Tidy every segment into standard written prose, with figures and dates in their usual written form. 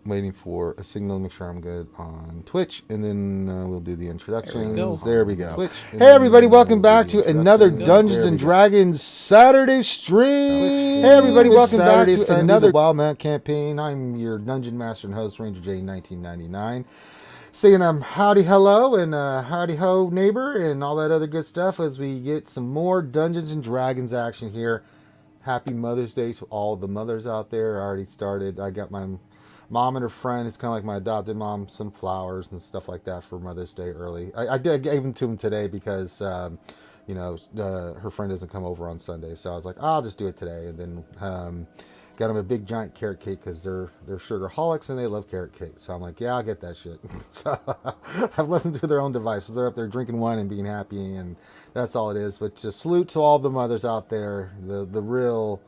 waiting for a signal to make sure I'm good on Twitch, and then we'll do the introductions. There we go. go. Hey everybody, welcome back to another Dungeons and Dragons Saturday stream. Hey everybody, welcome back to another Wildemount Campaign. I'm your Dungeon Master and host, Ranger J 1999. Saying howdy hello and howdy ho neighbor and all that other good stuff as we get some more Dungeons and Dragons action here. Happy Mother's Day to all the mothers out there. I already started. I got my mom and her friend, it's kind of like my adopted mom, some flowers and stuff like that for Mother's Day early. I gave them to them today because, her friend doesn't come over on Sunday. So I was like, I'll just do it today. And then got them a big giant carrot cake because they're sugarholics and they love carrot cake. So I'm like, yeah, I'll get that shit. So I've left them to their own devices. They're up there drinking wine and being happy, and that's all it is. But just salute to all the mothers out there, the real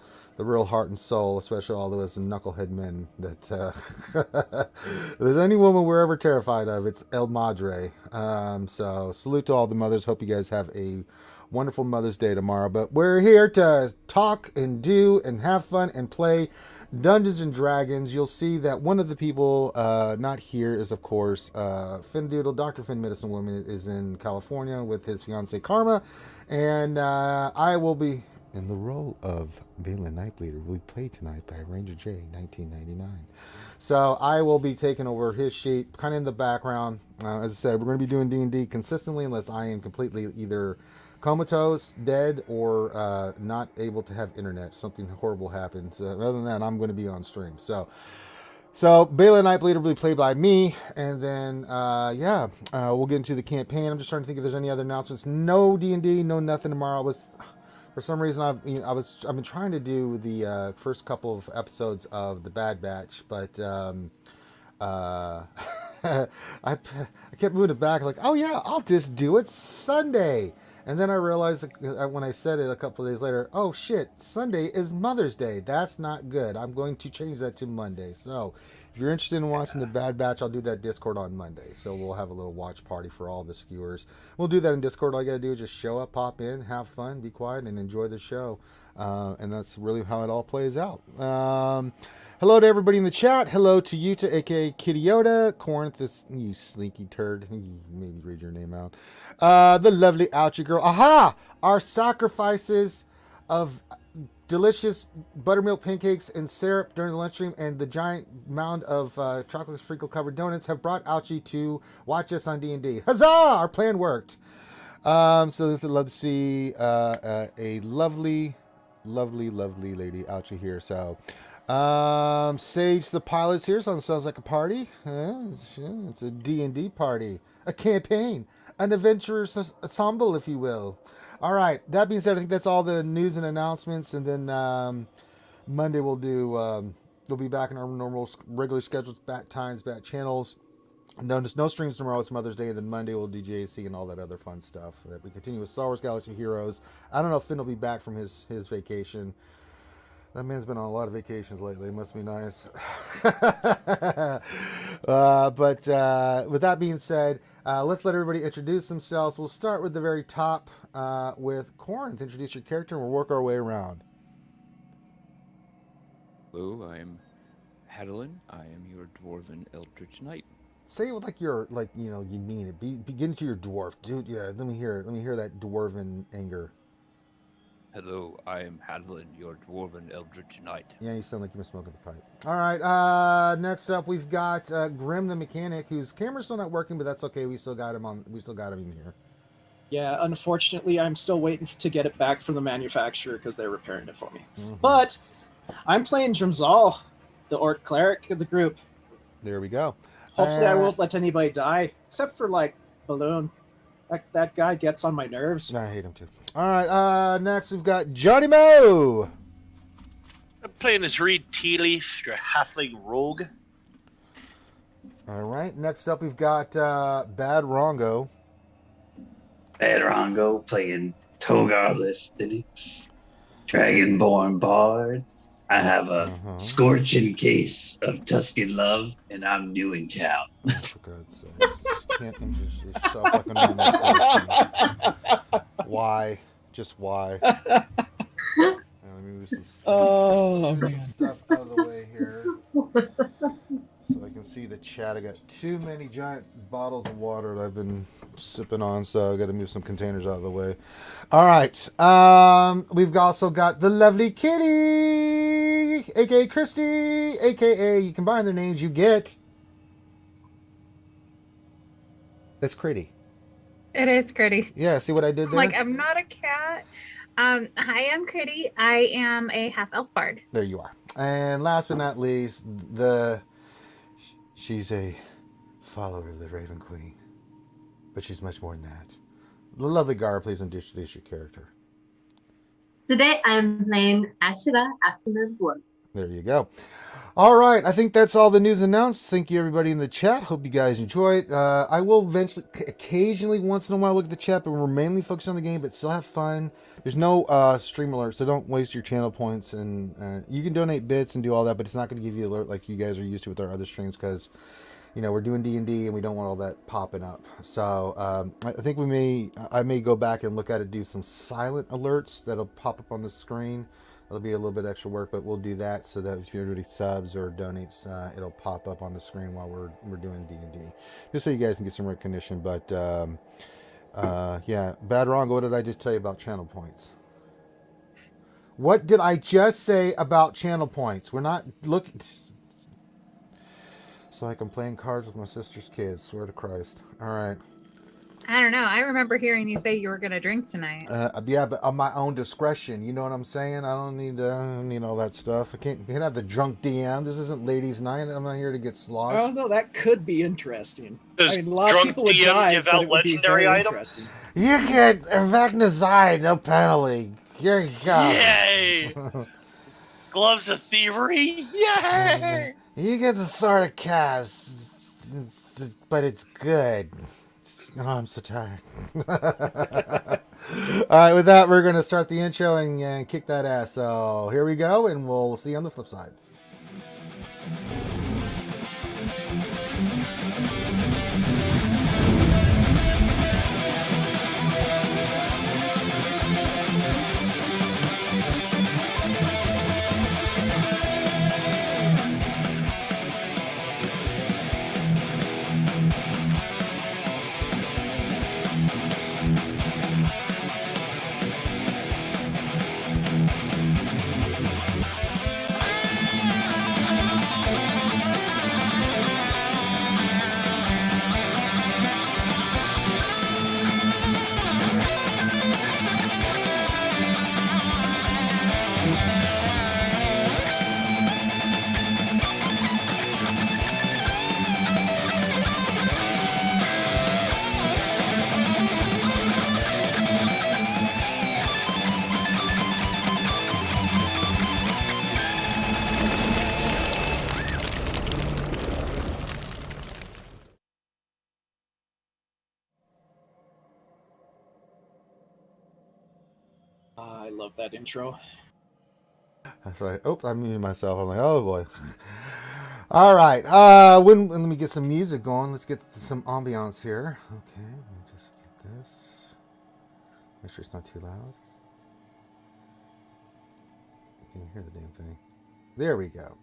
heart and soul, especially all of us knucklehead men that if there's any woman we're ever terrified of, it's El Madre. So salute to all the mothers. Hope you guys have a wonderful Mother's Day tomorrow. But we're here to talk and do and have fun and play Dungeons and Dragons. You'll see that one of the people not here is, of course, Finn Doodle. Dr. Finn Medicine Woman is in California with his fiancee Karma, and I will be in the role of Balin Nightbleeder. We play tonight by Ranger J 1999. So I will be taking over his sheet, kind of in the background. As I said, we're going to be doing D&D consistently unless I am completely either comatose, dead, or not able to have internet. Something horrible happens. Other than that, I'm going to be on stream. So Balin Nightbleeder will be played by me, and then we'll get into the campaign. I'm just trying to think if there's any other announcements. No D&D, no nothing tomorrow. For some reason, I've been trying to do the first couple of episodes of the Bad Batch, but I kept moving it back. Like, oh yeah, I'll just do it Sunday. And then I realized when I said it a couple of days later, oh shit, Sunday is Mother's Day. That's not good. I'm going to change that to Monday. So if you're interested in watching the Bad Batch, I'll do that Discord on Monday. So we'll have a little watch party for all the skewers. We'll do that in Discord. All you got to do is just show up, pop in, have fun, be quiet, and enjoy the show. And that's really how it all plays out. Hello to everybody in the chat. Hello to Yuta, aka Kitty Yoda. Corinth, you slinky turd. Maybe read your name out. The lovely Ouchie girl. Aha! Our sacrifices of delicious buttermilk pancakes and syrup during the lunch stream and the giant mound of chocolate sprinkle covered donuts have brought Ouchie to watch us on D&D. Huzzah! Our plan worked. So I'd love to see a lovely lady Ouchie here. So Sage the pilot's here, so it sounds like a party. It's a D&D party, a campaign, an adventurous ensemble, if you will. All right, that being said, I think that's all the news and announcements, and then Monday we'll be back in our normal regularly scheduled back times, back channels. No streams tomorrow, it's Mother's Day, and then Monday we'll do JC and all that other fun stuff. That we continue with Star Wars Galaxy Heroes. I don't know if Finn will be back from his vacation. That man's been on a lot of vacations lately. It must be nice. But with that being said, let's let everybody introduce themselves. We'll start with the very top with Corinth. Introduce your character, and we'll work our way around. Hello, I am Hadalin. I am your dwarven eldritch knight. Say it like you're you mean it. Begin to your dwarf, dude. Yeah, let me hear that dwarven anger. Hello, I am Hadalin, your dwarven eldritch knight. Yeah, you sound like you've been smoking the pipe. All right, next up we've got Grim the mechanic, whose camera's still not working, but that's okay. We still got him in here. Yeah, unfortunately, I'm still waiting to get it back from the manufacturer because they're repairing it for me. Mm-hmm. But I'm playing Drimzal, the orc cleric of the group. There we go. Hopefully I won't let anybody die, except for, Balloon. That guy gets on my nerves. I hate him too. All right, next we've got Johnny Mo. I'm playing as Reed Tealeaf, your halfling rogue. All right, next up we've got Bad Rongo. Bad Rongo playing Togar Listix, Dragonborn Bard. I have a scorching case of Tuscan love, and I'm new in town. Oh, for God's sake. Just can't introduce yourself like a normal person. Why? Just why? Let me move some stuff out of the way here. So I chat. I got too many giant bottles of water that I've been sipping on, so I got to move some containers out of the way. All right. We've also got the lovely Kitty, aka Christy, aka you combine their names, you get. That's Critty. It is Critty. Yeah, see what I did there? Like, I'm not a cat. Hi, I'm Critty. I am a half-elf bard. There you are. And last but not least, she's a follower of the Raven Queen. But she's much more than that. The lovely Gara, please introduce your character. Today I'm playing Ashura Asuna Dwarf. There you go. All right, I think that's all the news announced. Thank you, everybody in the chat. Hope you guys enjoy it. I will eventually, occasionally, once in a while, look at the chat, but we're mainly focused on the game, but still have fun. There's no stream alert, so don't waste your channel points. And you can donate bits and do all that, but it's not going to give you alert like you guys are used to with our other streams because, you know, we're doing D&D and we don't want all that popping up. So I think I may go back and look at it, do some silent alerts that'll pop up on the screen. It'll be a little bit extra work, but we'll do that so that if anybody subs or donates, it'll pop up on the screen while we're doing D&D, just so you guys can get some recognition. But yeah, Badrongo, what did I just tell you about channel points? What did I just say about channel points? We're not looking. It's like I'm playing cards with my sister's kids. Swear to Christ. All right. I don't know. I remember hearing you say you were going to drink tonight. Yeah, but on my own discretion. You know what I'm saying? I don't need all that stuff. I can't have the drunk DM. This isn't ladies' night. I'm not here to get sloshed. Oh no, that could be interesting. Does I mean, a lot of drunk people would DM die, give but out it would be legendary very items? interesting. You get Vacnazide, no penalty. Here you go. Yay! Gloves of Thievery? Yay! You get the Sword of Cast, but it's good. Oh, I'm so tired. All right, with that, we're going to start the intro and kick that ass. So here we go, and we'll see you on the flip side. I love that intro. That's right. Oh, I muted myself. I'm like, oh boy. All right. Let me get some music going. Let's get some ambiance here. Okay, let me just get this. Make sure it's not too loud. You can hear the damn thing. There we go.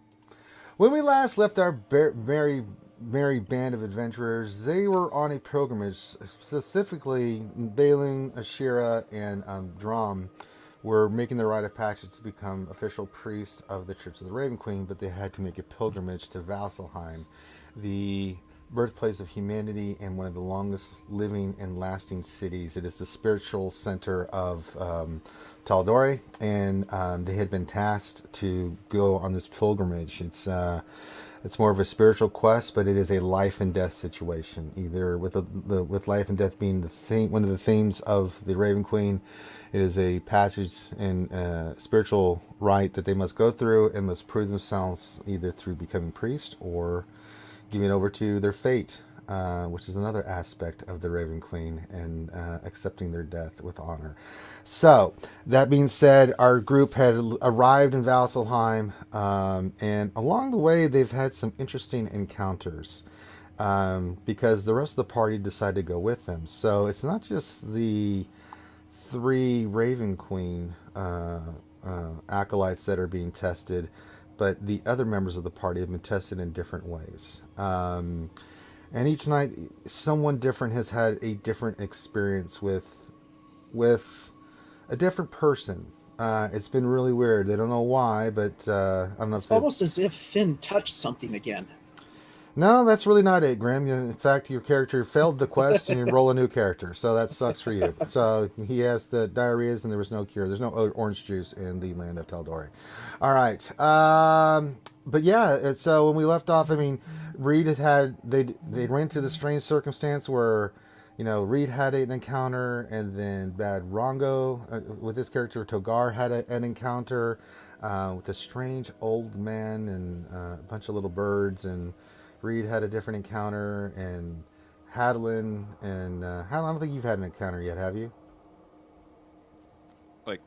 When we last left our very merry band of adventurers, they were on a pilgrimage. Specifically, Balin, Ashira, and Drum were making their rite of passage to become official priests of the Church of the Raven Queen, but they had to make a pilgrimage to Vasselheim, the birthplace of humanity and one of the longest living and lasting cities. It is the spiritual center of Tal'Dorei, and they had been tasked to go on this pilgrimage. It's more of a spiritual quest, but it is a life and death situation. Either with life and death being one of the themes of the Raven Queen, it is a passage and spiritual rite that they must go through and must prove themselves either through becoming priest or giving over to their fate, which is another aspect of the Raven Queen, and accepting their death with honor. So, that being said, our group had arrived in Vasselheim, and along the way they've had some interesting encounters, because the rest of the party decided to go with them. So it's not just the 3 Raven Queen acolytes that are being tested, but the other members of the party have been tested in different ways. And each night, someone different has had a different experience with a different person. It's been really weird. They don't know why, but I don't know. It's almost as if Finn touched something again. No, that's really not it, Graham. In fact, your character failed the quest and you roll a new character. So that sucks for you. So he has the diarrheas and there was no cure. There's no orange juice in the land of Taldori. All right. But yeah, so when we left off, I mean, Reed they ran into the strange circumstance where, Reed had an encounter, and then Bad Rongo with his character Togar had an encounter with a strange old man and a bunch of little birds, and Reed had a different encounter, and Hadlin, and Hadlin, I don't think you've had an encounter yet, have you? Like,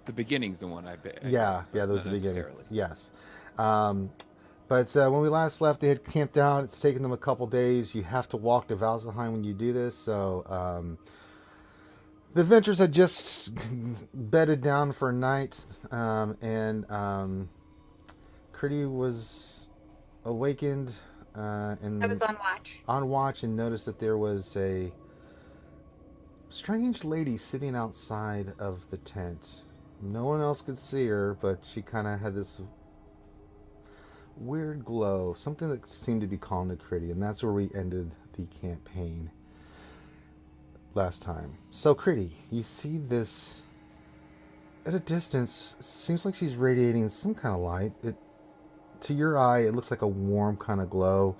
the beginning's the one I bet. Yeah, those are the beginning. Yes. But when we last left, they had camped out. It's taken them a couple days. You have to walk to Valsheim when you do this, so the adventurers had just bedded down for a night, and Critty was awakened. And I was on watch. On watch, and noticed that there was a strange lady sitting outside of the tent. No one else could see her, but she kind of had this weird glow, something that seemed to be calling to Critty, and that's where we ended the campaign last time. So, Critty, you see this at a distance. Seems like she's radiating some kind of light. To your eye, it looks like a warm kind of glow.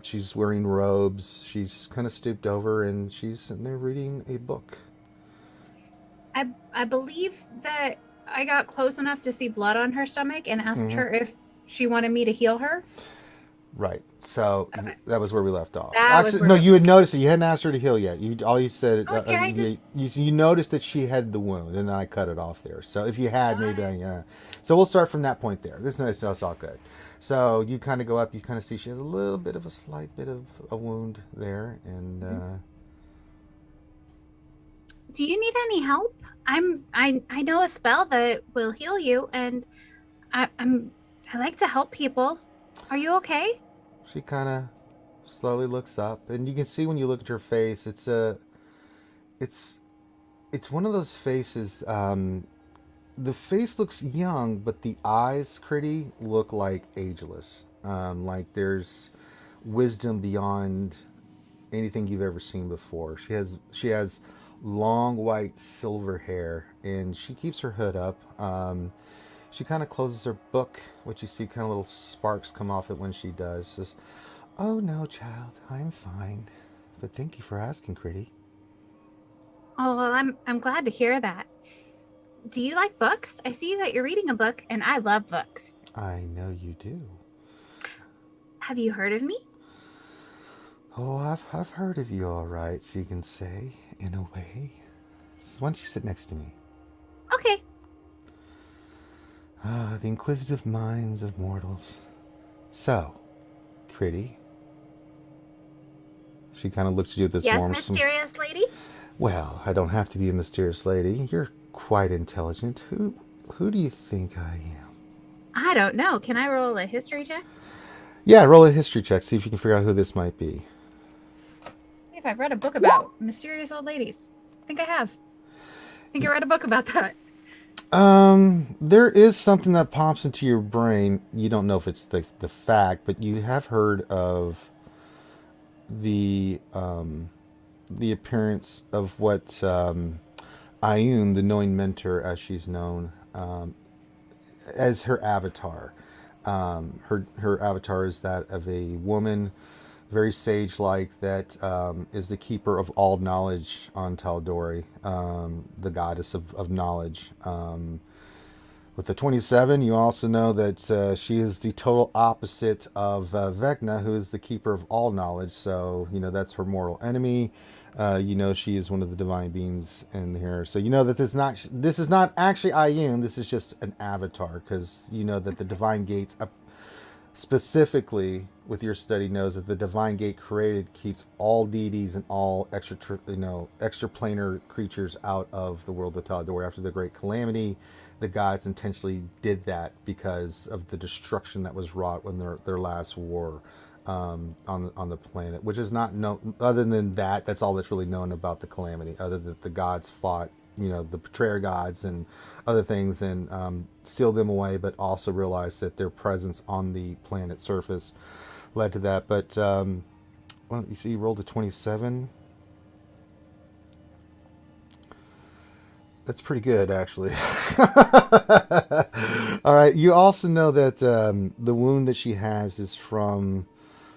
She's wearing robes. She's kind of stooped over, and she's sitting there reading a book. I believe that I got close enough to see blood on her stomach and asked her if she wanted me to heal her. Right. So that was where we left off. You had noticed it. You hadn't asked her to heal yet. You said I did. You noticed that she had the wound, and I cut it off there. So if you had, maybe So we'll start from that point there. This is all good. So you kind of go up. You kind of see she has a little bit of a slight bit of a wound there, and. Do you need any help? I know a spell that will heal you, and I like to help people. Are you okay? She kind of slowly looks up, and you can see when you look at her face, it's one of those faces. The face looks young, but the eyes, Critty, look like ageless. Like there's wisdom beyond anything you've ever seen before. She has long white silver hair, and she keeps her hood up. She kind of closes her book, which you see kind of little sparks come off it when she does. Says, "Oh no, child, I'm fine. But thank you for asking, Critty." Oh, well, I'm glad to hear that. Do you like books? I see that you're reading a book, and I love books. I know you do. Have you heard of me? Oh, I've heard of you, all right. So you can say, in a way. Why don't you sit next to me? Okay. The inquisitive minds of mortals. So, Critty. She kind of looks at you with this warm... Yes, mysterious lady? Well, I don't have to be a mysterious lady. You're quite intelligent. Who do you think I am? I don't know. Can I roll a history check? Yeah, roll a history check. See if you can figure out who this might be. If I've read a book about mysterious old ladies. I think I have. I think I read a book about that. There is something that pops into your brain. You don't know if it's the fact, but you have heard of the appearance of what Ayun, the knowing mentor, as she's known, as her avatar. Her avatar is that of a woman, very sage-like, that is the keeper of all knowledge on Taldori, the goddess of knowledge. With the 27, you also know that she is the total opposite of Vecna, who is the keeper of all knowledge. So, that's her mortal enemy. She is one of the divine beings in here. So you know that this is not actually Ayun. This is just an avatar, because you know that the divine gates, specifically with your study, knows that the divine gate created keeps all deities and all extraplanar creatures out of the world of Taldor after the great calamity. the gods intentionally did that because of the destruction that was wrought when their last war on the planet, which is not known. Other than that, that's all that's really known about the calamity. Other than the gods fought, the betrayer gods and other things, and sealed them away, but also realized that their presence on the planet surface led to that. But well, you see, he rolled a 27. That's pretty good, actually. All right. You also know that the wound that she has is from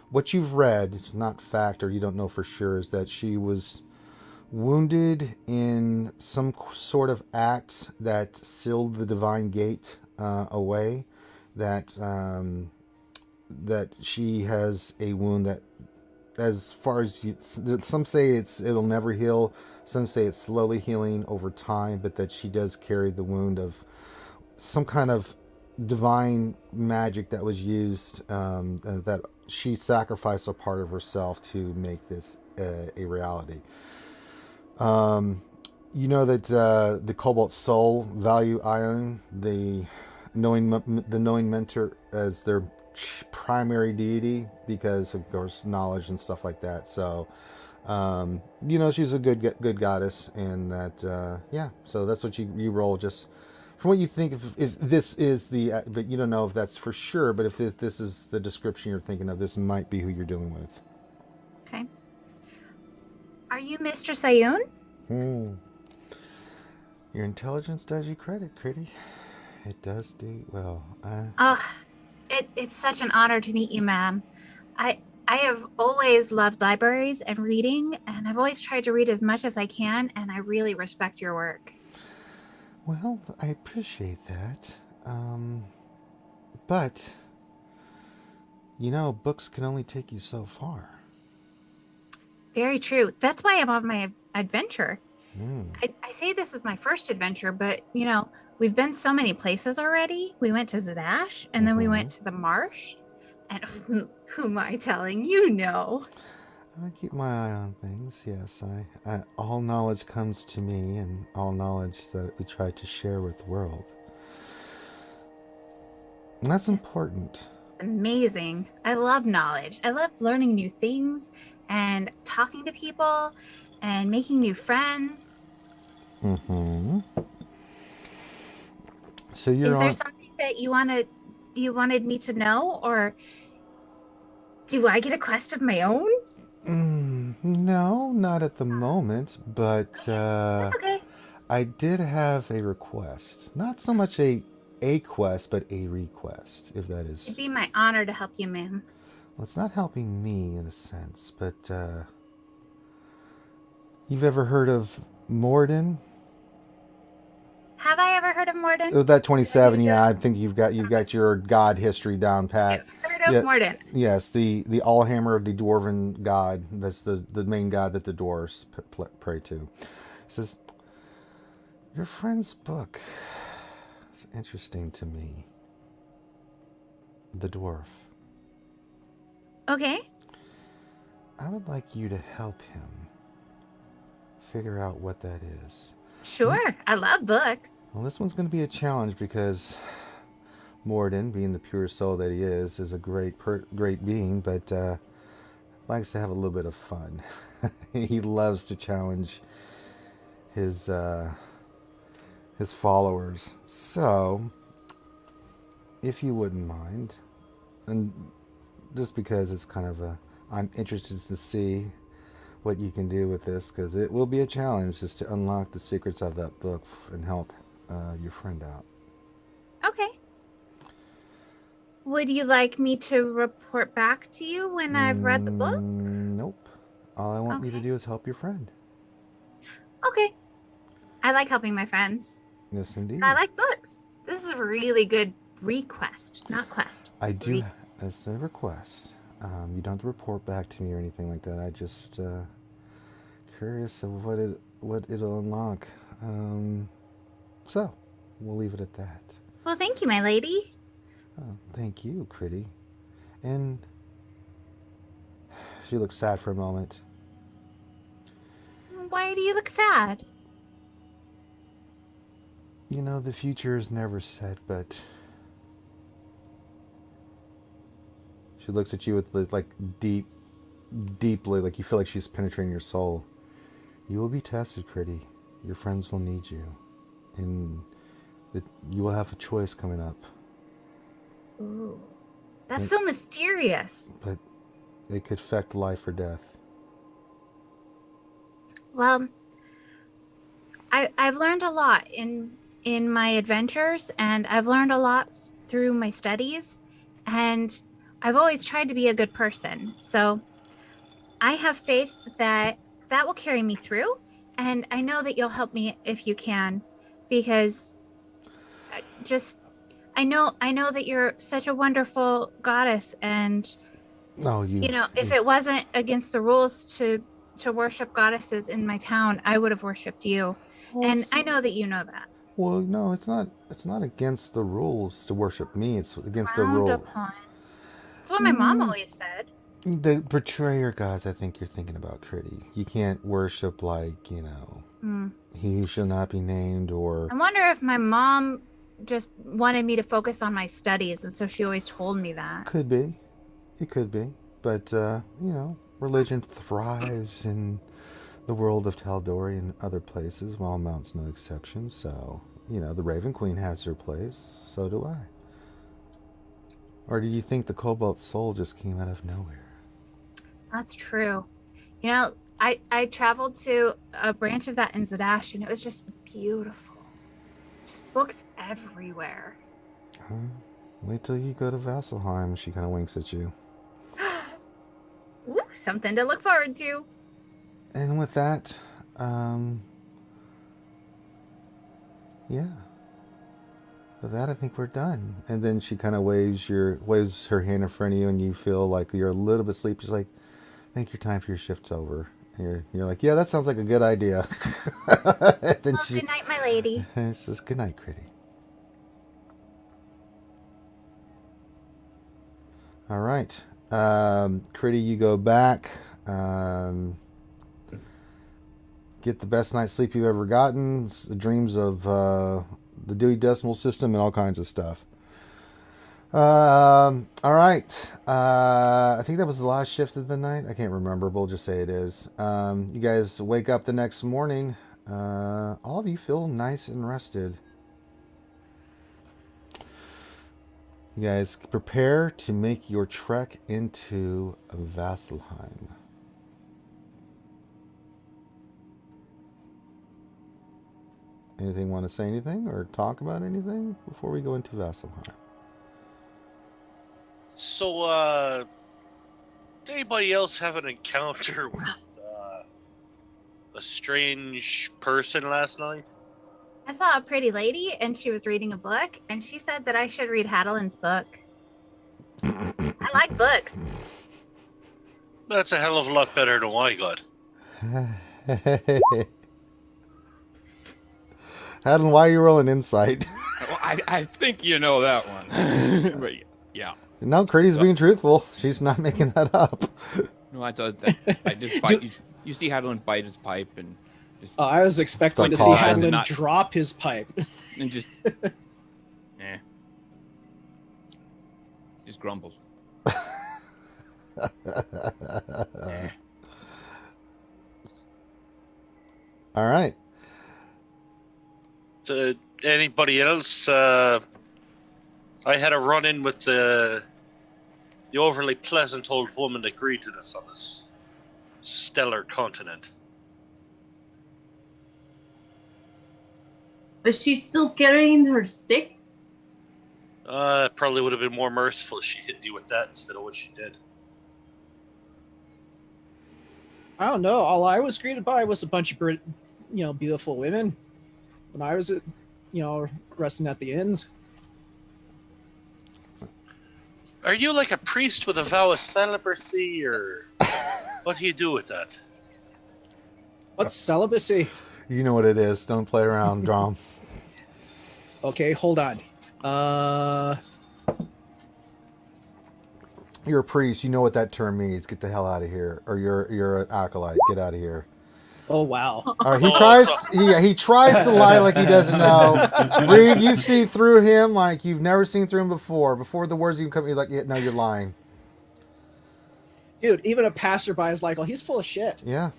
what you've read. It's not fact, or you don't know for sure. Is that she was wounded in some sort of act that sealed the divine gate away. That she has a wound that, as far as some say it'll never heal, some say it's slowly healing over time, but that she does carry the wound of some kind of divine magic that was used, that she sacrificed a part of herself to make this a reality. You know that the Cobalt Soul value Ion, the knowing mentor, as their primary deity, because of course knowledge and stuff like that. So she's a good goddess, and that so that's what you roll, just from what you think. If this is the, but you don't know if that's for sure, but if this is the description you're thinking of, this might be who you're dealing with. Okay. Are you Mr. Sayun? Your intelligence does you credit, Critty. It does do well. It's such an honor to meet you, ma'am. I have always loved libraries and reading, and I've always tried to read as much as I can, and I really respect your work. Well, I appreciate that. But, books can only take you so far. Very true. That's why I'm on my adventure. I say this is my first adventure, but, we've been so many places already. We went to Zadash, and then we went to the marsh. And who am I telling? I keep my eye on things, yes. I all knowledge comes to me, and all knowledge that we try to share with the world. And that's important. Amazing. I love knowledge. I love learning new things and talking to people and making new friends. So is there something that you wanted me to know, or do I get a quest of my own? No, not at the moment, but That's okay. I did have a request. Not so much a quest, but a request, if that is. It'd be my honor to help you, ma'am. Well, it's not helping me in a sense, but you've ever heard of Morden? Have I ever heard of Morden? Oh, that 27, yeah. I think you've got your god history down pat. I've heard of Morden. Yes, the Allhammer, the dwarven god. That's the main god that the dwarves pray to. It says, your friend's book is interesting to me. The dwarf. Okay. I would like you to help him figure out what that is. Sure. I love books. Well, this one's going to be a challenge because Morden, being the pure soul that he is a great being, but likes to have a little bit of fun. He loves to challenge his followers. So, if you wouldn't mind, and just because it's kind of I'm interested to see what you can do with this, because it will be a challenge just to unlock the secrets of that book and help your friend out. Okay. Would you like me to report back to you when I've read the book? Nope. All I want you to do is help your friend. Okay. I like helping my friends. Yes, indeed. I like books. This is a really good request, not quest. I do. As a request. You don't have to report back to me or anything like that. I just curious of what it'll unlock. So we'll leave it at that. Well, thank you, my lady. Oh, thank you, Critty. And she looks sad for a moment. Why do you look sad? You know, the future is never set, but she looks at you with like deeply, like you feel like she's penetrating your soul. You will be tested, Critty. Your friends will need you, and that you will have a choice coming up. Ooh. That's so mysterious. But it could affect life or death. Well, I've learned a lot in my adventures, and I've learned a lot through my studies, and I've always tried to be a good person. So I have faith that will carry me through, and I know that you'll help me if you can, because I know that you're such a wonderful goddess, and if it wasn't against the rules to worship goddesses in my town, I would have worshipped you. Well, and I know that you know that. Well, no, it's not against the rules to worship me. It's against the rule. That's what my mom always said. The betrayer gods, I think you're thinking about, Critty. You can't worship like, he who shall not be named, or... I wonder if my mom just wanted me to focus on my studies, and so she always told me that. Could be. It could be. But, religion thrives in the world of Tal'Dorei and other places. Wildemount's no exception. So, the Raven Queen has her place. So do I. Or do you think the Cobalt Soul just came out of nowhere? That's true. I traveled to a branch of that in Zadash, and it was just beautiful. Just books everywhere. Wait till you go to Vasselheim. She kind of winks at you. Ooh, something to look forward to. And with that, yeah. With that, I think we're done. And then she kind of waves her hand in front of you, and you feel like you're a little bit sleepy. She's like, "I think your time for your shift's over." And you're like, "Yeah, that sounds like a good idea." Then good night, my lady. It says, "Good night, Critty." All right, Critty, you go back. Get the best night's sleep you've ever gotten. Dreams of the Dewey Decimal System and all kinds of stuff. All right. I think that was the last shift of the night. I can't remember, but we'll just say it is. You guys wake up the next morning. All of you feel nice and rested. You guys prepare to make your trek into Vasselheim. Anything want to say anything or talk about anything before we go into Vasselheim? So, did anybody else have an encounter with a strange person last night? I saw a pretty lady, and she was reading a book, and she said that I should read Hadelin's book. I like books. That's a hell of a lot better than what I got. Hadelin, why are you rolling insight? Well, I think you know that one. But yeah. No, Critty's being truthful. She's not making that up. No, I thought that. I just bite. You see Hadelin bite his pipe and just. I was expecting to see Start coughing. Hadlin drop his pipe. And just. Just grumbles. All right. To anybody else, I had a run-in with the overly pleasant old woman that greeted us on this stellar continent. Was she still carrying her stick? Probably would have been more merciful if she hit you with that instead of what she did. I don't know. All I was greeted by was a bunch of beautiful women when I was resting at the inns. Are you like a priest with a vow of celibacy, or what do you do with that? What's celibacy? You know what it is. Don't play around, Drom. Okay, hold on. You're a priest. You know what that term means. Get the hell out of here. Or you're an acolyte. Get out of here. Oh wow. All right, he tries to lie like he doesn't know. Reed, you see through him like you've never seen through him before. Before the words even come, you're like, yeah, no, you're lying. Dude, even a passerby is like, oh, he's full of shit. Yeah,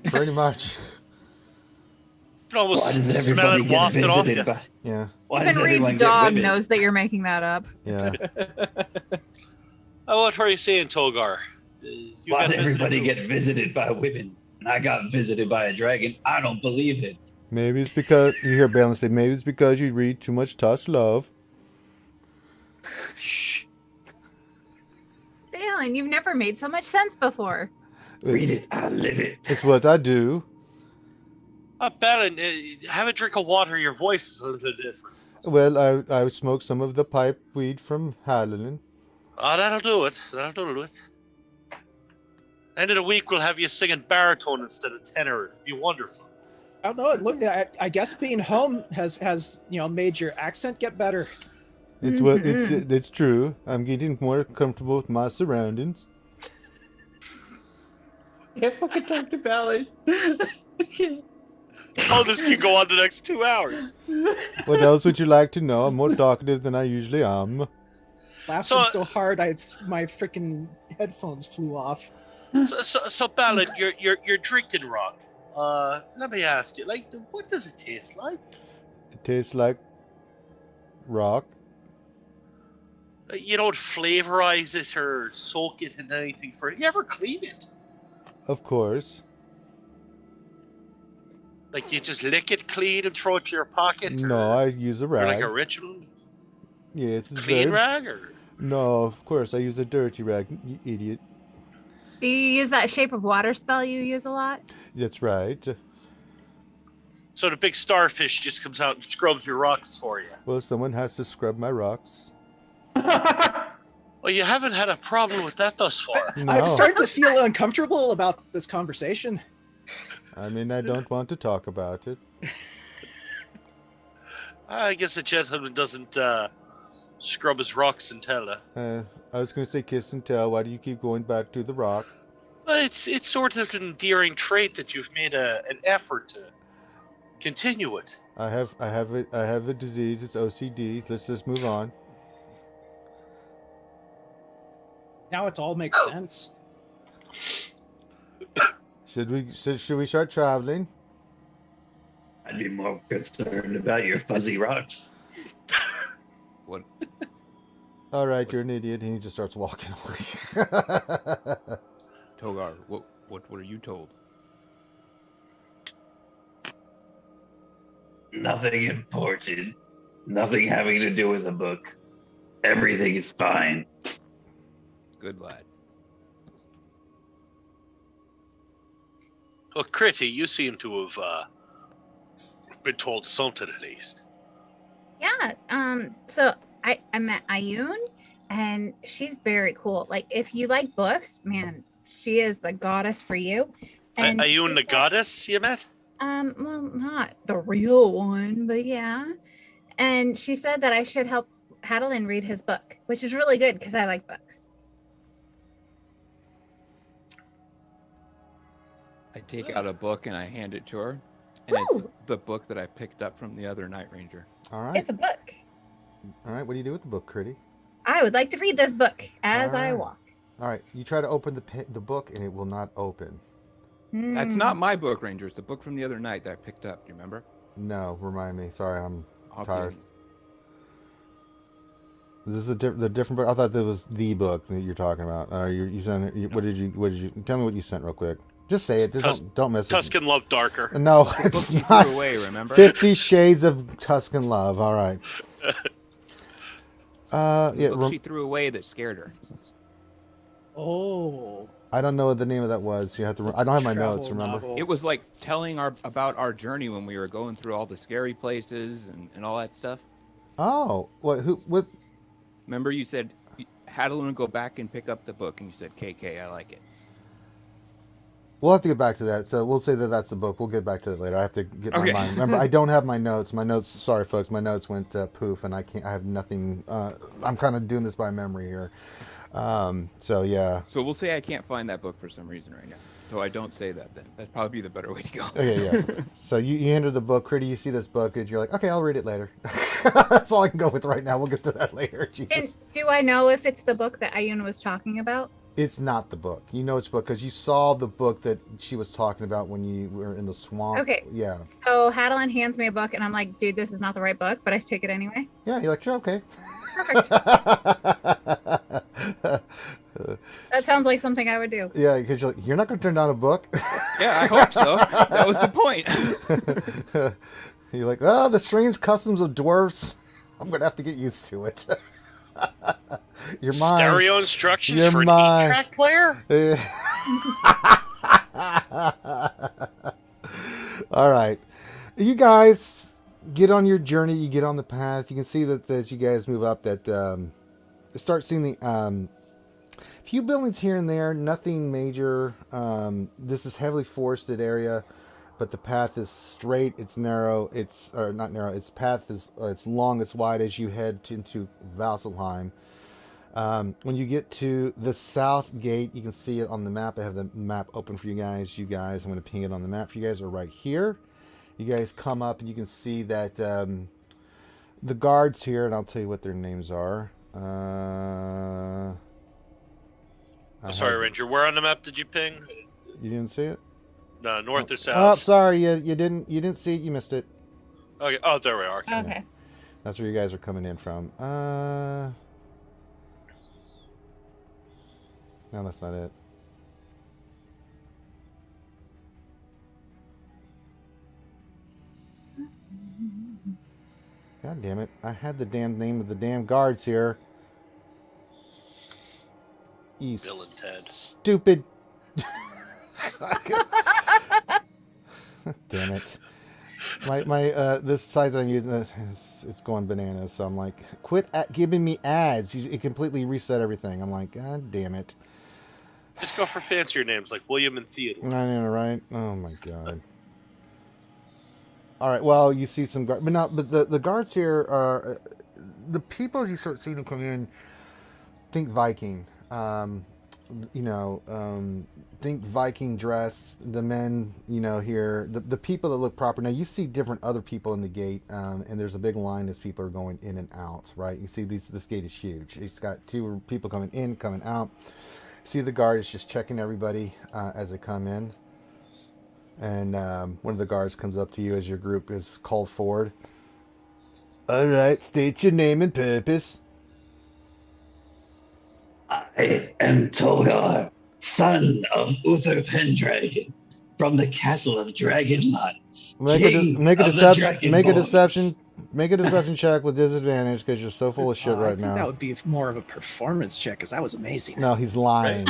pretty much. You can almost Why does smell everybody it get wafted off you. visited by? Yeah, Why Even does Reed's everyone get dog women? knows that you're making that up. yeah. Oh, what were you saying, Togar? You Why got did visited everybody too. get visited by women? And I got visited by a dragon. I don't believe it. Maybe it's because you hear Balin say, maybe it's because you read too much Tusk Love. Shh. Balin, you've never made so much sense before. Read it. I live it. It's what I do. Balin, have a drink of water. Your voice is a little different. Well, I smoked some of the pipe weed from Hallinan. Oh, that'll do it. That'll do it. End of the week, we'll have you singing baritone instead of tenor. It'd be wonderful. I don't know. Look, I guess being home has made your accent get better. It's what it's true. I'm getting more comfortable with my surroundings. Can't fucking talk to Balin. Oh, this can go on the next 2 hours. What else would you like to know? I'm more talkative than I usually am. Laughing so hard, my freaking headphones flew off. So Balin, you're drinking rock. Let me ask you, like, what does it taste like? It tastes like rock. You don't flavorize it or soak it in anything for it. You ever clean it? Of course. Like you just lick it clean and throw it to your pocket? No, I use a Or rag. like a ritual? Yes, it's Clean very... rag or? No, of course I use a dirty rag. You idiot. Do you use that shape of water spell you use a lot? That's right. So the big starfish just comes out and scrubs your rocks for you. Well, someone has to scrub my rocks. Well, you haven't had a problem with that thus far. No, I'm starting to feel uncomfortable about this conversation. I mean, I don't want to talk about it. I guess a gentleman doesn't scrub his rocks and tell her. I was going to say kiss and tell. Why do you keep going back to the rock? It's sort of an endearing trait that you've made an effort to continue it. I have a disease. It's OCD. Let's just move on. Now it all makes sense. Should we start traveling? I'd be more concerned about your fuzzy rocks. What? All right, you're an idiot. And he just starts walking away. Togar, what are you told? Nothing important. Nothing having to do with the book. Everything is fine. Good lad. Well, Critty, you seem to have been told something at least. Yeah. So I met Ayun, and she's very cool. Like, if you like books, man, she is the goddess for you. And Are you she and the said- goddess you met? Well, not the real one, but yeah. And she said that I should help Hadalin read his book, which is really good because I like books. I take out a book and I hand it to her. And it's Ooh. the book that I picked up from the other Night Ranger. All right. It's a book. All right. What do you do with the book, Critty? I would like to read this book as I Alright. walk. All right. You try to open the book, and it will not open. That's Hmm. not my book, Ranger. It's the book from the other night that I picked up. Do you remember? No, remind me. Sorry, I'm I'll tired. give This is the different book. I thought that was the book that you're talking about. You sent. What did you? Tell me what you sent real quick. Just say it. Just don't mess it. Tuscan Love Darker. No, The book it's you not. threw away, remember? 50 Shades of Tuscan Love. All right. The Yeah. book she threw away that scared her. Oh. I don't know what the name of that was. You have to. I don't have my Travel notes. Remember? novel. It was like telling about our journey when we were going through all the scary places and all that stuff. Oh, what? Who? What? Remember you said Hadalin go back and pick up the book, and you said, KK, I like it. We'll have to get back to that. So we'll say that that's the book. We'll get back to it later. I have to get my Okay. mind. Remember, I don't have my notes. My notes. Sorry, folks. My notes went poof, and I can't. I have nothing. I'm kind of doing this by memory here. So yeah. So we'll say I can't find that book for some reason right now. So I don't say that then. That'd probably be the better way to go. Okay, yeah. So you enter the book, Critty, you see this book, and you're like, okay, I'll read it later. That's all I can go with right now. We'll get to that later. Jesus. And do I know if it's the book that Ayun was talking about? It's not the book. You know it's book because you saw the book that she was talking about when you were in the swamp. Okay. Yeah. So Hadeline hands me a book, and I'm like, dude, this is not the right book, but I take it anyway. Yeah, you're like, sure, okay. Perfect. That sounds like something I would do. Yeah, because you're not going to turn down a book. Yeah, I hope so. That was the point. You're like, oh, the strange customs of dwarfs. I'm going to have to get used to it. Your mind. Stereo instructions Your for an mind. 8-track player? All right. You guys get on your journey. You get on the path. You can see that as you guys move up that start seeing the few buildings here and there. Nothing major. This is heavily forested area, but the path is straight. It's narrow. Or not narrow. Its path is it's long. It's wide as you head into Vasselheim. When you get to the south gate, you can see it on the map. I have the map open for you guys. I'm going to ping it on the map for you guys. Are right here. You guys come up and you can see that the guards here, and I'll tell you what their names are. I'm sorry, Ranger. Where on the map did you ping? You didn't see it? No, north or Oh, south? sorry. You didn't see it. You missed it. Okay. Oh, there we are. Okay. That's where you guys are coming in from. No, that's not it. God damn it. I had the damn name of the damn guards here. You Bill and Ted. stupid. Damn it. My this site that I'm using, it's going bananas. So I'm like, quit giving me ads. It completely reset everything. I'm like, God damn it. Just go for fancier names like William and Theodore. I know, right? Oh my god. All right. Well, you see some guards, but the guards here are the people as you start seeing them come in. Think Viking. Think Viking dress. The men, here, the people that look proper. Now you see different other people in the gate, and there's a big line as people are going in and out. Right? You see this gate is huge. It's got two people coming in, coming out. See the guard is just checking everybody as they come in. And one of the guards comes up to you as your group is called forward. All right, state your name and purpose. I am Togar, son of Uther Pendragon, from the castle of Dragonmont. Make a deception check with disadvantage because you're so full of shit I right think now. that would be more of a performance check, because that was amazing. No, he's lying.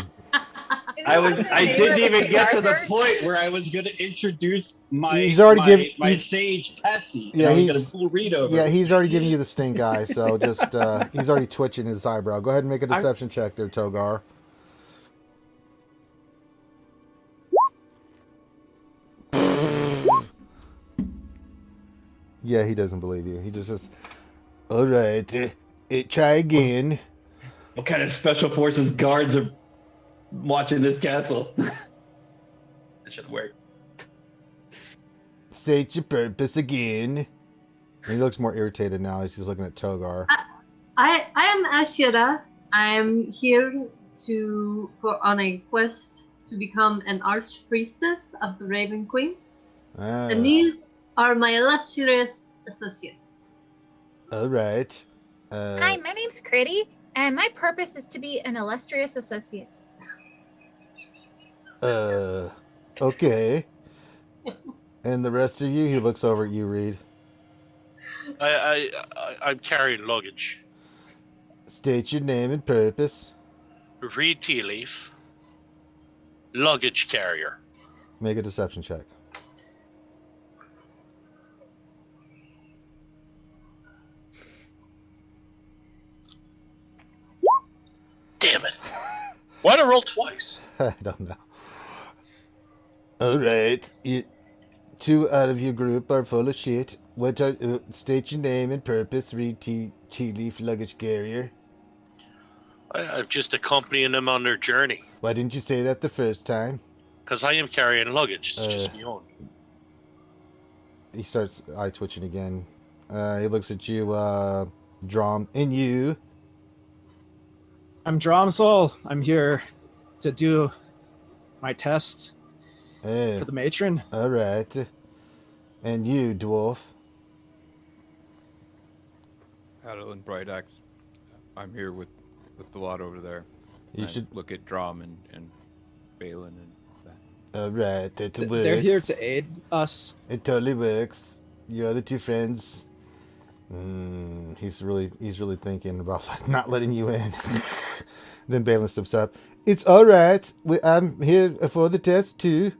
I didn't even get to the point where I was going to introduce my sage Patsy. Yeah, he's going to pull Reed over. Yeah, he's already giving you the stink eye, so just he's already twitching his eyebrow. Go ahead and make a deception check there, Togar. Yeah, he doesn't believe you. He just says, all right, try again. What kind of special forces guards are watching this castle? That should work. State your purpose again. And he looks more irritated now as he's looking at Togar. I am Ashira. I am here on a quest to become an archpriestess of the Raven Queen. And these are my illustrious associates. All right. Hi, my name's Critty, and my purpose is to be an illustrious associate. Okay. And the rest of you, he looks over at you, Reed. I'm carrying luggage. State your name and purpose. Reed Tea Leaf. Luggage carrier. Make a deception check. Damn it. Why'd I roll twice? I don't know. All right. Two out of your group are full of shit. State your name and purpose. Read tea leaf luggage carrier. I'm just accompanying them on their journey. Why didn't you say that the first time? Because I am carrying luggage. It's just my own. He starts eye twitching again. He looks at you, Drom, and you. I'm Dromsol. I'm here to do my test for the matron. All right. And you, dwarf. Adeline Brightaxe. I'm here with the lot over there. You I should look at Drom and Balin and that. All right, that works. They're here to aid us. It totally works. Your other two friends. He's really thinking about not letting you in. Then Balin steps up. It's all right. I'm here for the test too.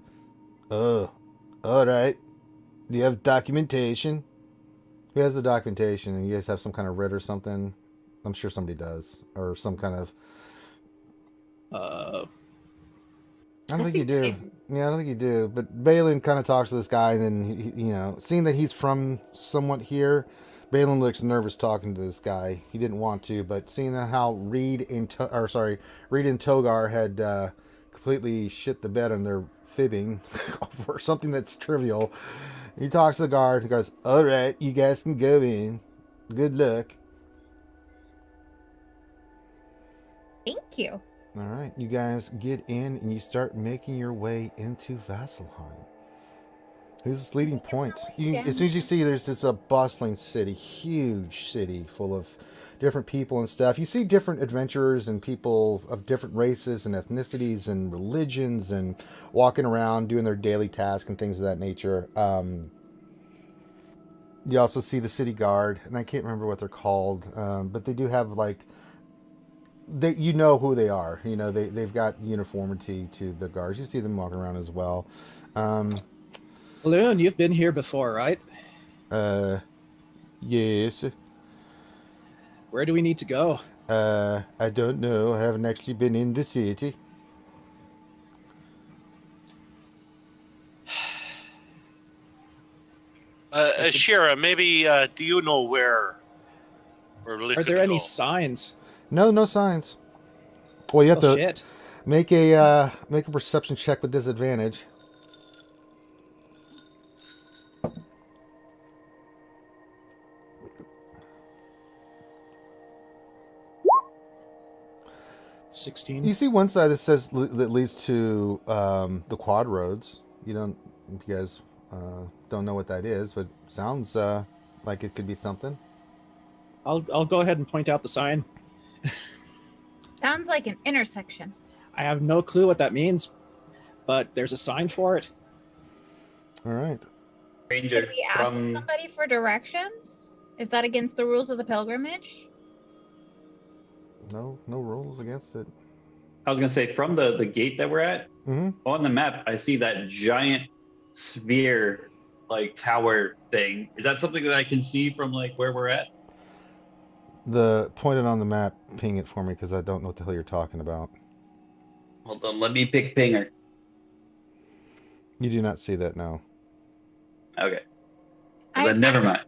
Oh, all right. Do you have documentation? Who has the documentation? And you guys have some kind of writ or something? I'm sure somebody does, or some kind of. I don't think you do. Yeah, I don't think you do. But Balin kind of talks to this guy, and then he, seeing that he's from somewhat here, Balin looks nervous talking to this guy. He didn't want to, but seeing that how Reed and Togar had completely shit the bed on their fibbing for something that's trivial, he talks to the guard and goes, "All right, you guys can go in. Good luck." Thank you. All right, you guys get in and you start making your way into Vasselheim. Who's this leading point? As soon as you see there's this bustling city, huge city full of different people and stuff. You see different adventurers and people of different races and ethnicities and religions and walking around doing their daily tasks and things of that nature. You also see the city guard, and I can't remember what they're called, but they do have you know who they are. They've got uniformity to the guards. You see them walking around as well. Balloon, you've been here before, right? Yes. Where do we need to go? I don't know. I haven't actually been in the city. Shira, maybe do you know where we're looking Are there to any go? signs? No signs. Well, you have to Shit. make a perception check with disadvantage. $16. You see one side that says that leads to the quad roads. You guys don't know what that is, but sounds like it could be something. I'll go ahead and point out the sign. Sounds like an intersection. I have no clue what that means, but there's a sign for it. All right. Ranger Did we ask somebody for directions? Is that against the rules of the pilgrimage? No rules against it. I was gonna say from the gate that we're at on the map, I see that giant sphere tower thing. Is that something that I can see from where we're at? The point it on the map, ping it for me because I don't know what the hell you're talking about. Hold on, let me pick Pinger. You do not see that now. Okay. Well, then never mind.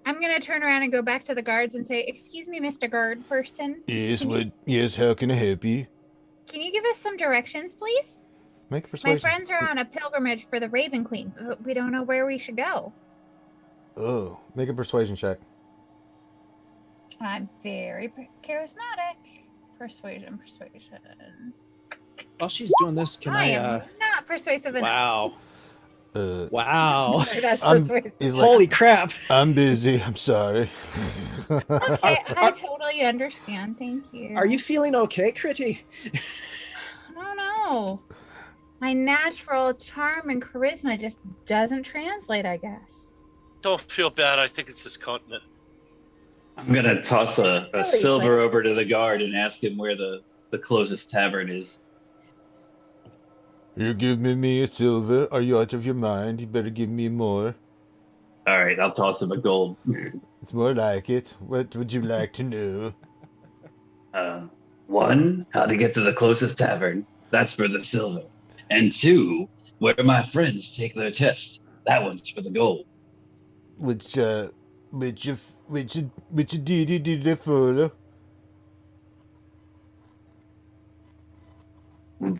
I'm gonna turn around and go back to the guards and say, "Excuse me, Mr. Guard person. Yes, how can I help you? Can you give us some directions, please? Make a persuasion. My friends are on a pilgrimage for the Raven Queen, but we don't know where we should go." Oh, make a persuasion check. I'm very charismatic. Persuasion. While she's doing this, can I am not persuasive enough. Wow. Wow. That's persuasive. Holy crap. I'm busy. I'm sorry. Okay, I totally understand. Thank you. Are you feeling okay, Critty? I don't know. My natural charm and charisma just doesn't translate, I guess. Don't feel bad. I think it's this continent. I'm gonna toss a Silly silver place. over to the guard and ask him where the closest tavern is. You're giving me a silver? Are you out of your mind? You better give me more. All right, I'll toss him a gold. It's more like it. What would you like to know? 1, how to get to the closest tavern. That's for the silver. And 2, where my friends take their test. That one's for the gold. Which did you do that for?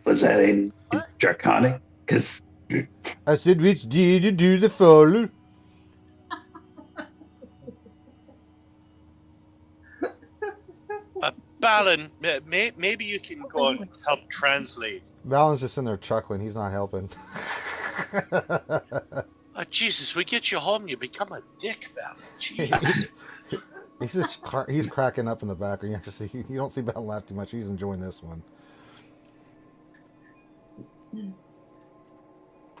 Was that in Draconic? Because I said, which deed do the follow? Balin, maybe you can go and help translate. Balin's just in there chuckling. He's not helping. Jesus, we get you home, you become a dick, Balin. Jesus. he's cracking up in the back. You actually you don't see Balin laugh too much. He's enjoying this one.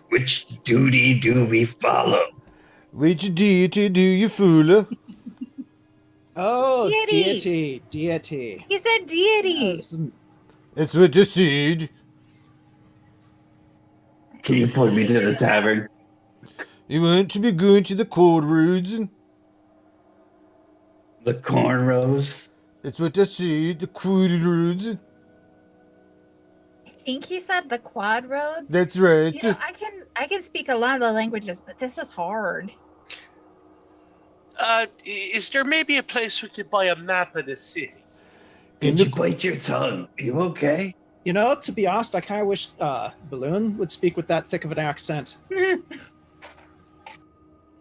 which duty do we follow? Which deity do you follow? Oh, Deity. deity. He said deity. Yes. It's with the seed. Can you point me to the tavern? You want to be going to the cold roads? The cornrows? It's what I see, the cold roads. I think he said the quad roads. That's right. You know, I can speak a lot of the languages, but this is hard. Is there maybe a place we could buy a map of the city? Did you bite your tongue? You okay? You know, to be honest, I kind of wish Balloon would speak with that thick of an accent.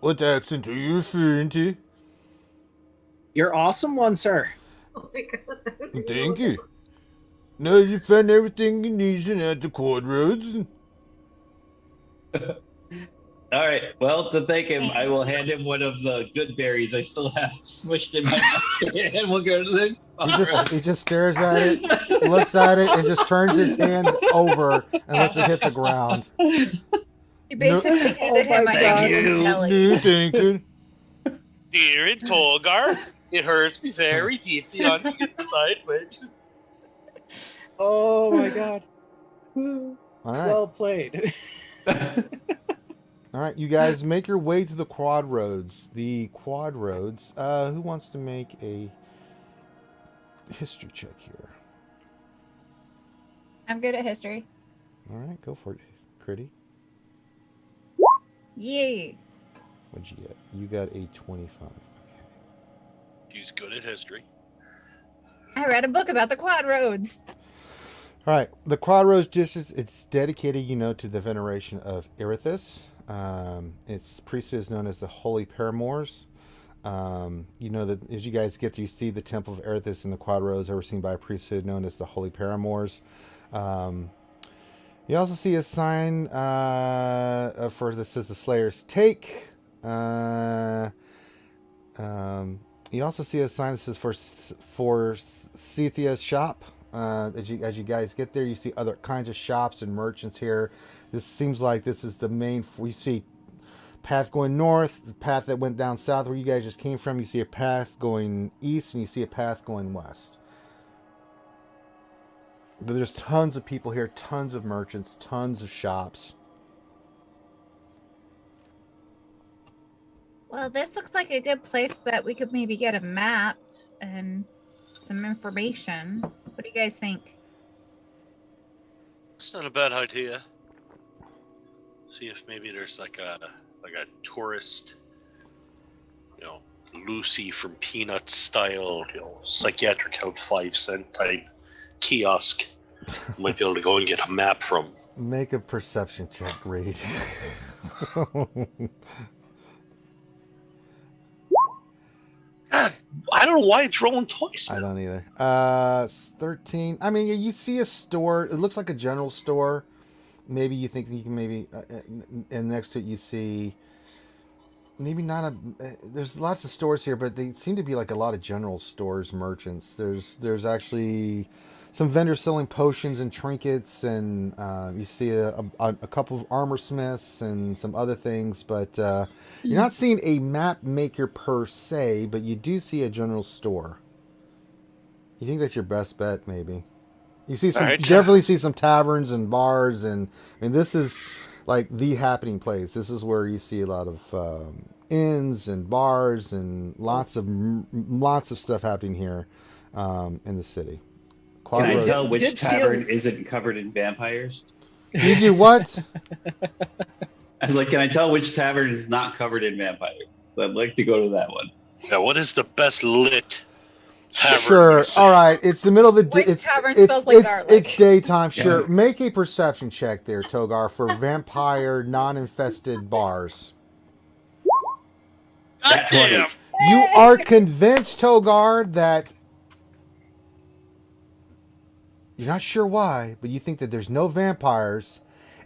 What accent are you referring to? You're awesome one, sir. Oh my god. Thank you. Now you found everything you need at the cold roads. All right. Well, to thank him, I will hand him one of the good berries I still have smushed in my mouth, and we'll go to the. He just stares at it, looks at it, and just turns his hand over and lets it hit the ground. You basically handed him my Thank you. No thinking. Dear and Tolgar, it hurts me very deeply on the inside, but Oh my god. All right. Well played. All right, you guys make your way to the quad roads. The quad roads. Who wants to make a history check here? I'm good at history. All right, go for it, Critty. Yay. What'd you get? You got a 25. Okay. he's good at history. I read a book about the quad roads. All right, the quad roads district. It's dedicated, to the veneration of Erithus. Its priesthood is known as the Holy Paramours. That as you guys get there, you see the Temple of Erithus in the quad roads overseen by a priesthood known as the Holy Paramours. You also see a sign for this says the Slayer's Take. You also see a sign that says for Cethia's shop. As you guys get there, you see other kinds of shops and merchants here. This seems like this is the main. We see path going north, the path that went down south where you guys just came from. You see a path going east, and you see a path going west. But there's tons of people here, tons of merchants, tons of shops. Well, this looks like a good place that we could maybe get a map and some information. What do you guys think? It's not a bad idea. See if maybe there's like a tourist, Lucy from Peanuts style, psychiatric help 5-cent type kiosk. Might be able to go and get a map from. Make a perception check, Reed. God, I don't know why it's rolling twice. I don't either. 13. I mean, you see a store. It looks like a general store. Maybe you think you can and next to it you see maybe not there's lots of stores here, but they seem to be like a lot of general stores, merchants. There's actually some vendors selling potions and trinkets, and you see a couple of armor smiths and some other things, but you're not seeing a map maker per se, but you do see a general store. You think that's your best bet, maybe? You see some, definitely see some taverns and bars, and this is like the happening place. This is where you see a lot of inns and bars and lots of stuff happening here in the city. Can I tell which tavern isn't covered in vampires? You do what? I was like, can I tell which tavern is not covered in vampires? So I'd like to go to that one. Yeah, what is the best lit Sure. All right. It's the middle of the day. Which tavern smells like garlic? It's daytime. Sure. Make a perception check there, Togar, for vampire non-infested bars. God damn! You are convinced, Togar, that you're not sure why, but you think that there's no vampires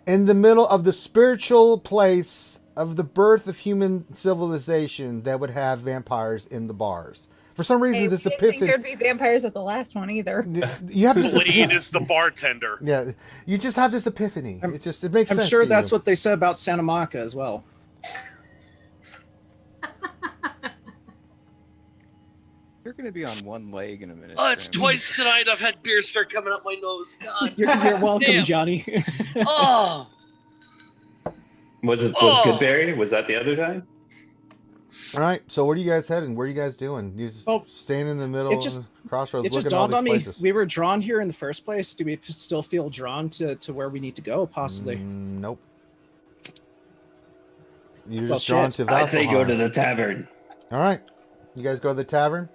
in the middle of the spiritual place of the birth of human civilization that would have vampires in the bars. For some reason, this I didn't think epiphany. there'd be vampires at the last one either. You have this. Blade is the bartender. Yeah, you just have this epiphany. It makes sense. I'm sure to that's you. what they said about Santa Monica as well. You're going to be on one leg in a minute. Oh, it's Sam. twice tonight I've had beer start coming up my nose. God. You're welcome, Damn. Johnny. Oh, Was good Barry? Was that the other time? All right. So where are you guys heading? Where are you guys doing? You just staying in the middle it just- of the crossroads, It just looking at all dawned these on me. places. We were drawn here in the first place. Do we still feel drawn to where we need to go? Possibly. Nope. You're Well, just drawn shit. to I'd say go Valsalheim. to the tavern. All right. You guys go to the tavern?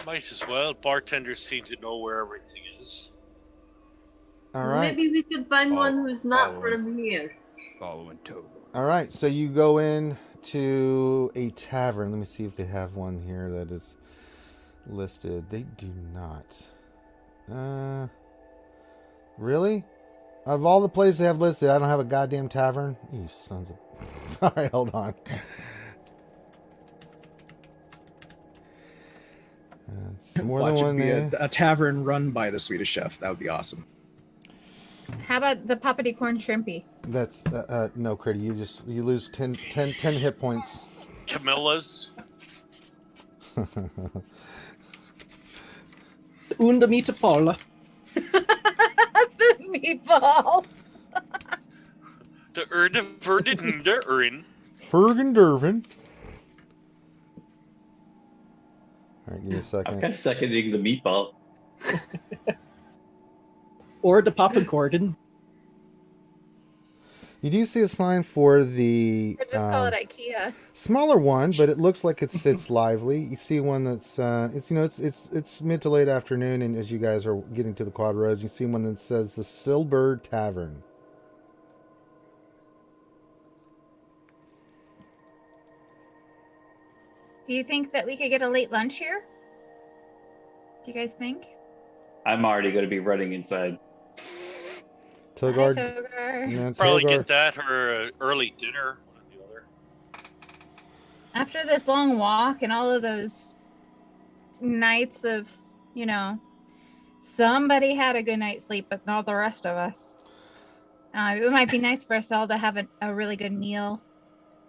might as well. Bartenders seem to know where everything is. All right. Maybe we could find one who's not follow from here. Following Togo. All right. So you go in to a tavern. Let me see if they have one here that is listed. They do not. Really? Out of all the places they have listed, I don't have a goddamn tavern? You sons of... All right, hold on. It's more Watch than it one be a tavern run by the Swedish chef. That would be awesome. How about the poppity corn shrimpy? That's no, Critty. You lose 10 hit points. Camilla's. Unda meatball. The meatball. The Erde Verdin der Urin. Fergen Dervin. All right, give me a I'm second. kind of seconding the meatball. Or the popcorn. You do see a sign for the Or just call it IKEA. smaller one, but it looks like it's lively. You see one that's it's mid to late afternoon, and as you guys are getting to the quad roads, you see one that says the Stillbird Tavern. Do you think that we could get a late lunch here? Do you guys think? I'm already going to be running inside. Togard, Hi, Togar. yeah, Probably Togard. get that or early dinner. One or the other. After this long walk and all of those nights of, somebody had a good night's sleep, but not the rest of us. It might be nice for us all to have a really good meal,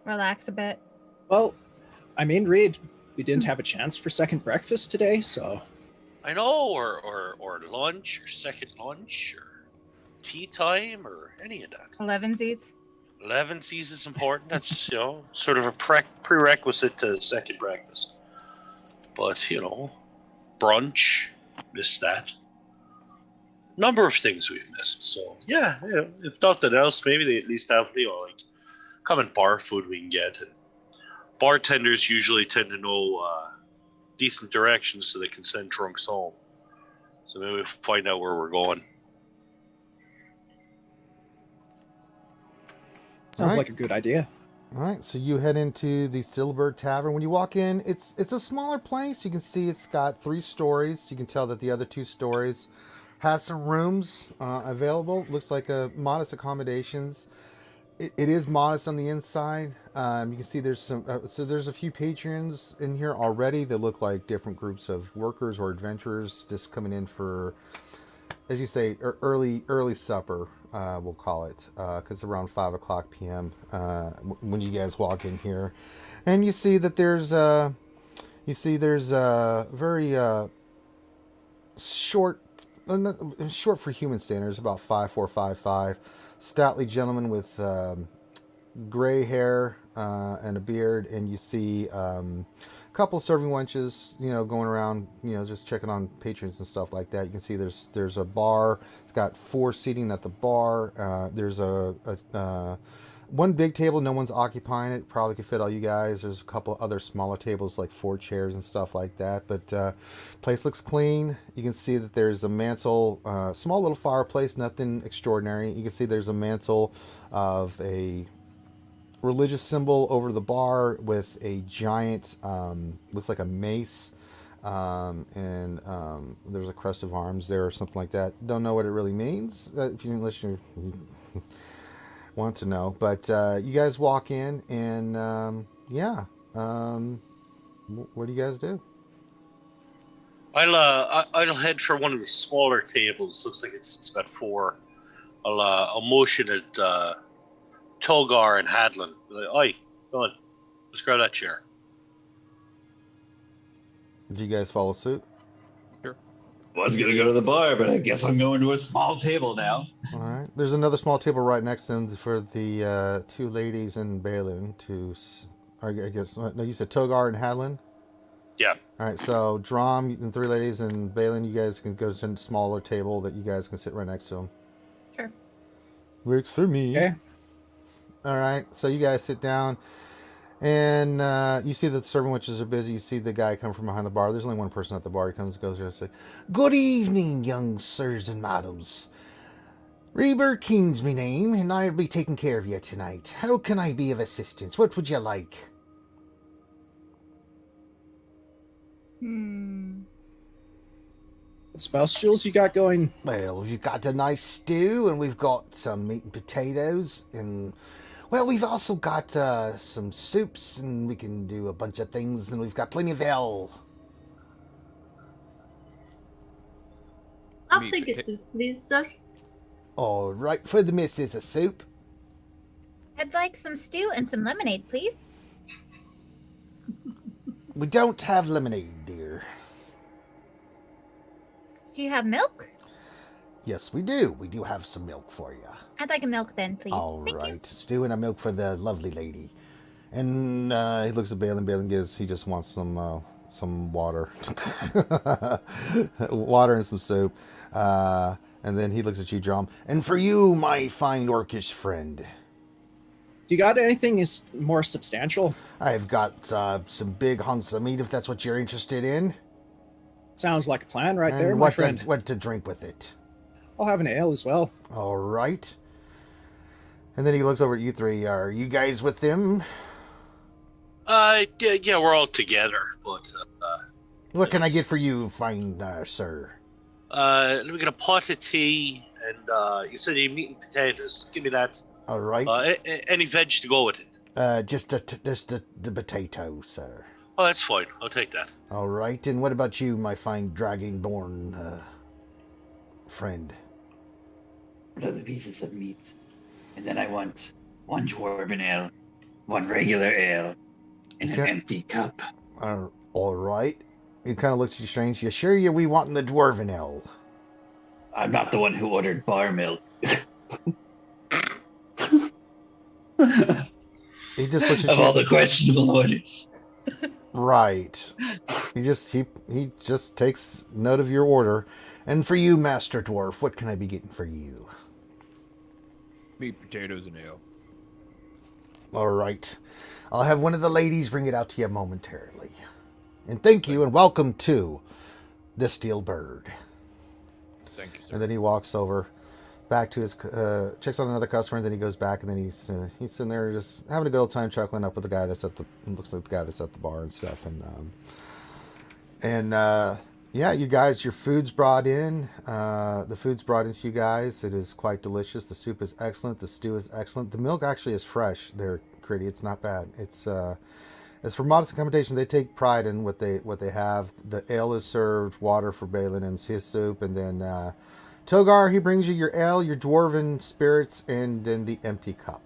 relax a bit. Well, I mean, Reed, we didn't have a chance for second breakfast today, so I know, or lunch, or second lunch, or tea time, or any of that. 11sies. 11Cs is important. That's sort of a prerequisite to second breakfast. But brunch, missed that. Number of things we've missed. So yeah, if nothing else, maybe they at least have like common bar food we can get. And bartenders usually tend to know decent directions so they can send drunks home. So maybe we'll find out where we're going. sounds Alright. like a good idea. All right, so you head into the Stillbird Tavern. When you walk in, it's a smaller place. You can see it's got 3 stories. You can tell that the other 2 stories has some rooms available. Looks like modest accommodations. It is modest on the inside. You can see there's there's a few patrons in here already that look like different groups of workers or adventurers just coming in for, as you say, early supper. We'll call it, because around 5:00 p.m. When you guys walk in here, and you see that there's very short for human standards, about 5'4", 5'5", stoutly gentleman with gray hair and a beard, and you see a couple serving wenches, going around, just checking on patrons and stuff like that. You can see there's a bar. It's got 4 seating at the bar. There's a one big table, no one's occupying it. Probably could fit all you guys. There's a couple other smaller tables, like 4 chairs and stuff like that. But place looks clean. You can see that there's a mantle, small little fireplace, nothing extraordinary. You can see there's a mantle of a religious symbol over the bar with a giant, looks like a mace. And there's a crest of arms there or something like that. Don't know what it really means, unless you want to know. But you guys walk in, and what do you guys do? I'll head for one of the smaller tables. Looks like it's about 4. I'll motion at Togar and Hadlin. Like, oi, go on, let's grab that chair. Do you guys follow suit? Sure. Was gonna go to the bar, but I guess I'm going to a small table now. All right. There's another small table right next to them for the 2 ladies in Balin. I guess no, you said Togar and Hadlin. Yeah. All right. So Drom and 3 ladies and Balin, you guys can go to a smaller table that you guys can sit right next to them. Sure. Works for me. Okay. All right. So you guys sit down. And you see that the serving witches are busy. You see the guy come from behind the bar. There's only one person at the bar. He comes and goes here and says, "Good evening, young sirs and madams. Reber King's me name, and I'll be taking care of you tonight. How can I be of assistance? What would you like?" What specials you got going? Well, we've got a nice stew, and we've got some meat and potatoes, and... well, we've also got some soups, and we can do a bunch of things, and we've got plenty of ale. I'll take a soup, please, sir. All right, for the missus, a soup. I'd like some stew and some lemonade, please. We don't have lemonade, dear. Do you have milk? Yes, we do. We do have some milk for you. I'd like a milk then, please. All Thank right, you. stew and a milk for the lovely lady. And he looks at Balin. Balin he just wants some water. Water and some soup. And then he looks at you, Drum. And for you, my fine orcish friend. Do you got anything is more substantial? I've got some big hunks of meat, if that's what you're interested in. Sounds like a plan right And there, my friend. what to drink with it. I'll have an ale as well. All right. And then he looks over at you 3. Are you guys with them? Yeah, we're all together. But What can I get for you, fine sir? let me get a pot of tea, and you said you meat and potatoes. Give me that. All right. Any veg to go with it? Just the potato, sir. Oh, that's fine. I'll take that. All right. And what about you, my fine dragon-born friend? Other pieces of meat. And then I want 1 dwarven ale, 1 regular ale, and an Okay. empty cup. All right. He kind of looks at you strange. You sure we wanting the dwarven ale? I'm not the one who ordered bar milk. He just looks at Of you. all the questionable orders. Right. He just takes note of your order. And for you, Master Dwarf, what can I be getting for you? Meat, potatoes, and ale. All right. I'll have one of the ladies bring it out to you momentarily. And thank you and welcome to the Steel Bird. Thank you, sir. And then he walks over back to his, checks on another customer, and then he goes back, and then he's sitting there just having a good old time chuckling up with the guy that's looks like the guy that's at the bar and stuff. Yeah, you guys, your food's brought in. The food's brought into you guys. It is quite delicious. The soup is excellent. The stew is excellent. The milk actually is fresh there, Critty. It's not bad. It's as for modest accommodation, they take pride in what they have. The ale is served, water for Balin and his soup, and then Togar, he brings you your ale, your dwarven spirits, and then the empty cup.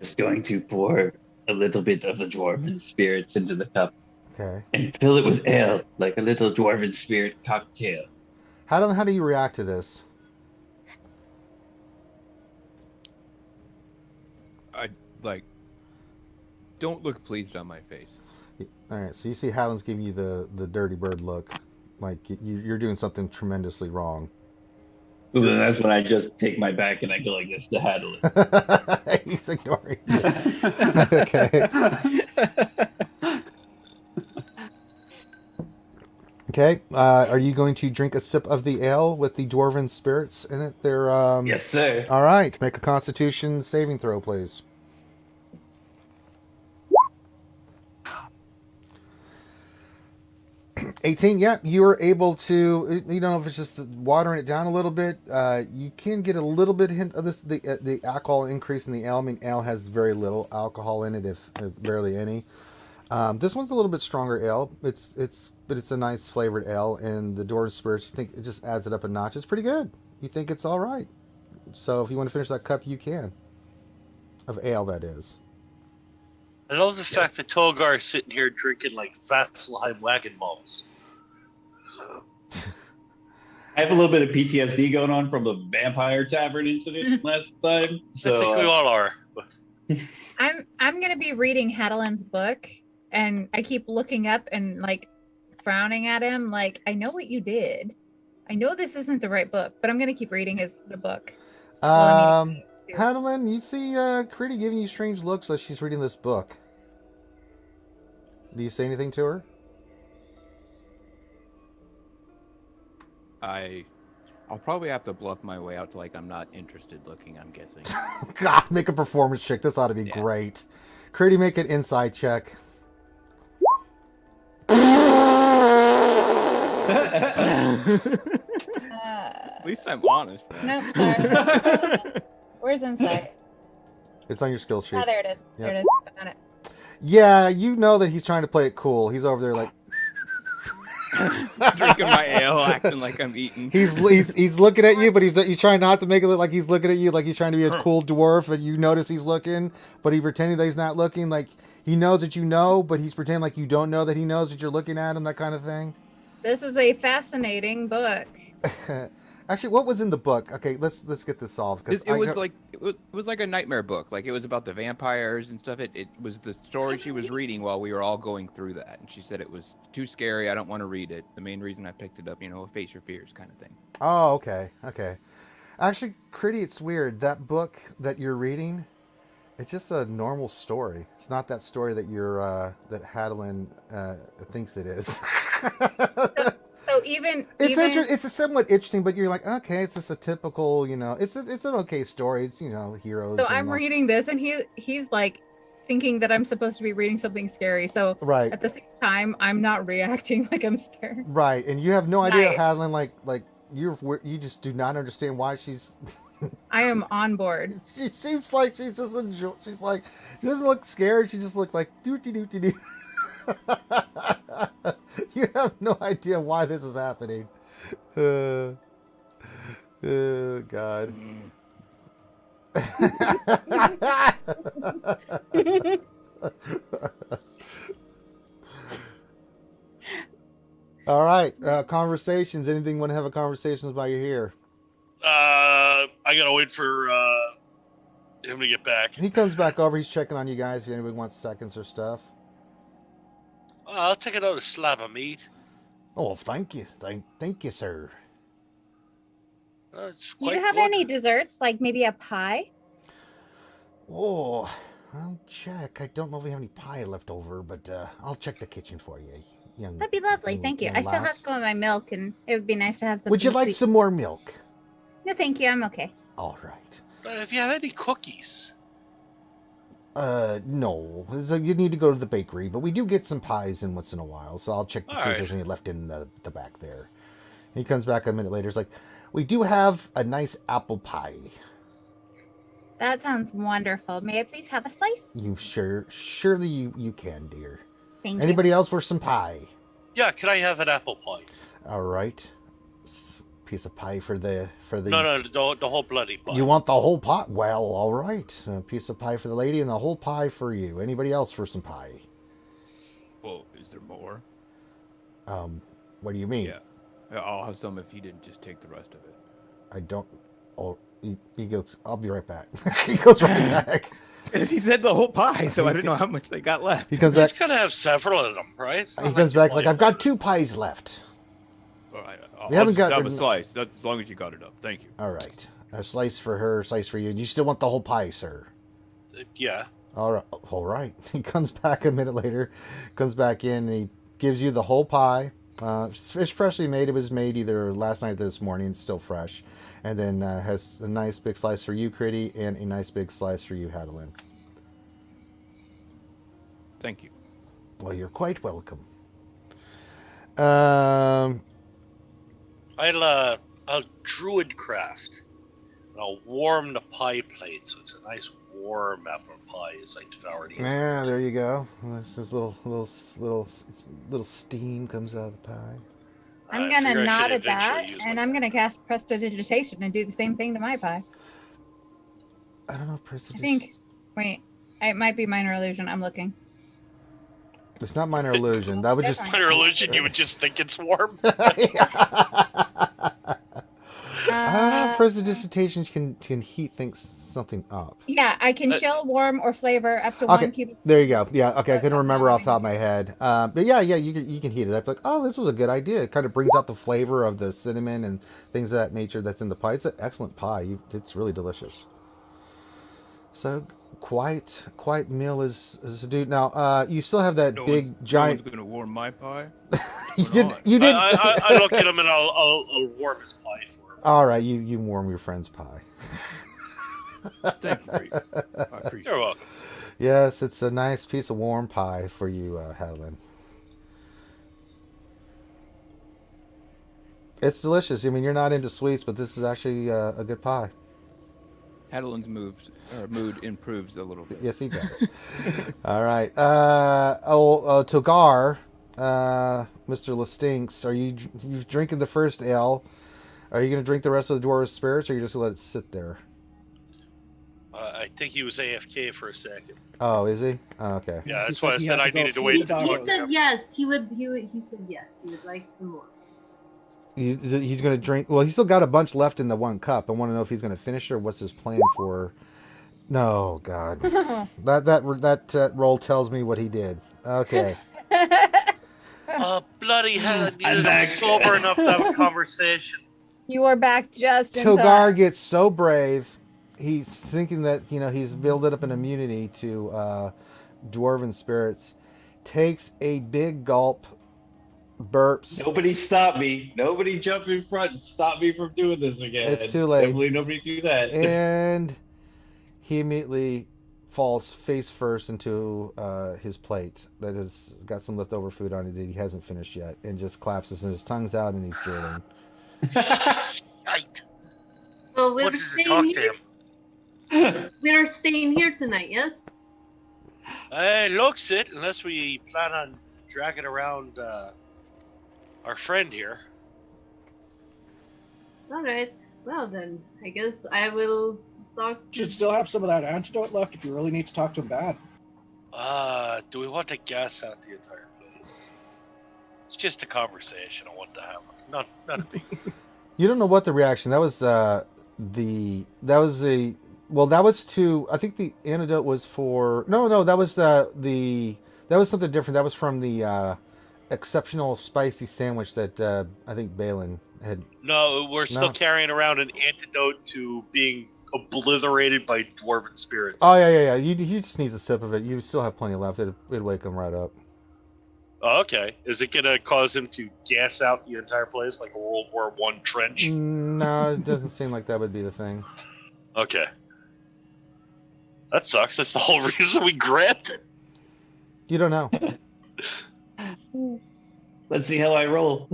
Just going to pour a little bit of the dwarven spirits into the cup Okay. and fill it with ale, like a little dwarven spirit cocktail. How do you react to this? Don't look pleased on my face. All right, so you see Hallin's giving you the dirty bird look, like you're doing something tremendously wrong. So then that's when I just take my back and I go like this to handle it. He's ignoring you. Okay. Okay. Are you going to drink a sip of the ale with the dwarven spirits in it? They're Yes, sir. All right. Make a Constitution saving throw, please. 18. Yeah, you were able to. You know, if it's just watering it down a little bit, you can get a little bit hint of this. The alcohol increase in the ale. I mean, ale has very little alcohol in it, if barely any. This one's a little bit stronger ale. But it's a nice flavored ale, and the dwarven spirits, you think it just adds it up a notch. It's pretty good. You think it's all right. So if you want to finish that cup, you can. Of ale, that is. I love the fact that Togar is sitting here drinking like Vasselheim wagon bombs. I have a little bit of PTSD going on from the vampire tavern incident last time. So I think we all are. I'm gonna be reading Hadeland's book, and I keep looking up and like frowning at him, like I know what you did. I know this isn't the right book, but I'm gonna keep reading the book. Hadeland, you see Critty giving you strange looks as she's reading this book. Do you say anything to her? I'll probably have to bluff my way out to like I'm not interested looking, I'm guessing. God, make a performance check. This ought to be great. Critty, make an insight check. At least I'm honest. Nope, sorry. Where's insight? It's on your skill sheet. Oh, there it is. Yep. There it is. I found it. Yeah, you know that he's trying to play it cool. He's over there like drinking my ale, acting like I'm eating. He's looking at you, but he's trying not to make it look like he's looking at you, like he's trying to be a cool dwarf, and you notice he's looking, but he's pretending that he's not looking. Like he knows that you know, but he's pretending like you don't know that he knows that you're looking at him. That kind of thing. This is a fascinating book. Actually, what was in the book? Okay, let's get this solved. It was like a nightmare book. Like it was about the vampires and stuff. It was the story she was reading while we were all going through that, and she said it was too scary. I don't want to read it. The main reason I picked it up, face your fears, kind of thing. Oh, okay. Actually, Critty, it's weird. That book that you're reading, it's just a normal story. It's not that story that that Hadeland thinks it is. So it's a somewhat interesting, but you're like, okay, it's just a typical, it's an okay story. It's heroes. So I'm reading this, and he's like thinking that I'm supposed to be reading something scary. So right at the same time, I'm not reacting like I'm scared. Right, and you have no idea, Hadeland, like you just do not understand why she's. I am on board. She seems like she's just she's like, she doesn't look scared. She just looks like doo-doo-doo-doo-doo. You have no idea why this is happening. God. All right. Conversations. Anything you want to have a conversation while you're here? I gotta wait for him to get back. He comes back over. He's checking on you guys. If anybody wants seconds or stuff. I'll take another slab of meat. Oh, thank you. Thank you, sir. Do you have any desserts, like maybe a pie? Oh, I'll check. I don't know if we have any pie left over, but I'll check the kitchen for you. That'd be lovely. Thank you. I still have some of my milk, and it would be nice to have some. Would you like some more milk? No, thank you. I'm okay. All right. If you have any cookies. No. So you need to go to the bakery, but we do get some pies in once in a while, so I'll check to see if there's any left in the back there. And he comes back a minute later. He's like, we do have a nice apple pie. That sounds wonderful. May I please have a slice? Surely you can, dear. Thank you. Anybody else for some pie? Yeah, can I have an apple pie? All right. Piece of pie for the No, the whole bloody pie. You want the whole pot? Well, all right. A piece of pie for the lady and the whole pie for you. Anybody else for some pie? Well, is there more? What do you mean? Yeah, I'll have some if he didn't just take the rest of it. I don't. Oh, he goes. I'll be right back. He goes right back. He said the whole pie, so I didn't know how much they got left. He comes back. He's gonna have several of them, right? He comes back like, I've got 2 pies left. All right. We haven't I'll just got- have a slice. That's as long as you got it up. Thank you. All right. A slice for her, slice for you. You still want the whole pie, sir? Yeah. All right. All right. He comes back a minute later, comes back in, and he gives you the whole pie. It's freshly made. It was made either last night or this morning. It's still fresh. And then has a nice big slice for you, Critty, and a nice big slice for you, Hadelin. Thank you. Well, you're quite welcome. I'll druid craft. And I'll warm the pie plate so it's a nice warm apple pie as I devour the Yeah, there you go. This is little steam comes out of the pie. I'm gonna nod at that, and I'm gonna cast prestidigitation and do the same thing to my pie. I don't know, I prestidigitation. think. Wait, it might be minor illusion. I'm looking. It's not minor illusion. That would just. Minor illusion, you would just think it's warm. I don't know if prestidigitation can heat something up. Yeah, I can chill, warm, or flavor up to 1 cubic. There you go. Yeah, okay. I couldn't remember off the top of my head. But yeah, you can heat it up. Like, oh, this was a good idea. It kind of brings out the flavor of the cinnamon and things of that nature that's in the pie. It's an excellent pie. It's really delicious. So quite meal is due. Now, you still have that big giant. No one's gonna warm my pie. You did. I look at him and I'll warm his pie for him. All right, you warm your friend's pie. Thank you. I appreciate You're it. welcome. Yes, it's a nice piece of warm pie for you, Hadelin. It's delicious. I mean, you're not into sweets, but this is actually a good pie. Hadelin's mood improves a little bit. Yes, he does. All right. Togar, Mr. Lestinks, you've drinking the first ale? Are you going to drink the rest of the Dwarven Spirits, or are you just going to let it sit there? I think he was AFK for a second. Oh, is he? Oh, okay. Yeah, that's He why I said he said had to I go needed to feed wait the to talk He dogs. to said him. yes. He said yes. He would like some more. He's going to drink. Well, he's still got a bunch left in the one cup. I want to know if he's going to finish it or what's his plan for. No, God. that roll tells me what he did. Okay. Oh, bloody hell. I I'm needed back. sober enough to have a conversation. You are back just in Togar time. gets so brave. He's thinking that he's built up an immunity to dwarven spirits. Takes a big gulp, burps. Nobody stop me. Nobody jump in front and stop me from doing this again. It's too late. Definitely nobody do that. And he immediately falls face first into his plate that has got some leftover food on it that he hasn't finished yet, and just collapses and his tongue's out and he's drooling. Right. Well, we're What did you staying talk to here. him? We're staying here tonight. Yes. Looks it, unless we plan on dragging around our friend here. All right. Well then, I guess I will talk. Should still have some of that antidote left if you really need to talk to him bad. Do we want to gas out the entire place? It's just a conversation I want to have. Not a big. You don't know what the reaction. That was to. I think the antidote was for. No. That was that was something different. That was from the exceptional spicy sandwich that I think Balin had. No, we're still carrying around an antidote to being obliterated by dwarven spirits. Oh yeah. He just needs a sip of it. You still have plenty left. It'd wake him right up. Oh, okay. Is it gonna cause him to gas out the entire place like a World War I trench? No, it doesn't seem like that would be the thing. Okay. That sucks. That's the whole reason we granted. You don't know. Let's see how I roll.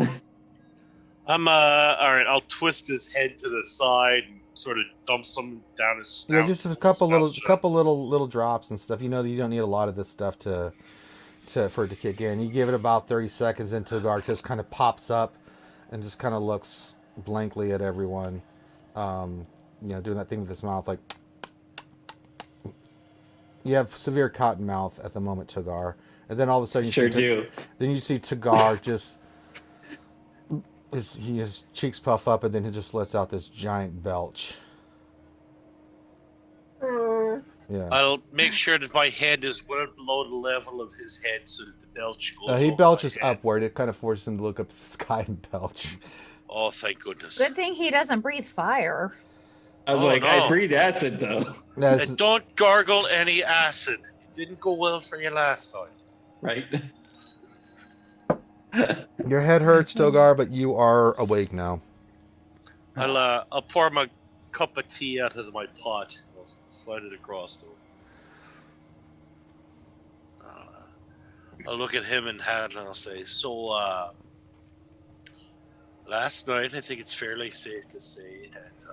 I'm all right. I'll twist his head to the side and sort of dump some down his snout. Yeah, just a couple little drops and stuff. You know that you don't need a lot of this stuff for it to kick in. You give it about 30 seconds, and Togar just kind of pops up and just kind of looks blankly at everyone. Doing that thing with his mouth, like you have severe cotton mouth at the moment, Togar. And then all of a sudden, you see Togar just his cheeks puff up, and then he just lets out this giant belch. Yeah. I'll make sure that my head is well below the level of his head so that the belch goes He over belches my head. upward. It kind of forces him to look up to the sky and belch. Oh, thank goodness. Good thing he doesn't breathe fire. I was like, no. I breathe acid though. And don't gargle any acid. It didn't go well for you last time. Right? Your head hurts, Togar, but you are awake now. I'll pour my cup of tea out of my pot. I'll slide it across to him. I'll look at him and Hadley and I'll say, so, last night I think it's fairly safe to say that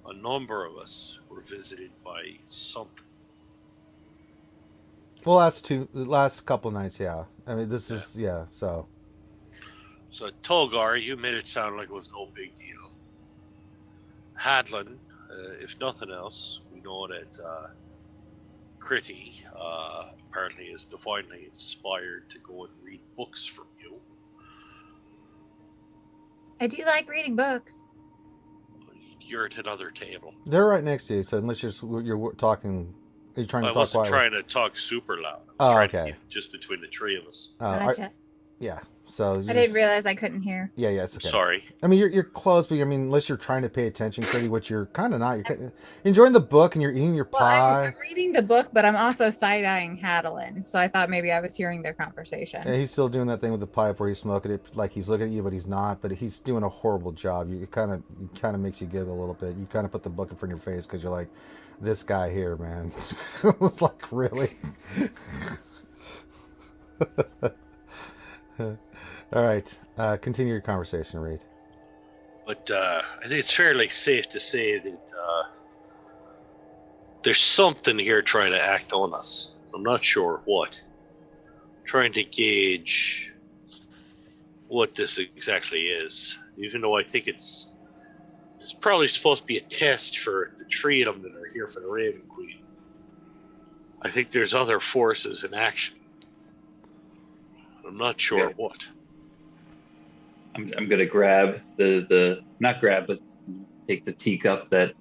a number of us were visited by something. Well, the last couple nights, yeah. I mean, this is, so. So, Togar, you made it sound like it was no big deal. Hadlin, if nothing else, we know that Critty apparently is divinely inspired to go and read books from you. I do like reading books. You're at another table. They're right next to you, so unless you're talking, are you trying to talk I wasn't quietly? trying to talk super loud. I was trying to okay. keep it just between the three of us. Gotcha. Yeah, so I didn't realize I couldn't hear. Yeah, it's okay. Sorry. I mean, you're close, but I mean, unless you're trying to pay attention, Critty, which you're kind of not. You're enjoying the book and you're eating your pie. I'm reading the book, but I'm also side-eyeing Hadlin, so I thought maybe I was hearing their conversation. And he's still doing that thing with the pipe where he's smoking it, like he's looking at you, but he's not. But he's doing a horrible job. It kind of makes you giggle a little bit. You kind of put the book in front of your face because you're like, this guy here, man. It's like, really? All right, continue your conversation, Reed. But I think it's fairly safe to say that there's something here trying to act on us. I'm not sure what. Trying to gauge what this exactly is. Even though I think it's probably supposed to be a test for the three of them that are here for the Raven Queen. I think there's other forces in action. I'm not sure what. I'm gonna grab not grab, but take the teacup that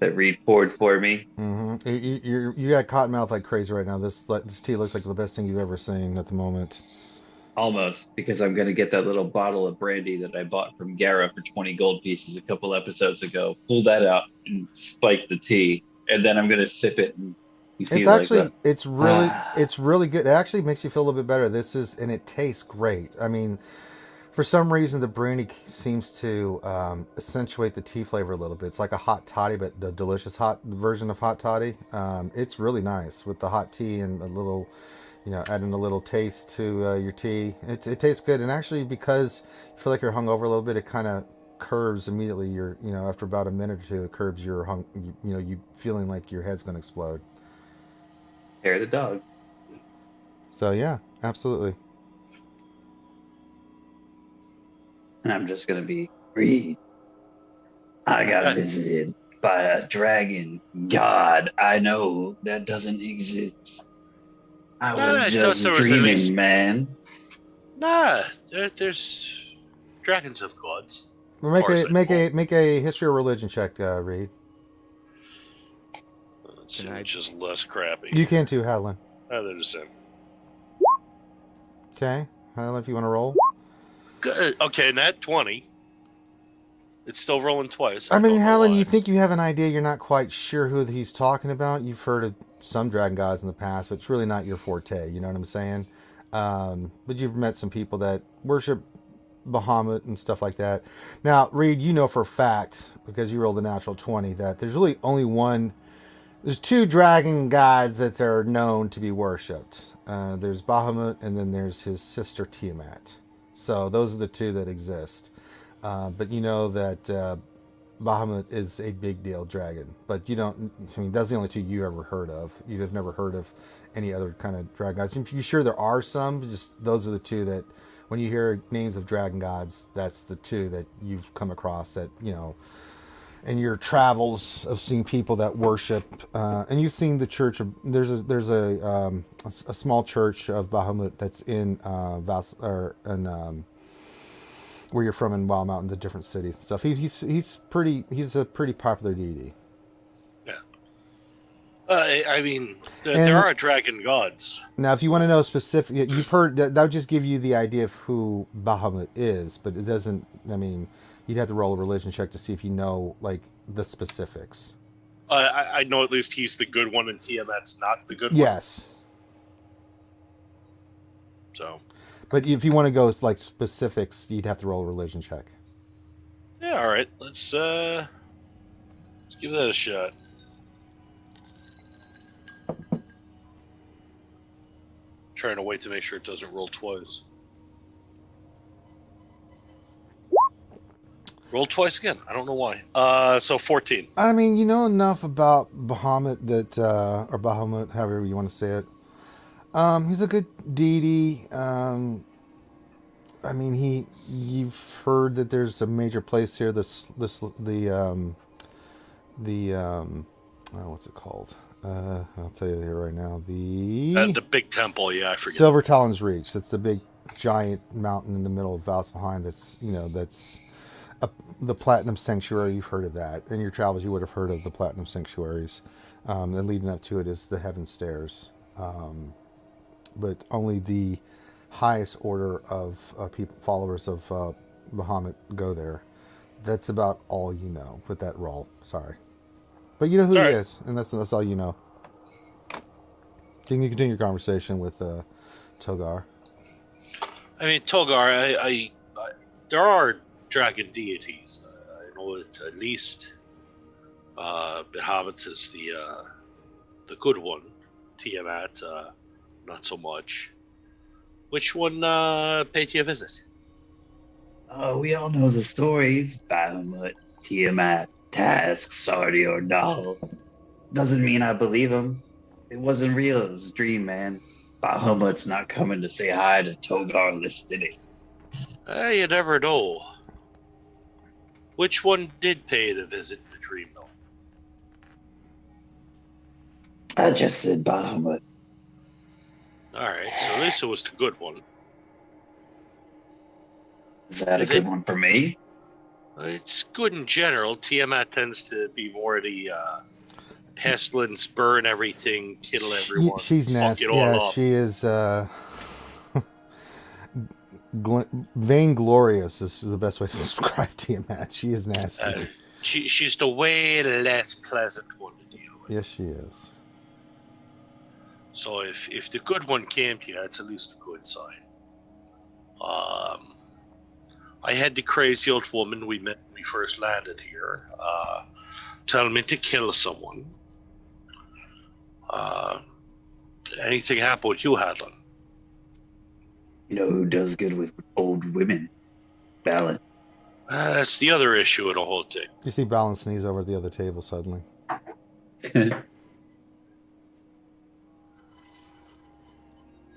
Reed poured for me. Mm-hmm. You got cotton mouth like crazy right now. This tea looks like the best thing you've ever seen at the moment. Almost, because I'm gonna get that little bottle of brandy that I bought from Gara for 20 gold pieces a couple episodes ago. Pull that out and spike the tea, and then I'm gonna sip it. And it's really good. It actually makes you feel a little bit better. And it tastes great. I mean, for some reason, the brandy seems to accentuate the tea flavor a little bit. It's like a hot toddy, but the delicious hot version of hot toddy. It's really nice with the hot tea and a little, adding a little taste to your tea. It tastes good. And actually, because you feel like you're hungover a little bit, it kind of curbs immediately your, after about a minute or two, it curbs your you feeling like your head's going to explode. Hair the dog. So yeah, absolutely. And I'm just gonna be Reed. I got visited by a dragon god I know that doesn't exist. I was just dreaming, man. Nah, there's dragons have gods. Make a history or religion check, Reed. It's just less crappy. You can too, Hadlin. They're the same. Okay, Hadlin, if you want to roll. Good. Okay, nat 20. It's still rolling twice. I mean, Hadlin, you think you have an idea. You're not quite sure who he's talking about. You've heard of some dragon gods in the past, but it's really not your forte. You know what I'm saying? But you've met some people that worship Bahamut and stuff like that. Now, Reed, you know for a fact, because you rolled a natural 20, that there's really only one. There's two dragon gods that are known to be worshipped. There's Bahamut, and then there's his sister Tiamat. So those are the two that exist. But you know that Bahamut is a big deal dragon. But you don't, that's the only two you ever heard of. You have never heard of any other kind of dragon gods. You sure there are some, just those are the two that, when you hear names of dragon gods, that's the two that you've come across that, in your travels of seeing people that worship. And you've seen the church of, there's a small church of Bahamut that's in where you're from in Wildemount, the different cities and stuff. He's a pretty popular deity. Yeah. I mean, And- there are dragon gods. Now, if you want to know specific, you've heard that would just give you the idea of who Bahamut is, but it doesn't. I mean, you'd have to roll a religion check to see if you know like the specifics. I know at least he's the good one, and Tiamat's not the good one. Yes, So, but if you want to go with like specifics, you'd have to roll a religion check. yeah, all right. Let's give that a shot. Trying to wait to make sure it doesn't roll twice. Roll twice again. I don't know why. So 14. I mean, you know enough about Bahamut that, or Bahamut, however you want to say it. He's a good deity. I mean, you've heard that there's a major place here. What's it called? I'll tell you here right now. The big temple, yeah, I forget. Silver Talon's Reach. That's the big giant mountain in the middle of Valsheim. That's the Platinum Sanctuary. You've heard of that. In your travels, you would have heard of the Platinum Sanctuaries. And leading up to it is the Heaven Stairs. But only the highest order of followers of Bahamut go there. That's about all you know with that roll. Sorry. But you know who he is, and that's all you know. You can continue your conversation with Togar. I mean, Togar, I there are dragon deities. I know it at least. Bahamut is the good one. Tiamat, not so much. Which one paid you a visit? We all know the stories. Bahamut, Tiamat, Task, Sardi, or Dahl. Doesn't mean I believe him. It wasn't real. It was a dream, man. Bahamut's not coming to say hi to Togar Listinic. You never know. Which one did pay the visit in the dream, though? I just said Bahamut. Alright, so at least it was the good one. Is that a good one for me? It's good in general. Tiamat tends to be more the pestilence, burn everything, kill everyone. She's fuck nasty. it all Yeah, up. she is vainglorious is the best way to describe Tiamat. She is nasty. She's the way less pleasant one to deal with. Yes, she is. So if the good one came to you, that's at least a good sign. I had the crazy old woman we met when we first landed here tell me to kill someone. Anything happen with you, Hadlin? You know who does good with old women? Balin. That's the other issue of the whole thing. You see Balin sneeze over at the other table suddenly.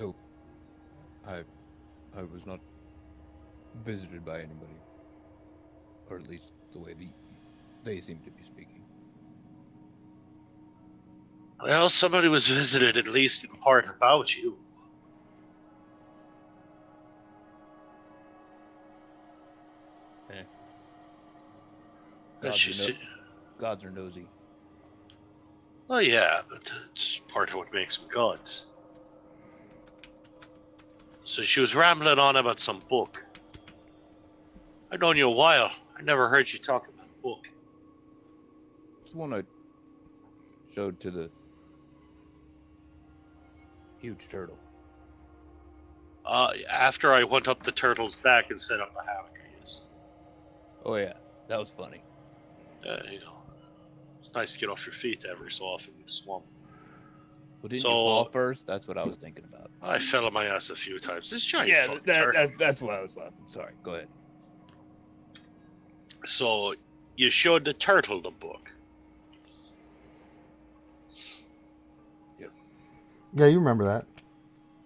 No, I was not visited by anybody, or at least the way they seem to be speaking. Well, somebody was visited at least in part about you. Gods are nosy. Oh yeah, but it's part of what makes them gods. So she was rambling on about some book. I've known you a while. I never heard you talk about a book. It's the one I showed to the huge turtle. After I went up the turtle's back and set up a hammock, yes. Oh yeah, that was funny. You know, it's nice to get off your feet every so often in the swamp. Well, didn't So- you fall first? That's what I was thinking about. I fell on my ass a few times. This giant Yeah, fucking turtle. that's what I was laughing. Sorry, go ahead. So you showed the turtle the book. Yeah, you remember that.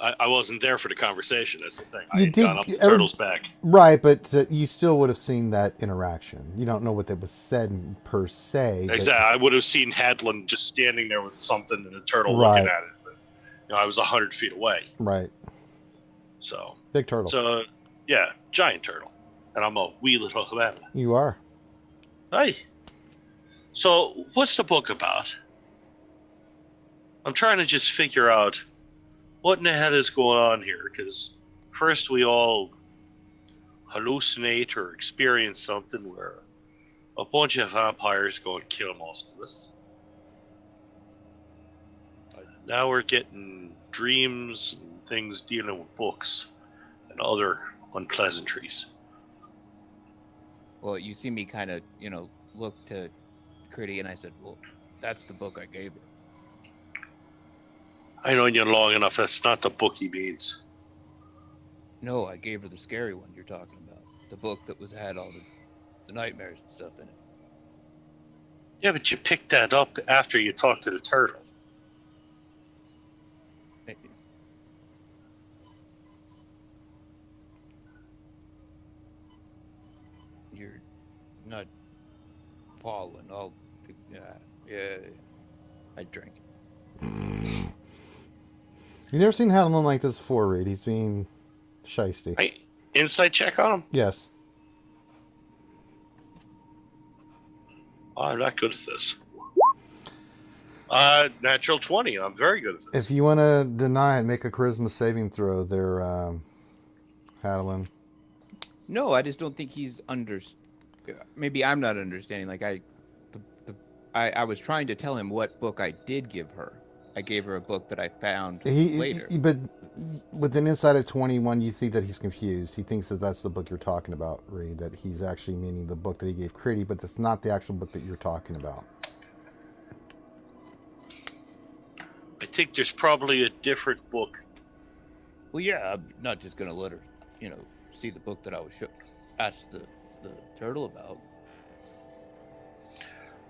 I wasn't there for the conversation. That's the thing. I You had did- gone up the every- turtle's back. Right, but you still would have seen that interaction. You don't know what that was said per se. but- Exactly. I would have seen Hadlin just standing there with something and the turtle Right. looking at it. But I was 100 feet away. Right. So, Big turtle. Yeah, giant turtle. And I'm a wee little human. You are. Hey. So, what's the book about? I'm trying to just figure out what in the hell is going on here, because first we all hallucinate or experience something where a bunch of vampires go and kill most of us. Now we're getting dreams and things dealing with books and other unpleasantries. Well, you see me kind of, look to Critty, and I said, well, that's the book I gave her. I know you long enough. That's not the book he means. No, I gave her the scary one you're talking about. The book that had all the nightmares and stuff in it. Yeah, but you picked that up after you talked to the turtle. You're not falling. Yeah. I drink. You never seen Hallman like this before, Reed. He's being shiesty. Hey, insight check on him? Yes. Oh, I'm not good at this. Natural 20. I'm very good at this. If you want to deny it, make a charisma saving throw there, Hadlin. No, I just don't think he's maybe I'm not understanding. Like I was trying to tell him what book I did give her. I gave her a book that I found later. But with an inside of 21, you think that he's confused. He thinks that that's the book you're talking about, Reed. That he's actually meaning the book that he gave Critty, but that's not the actual book that you're talking about. I think there's probably a different book. Well, yeah, I'm not just gonna let her, see the book that I was asked the turtle about.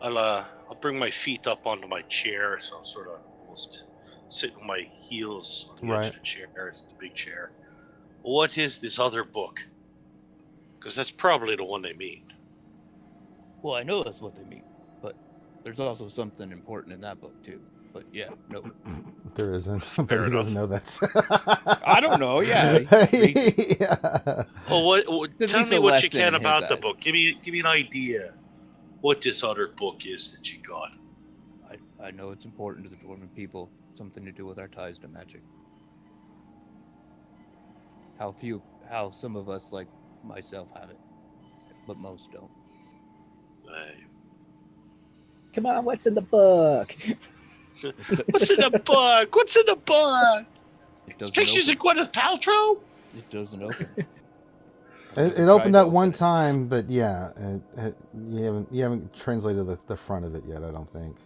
I'll bring my feet up onto my chair, so I'm sort of almost sitting with my heels on the edge of the chair. It's the big chair. What is this other book? Because that's probably the one they mean. Well, I know that's what they mean, but there's also something important in that book too. But yeah, no. There isn't. Somebody who doesn't know that. I don't know. Yeah. Yeah. Oh, tell me what you can about the book. Give me an idea what this other book is that you got. I know it's important to the Dwarven people. Something to do with our ties to magic. How some of us, like myself, have it, but most don't. Come on, what's in the book? What's in the book? What's in the book? It's pictures of Gwyneth Paltrow? It doesn't open. It opened that one time, but yeah, you haven't translated the front of it yet, I don't think.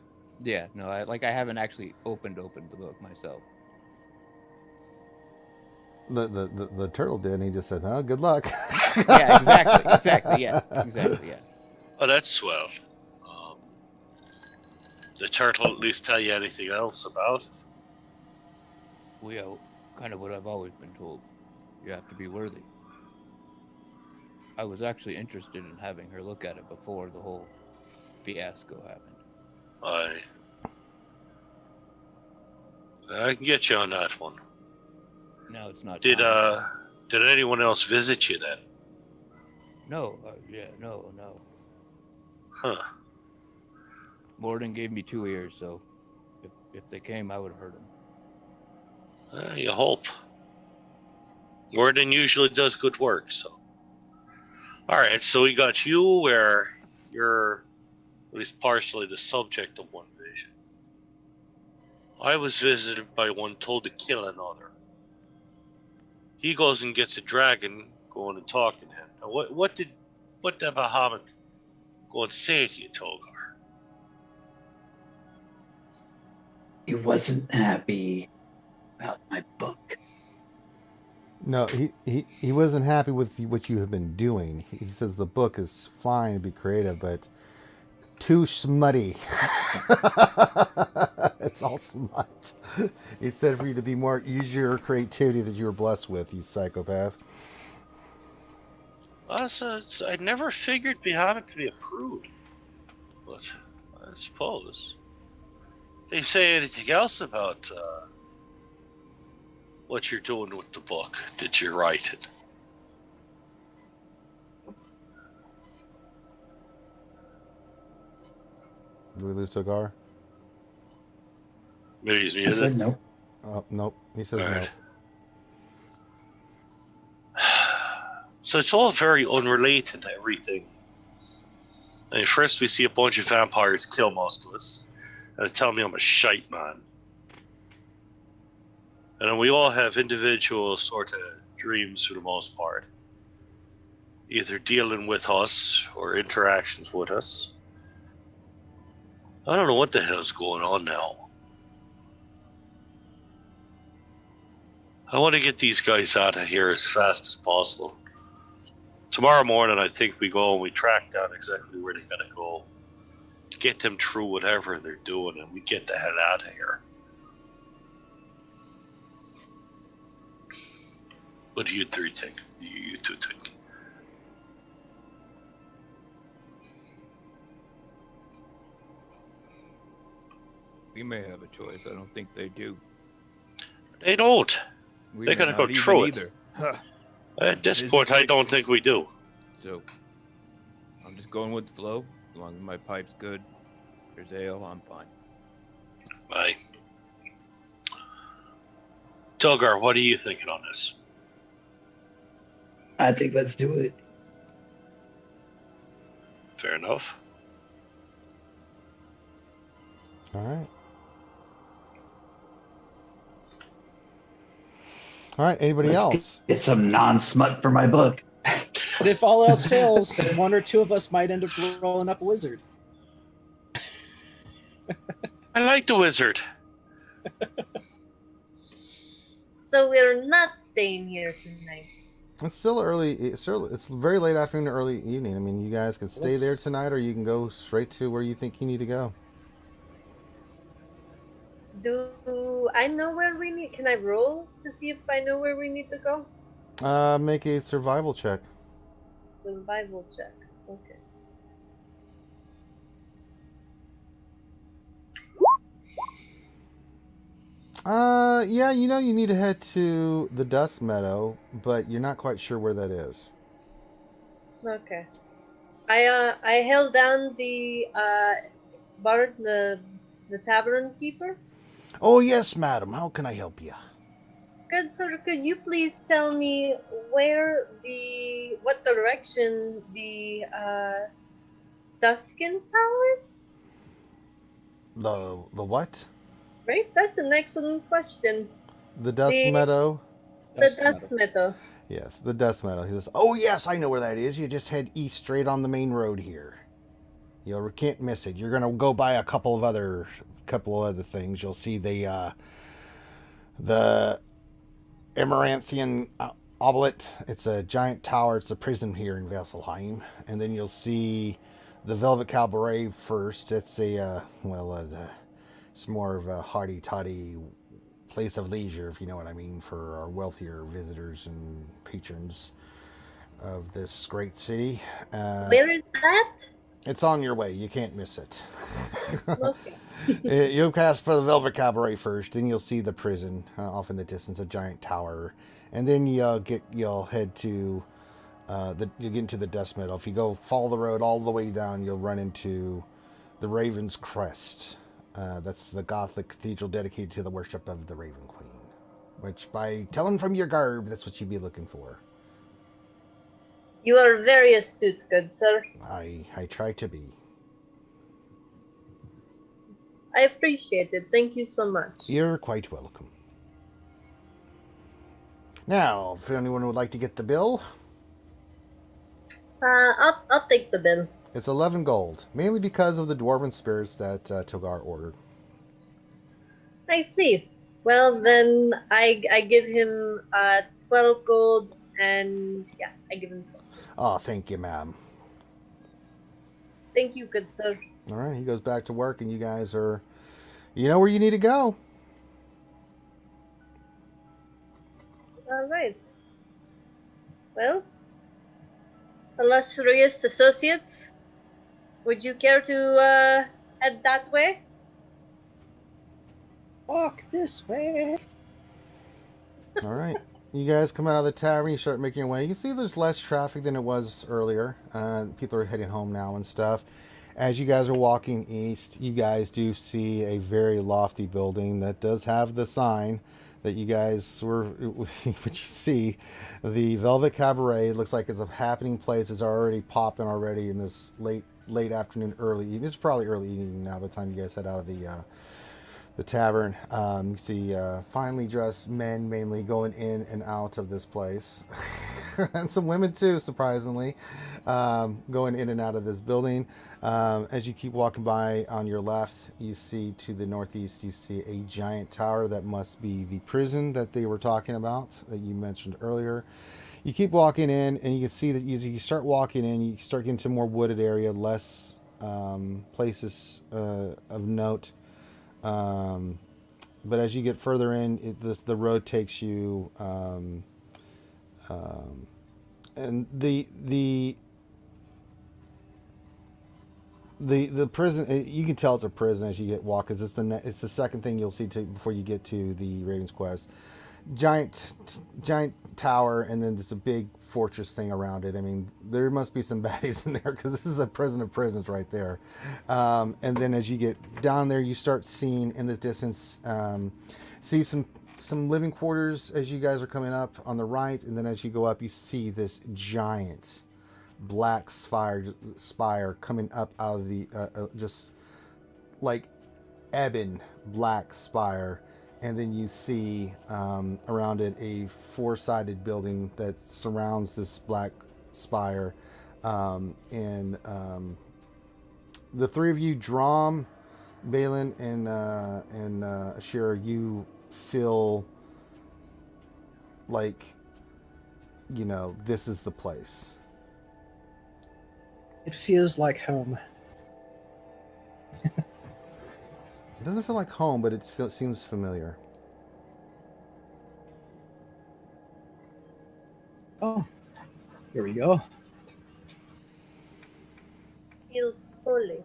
Yeah, no, I haven't actually opened the book myself. The turtle did, and he just said, "Oh, good luck." Yeah, exactly, yeah. Oh, that's swell. The turtle at least tell you anything else about it? Well, yeah, kind of what I've always been told. You have to be worthy. I was actually interested in having her look at it before the whole fiasco happened. I can get you on that one. Now it's not. Did anyone else visit you then? No. No. Huh. Morden gave me 2 ears, so if they came, I would have heard them. You hope. Morden usually does good work, so. All right, so we got you where you're at least partially the subject of one vision. I was visited by one told to kill another. He goes and gets a dragon going and talking to him. Now, what did Bahamut go and say to you, Togar? He wasn't happy about my book. No, he wasn't happy with what you have been doing. He says the book is fine to be creative, but too smutty. It's all smut. He said for you to be use your creativity that you were blessed with, you psychopath. I never figured Bahamut to be a prude, but I suppose. They say anything else about what you're doing with the book that you're writing? Did we lose Togar? Maybe he's I muted. said no. Oh, nope. He says All no. right. So it's all very unrelated to everything. I mean, first we see a bunch of vampires kill most of us, and they tell me I'm a shite man. And then we all have individual sort of dreams for the most part. Either dealing with us or interactions with us. I don't know what the hell's going on now. I want to get these guys out of here as fast as possible. Tomorrow morning, I think we go and we track down exactly where they're going to go. Get them through whatever they're doing, and we get the hell out of here. What do you three think? You two think? We may have a choice. I don't think they do. They don't. We They're may gonna go not even through it. either. Huh. At this Is point, it- I don't think we do. So, I'm just going with the flow. As long as my pipe's good, there's ale, I'm fine. Aye. Tuggar, what are you thinking on this? I think let's do it. Fair enough. All right. All right. Anybody Let's else? Get some non-smut for my book. But if all else fails, one or two of us might end up rolling up a wizard. I like the wizard. So we're not staying here tonight. It's still early. It's very late afternoon, early evening. I mean, you guys can stay there tonight, or you can go straight to where you think you need to go. Do I know where we need? Can I roll to see if I know where we need to go? Make a survival check. Survival check. Okay. Yeah, you know you need to head to the Dust Meadow, but you're not quite sure where that is. Okay. I held down the bar, the tavern keeper. Oh yes, madam. How can I help you? Good sir, could you please tell me what direction the Duskin Palace? The what? Right? That's an excellent question. The Dust Meadow. The Dust Meadow. Yes, the Dust Meadow. He says, "Oh yes, I know where that is. You just head east straight on the main road here. You can't miss it. You're gonna go by a couple of other things. You'll see the Emeranthian oblet. It's a giant tower. It's a prison here in Vasselheim. And then you'll see the Velvet Cabaret first. It's it's more of a hardy-toddy place of leisure, if you know what I mean, for our wealthier visitors and patrons of this great city. Where is that? It's on your way. You can't miss it." Okay. You'll pass for the Velvet Cabaret first, then you'll see the prison off in the distance, a giant tower, and then you'll head to you'll get into the Dust Meadow. If you follow the road all the way down, you'll run into the Raven's Crest. That's the Gothic cathedral dedicated to the worship of the Raven Queen, which, by telling from your garb, that's what you'd be looking for. You are very astute, good sir. I try to be. I appreciate it. Thank you so much. You're quite welcome. Now, if anyone would like to get the bill, I'll take the bill. it's 11 gold, mainly because of the dwarven spirits that Togar ordered. I see. Well, then I give him 12 gold, and yeah, I give him 12. Oh, thank you, ma'am. Thank you, good sir. All right, he goes back to work, and you guys you know where you need to go. All right. Well, illustrious associates, would you care to head that way? Walk this way. All right. You guys come out of the tavern, you start making your way. You can see there's less traffic than it was earlier. People are heading home now and stuff. As you guys are walking east, you guys do see a very lofty building that does have the sign that you guys were, but you see the Velvet Cabaret. It looks like it's a happening place. It's already popping already in this late afternoon, early evening. It's probably early evening now by the time you guys head out of the tavern. You see finely dressed men mainly going in and out of this place. And some women too, surprisingly, going in and out of this building. As you keep walking by, on your left, you see to the northeast, you see a giant tower that must be the prison that they were talking about, that you mentioned earlier. You keep walking in, and you can see that as you start walking in, you start getting to a more wooded area, less places of note. But as you get further in, the road takes you, and the prison. You can tell it's a prison as you walk, because it's the second thing you'll see before you get to the Raven's Quest. Giant tower, and then there's a big fortress thing around it. I mean, there must be some baddies in there, because this is a prison of prisons right there. And then as you get down there, you start seeing in the distance, see some living quarters as you guys are coming up on the right, and then as you go up, you see this giant black spire coming up out of the just like ebon black spire. And then you see around it a four-sided building that surrounds this black spire. And the three of you, Drom, Balin, and Ashira, you feel like, this is the place. It feels like home. It doesn't feel like home, but it seems familiar. Oh, here we go. Feels holy.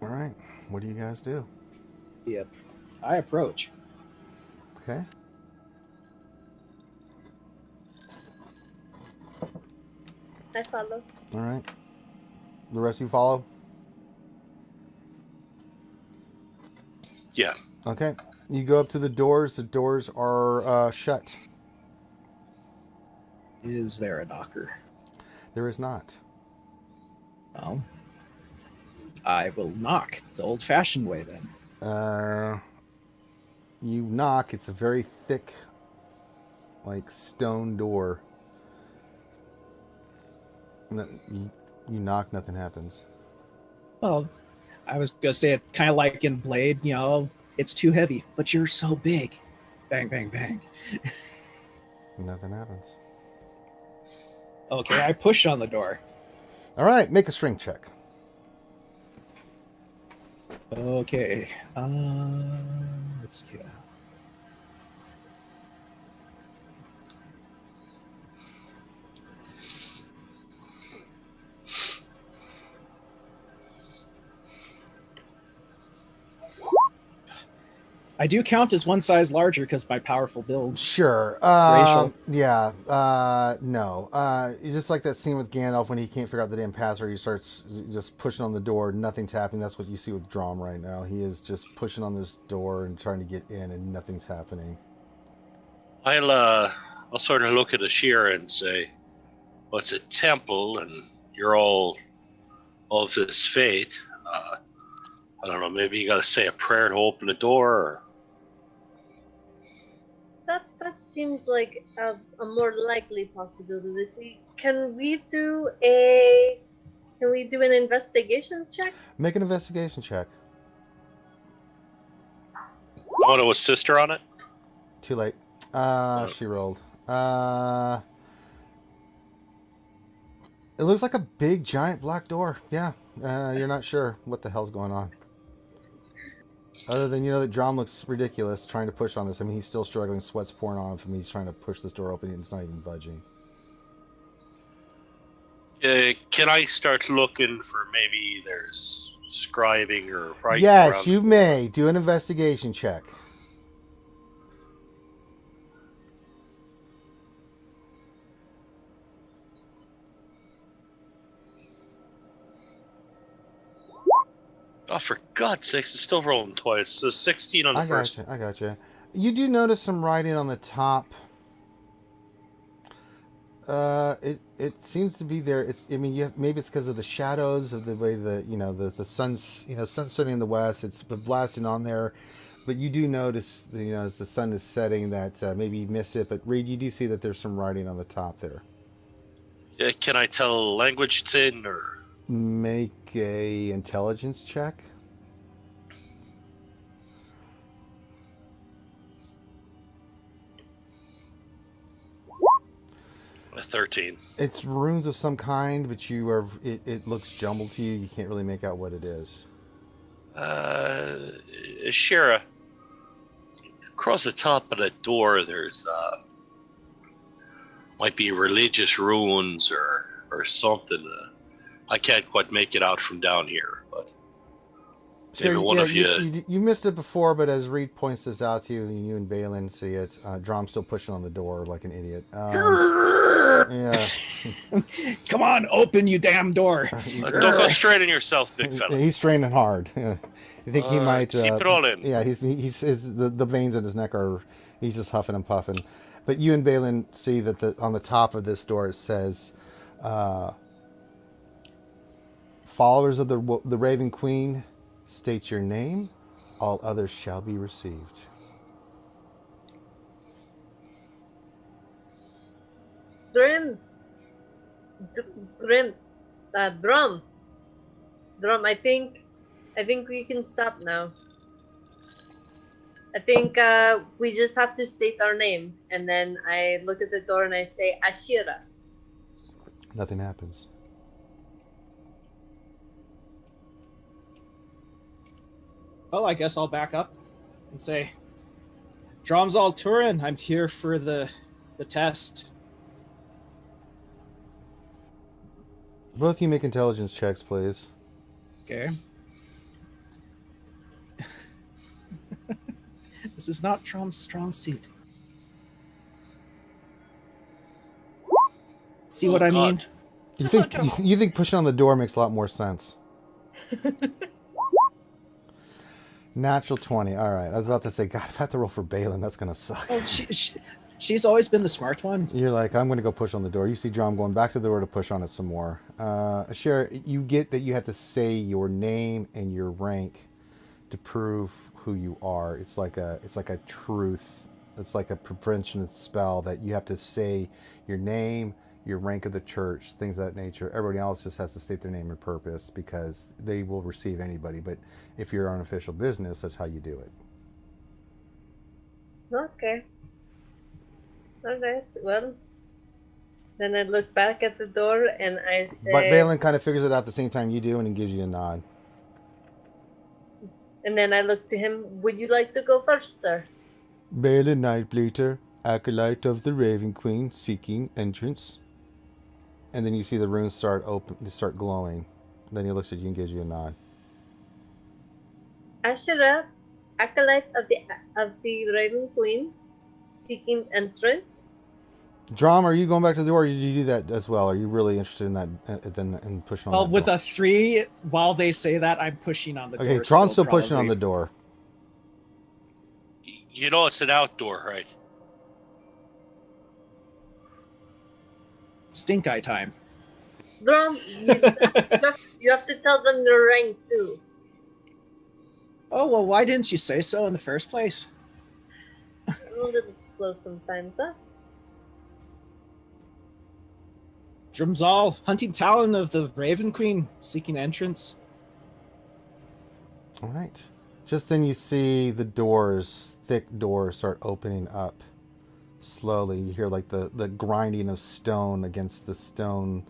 All right. What do you guys do? Yep. I approach. Okay. I follow. All right. The rest of you follow? Yeah. Okay. You go up to the doors. The doors are shut. Is there a knocker? There is not. Well, I will knock the old-fashioned way then. You knock. It's a very thick, stone door. You knock, nothing happens. Well, I was gonna say it kind of like in Blade, it's too heavy, but you're so big. Bang, bang, bang. Nothing happens. Okay, I push on the door. All right, make a strength check. Okay. Let's see. I do count as one size larger because my powerful build. Sure. Racial. Yeah. No. Just like that scene with Gandalf when he can't figure out the damn password, he starts just pushing on the door. Nothing's happening. That's what you see with Drom right now. He is just pushing on this door and trying to get in, and nothing's happening. I'll sort of look at Ashira and say, well, it's a temple, and you're all of this fate. I don't know, maybe you got to say a prayer to open the door, or... That seems like a more likely possibility. Can we do an investigation check? Make an investigation check. You want to assist her on it? Too late. She rolled. It looks like a big, giant black door. Yeah. You're not sure what the hell's going on. Other than that Drom looks ridiculous trying to push on this. I mean, he's still struggling. Sweat's pouring on him. He's trying to push this door open, and it's not even budging. Can I start looking for maybe there's scribing or writing? Yes, you may. Do an investigation check. Oh, for God's sakes, it's still rolling twice. So 16 on the first. I gotcha. You do notice some writing on the top. It seems to be there. Maybe it's because of the shadows of the way the sun's sun's setting in the west. It's blasting on there, but you do notice as the sun is setting that maybe you miss it. But Reed, you do see that there's some writing on the top there. Yeah, can I tell language it's in or? Make a intelligence check. A 13. It's runes of some kind, but it looks jumbled to you. You can't really make out what it is. Shira, across the top of that door, there's might be religious runes or something. I can't quite make it out from down here, but maybe one of you. You missed it before, but as Reed points this out to you, and you and Balin see it, Drom's still pushing on the door like an idiot. Yeah. Come on, open, you damn door. Don't go straining yourself, big fella. He's straining hard. Yeah. You think he might keep it all in. Yeah, the veins in his neck he's just huffing and puffing. But you and Balin see that on the top of this door it says, followers of the Raven Queen, state your name. All others shall be received. Drum. I think we can stop now. I think we just have to state our name, and then I look at the door and I say Ashira. Nothing happens. Well, I guess I'll back up and say, Dromzal Turin, I'm here for the test. Both of you make intelligence checks, please. Okay. This is not Drom's strong suit. See what I mean? You think pushing on the door makes a lot more sense. Natural 20. All right. I was about to say, God, if I have to roll for Balin, that's going to suck. Well, she's always been the smart one. You're like, I'm going to go push on the door. You see Drom going back to the door to push on it some more. Shara, you get that you have to say your name and your rank to prove who you are. It's like a truth. It's like a prevention spell that you have to say your name, your rank of the church, things of that nature. Everybody else just has to state their name and purpose because they will receive anybody. But if you're on official business, that's how you do it. Okay. Alright, well, then I look back at the door and I say... But Balin kind of figures it out at the same time you do, and he gives you a nod. And then I look to him, would you like to go first, sir? Balin Nightbleater, acolyte of the Raven Queen, seeking entrance. And then you see the runes start glowing. Then he looks at you and gives you a nod. Ashera, acolyte of the Raven Queen, seeking entrance. Drom, are you going back to the door, or did you do that as well? Are you really interested in that, in pushing on Well, that with door? a 3, while they say that, I'm pushing on the door. Okay, Drom's still pushing probably. on the door. You know it's an outdoor, right? Stink eye time. Drum, you have to tell them the rank too. Oh, well, why didn't you say so in the first place? I'm a little slow sometimes, huh? Drumzal, hunting talon of the Raven Queen, seeking entrance. All right. Just then you see the doors, thick doors, start opening up slowly. You hear like the grinding of stone against the stone,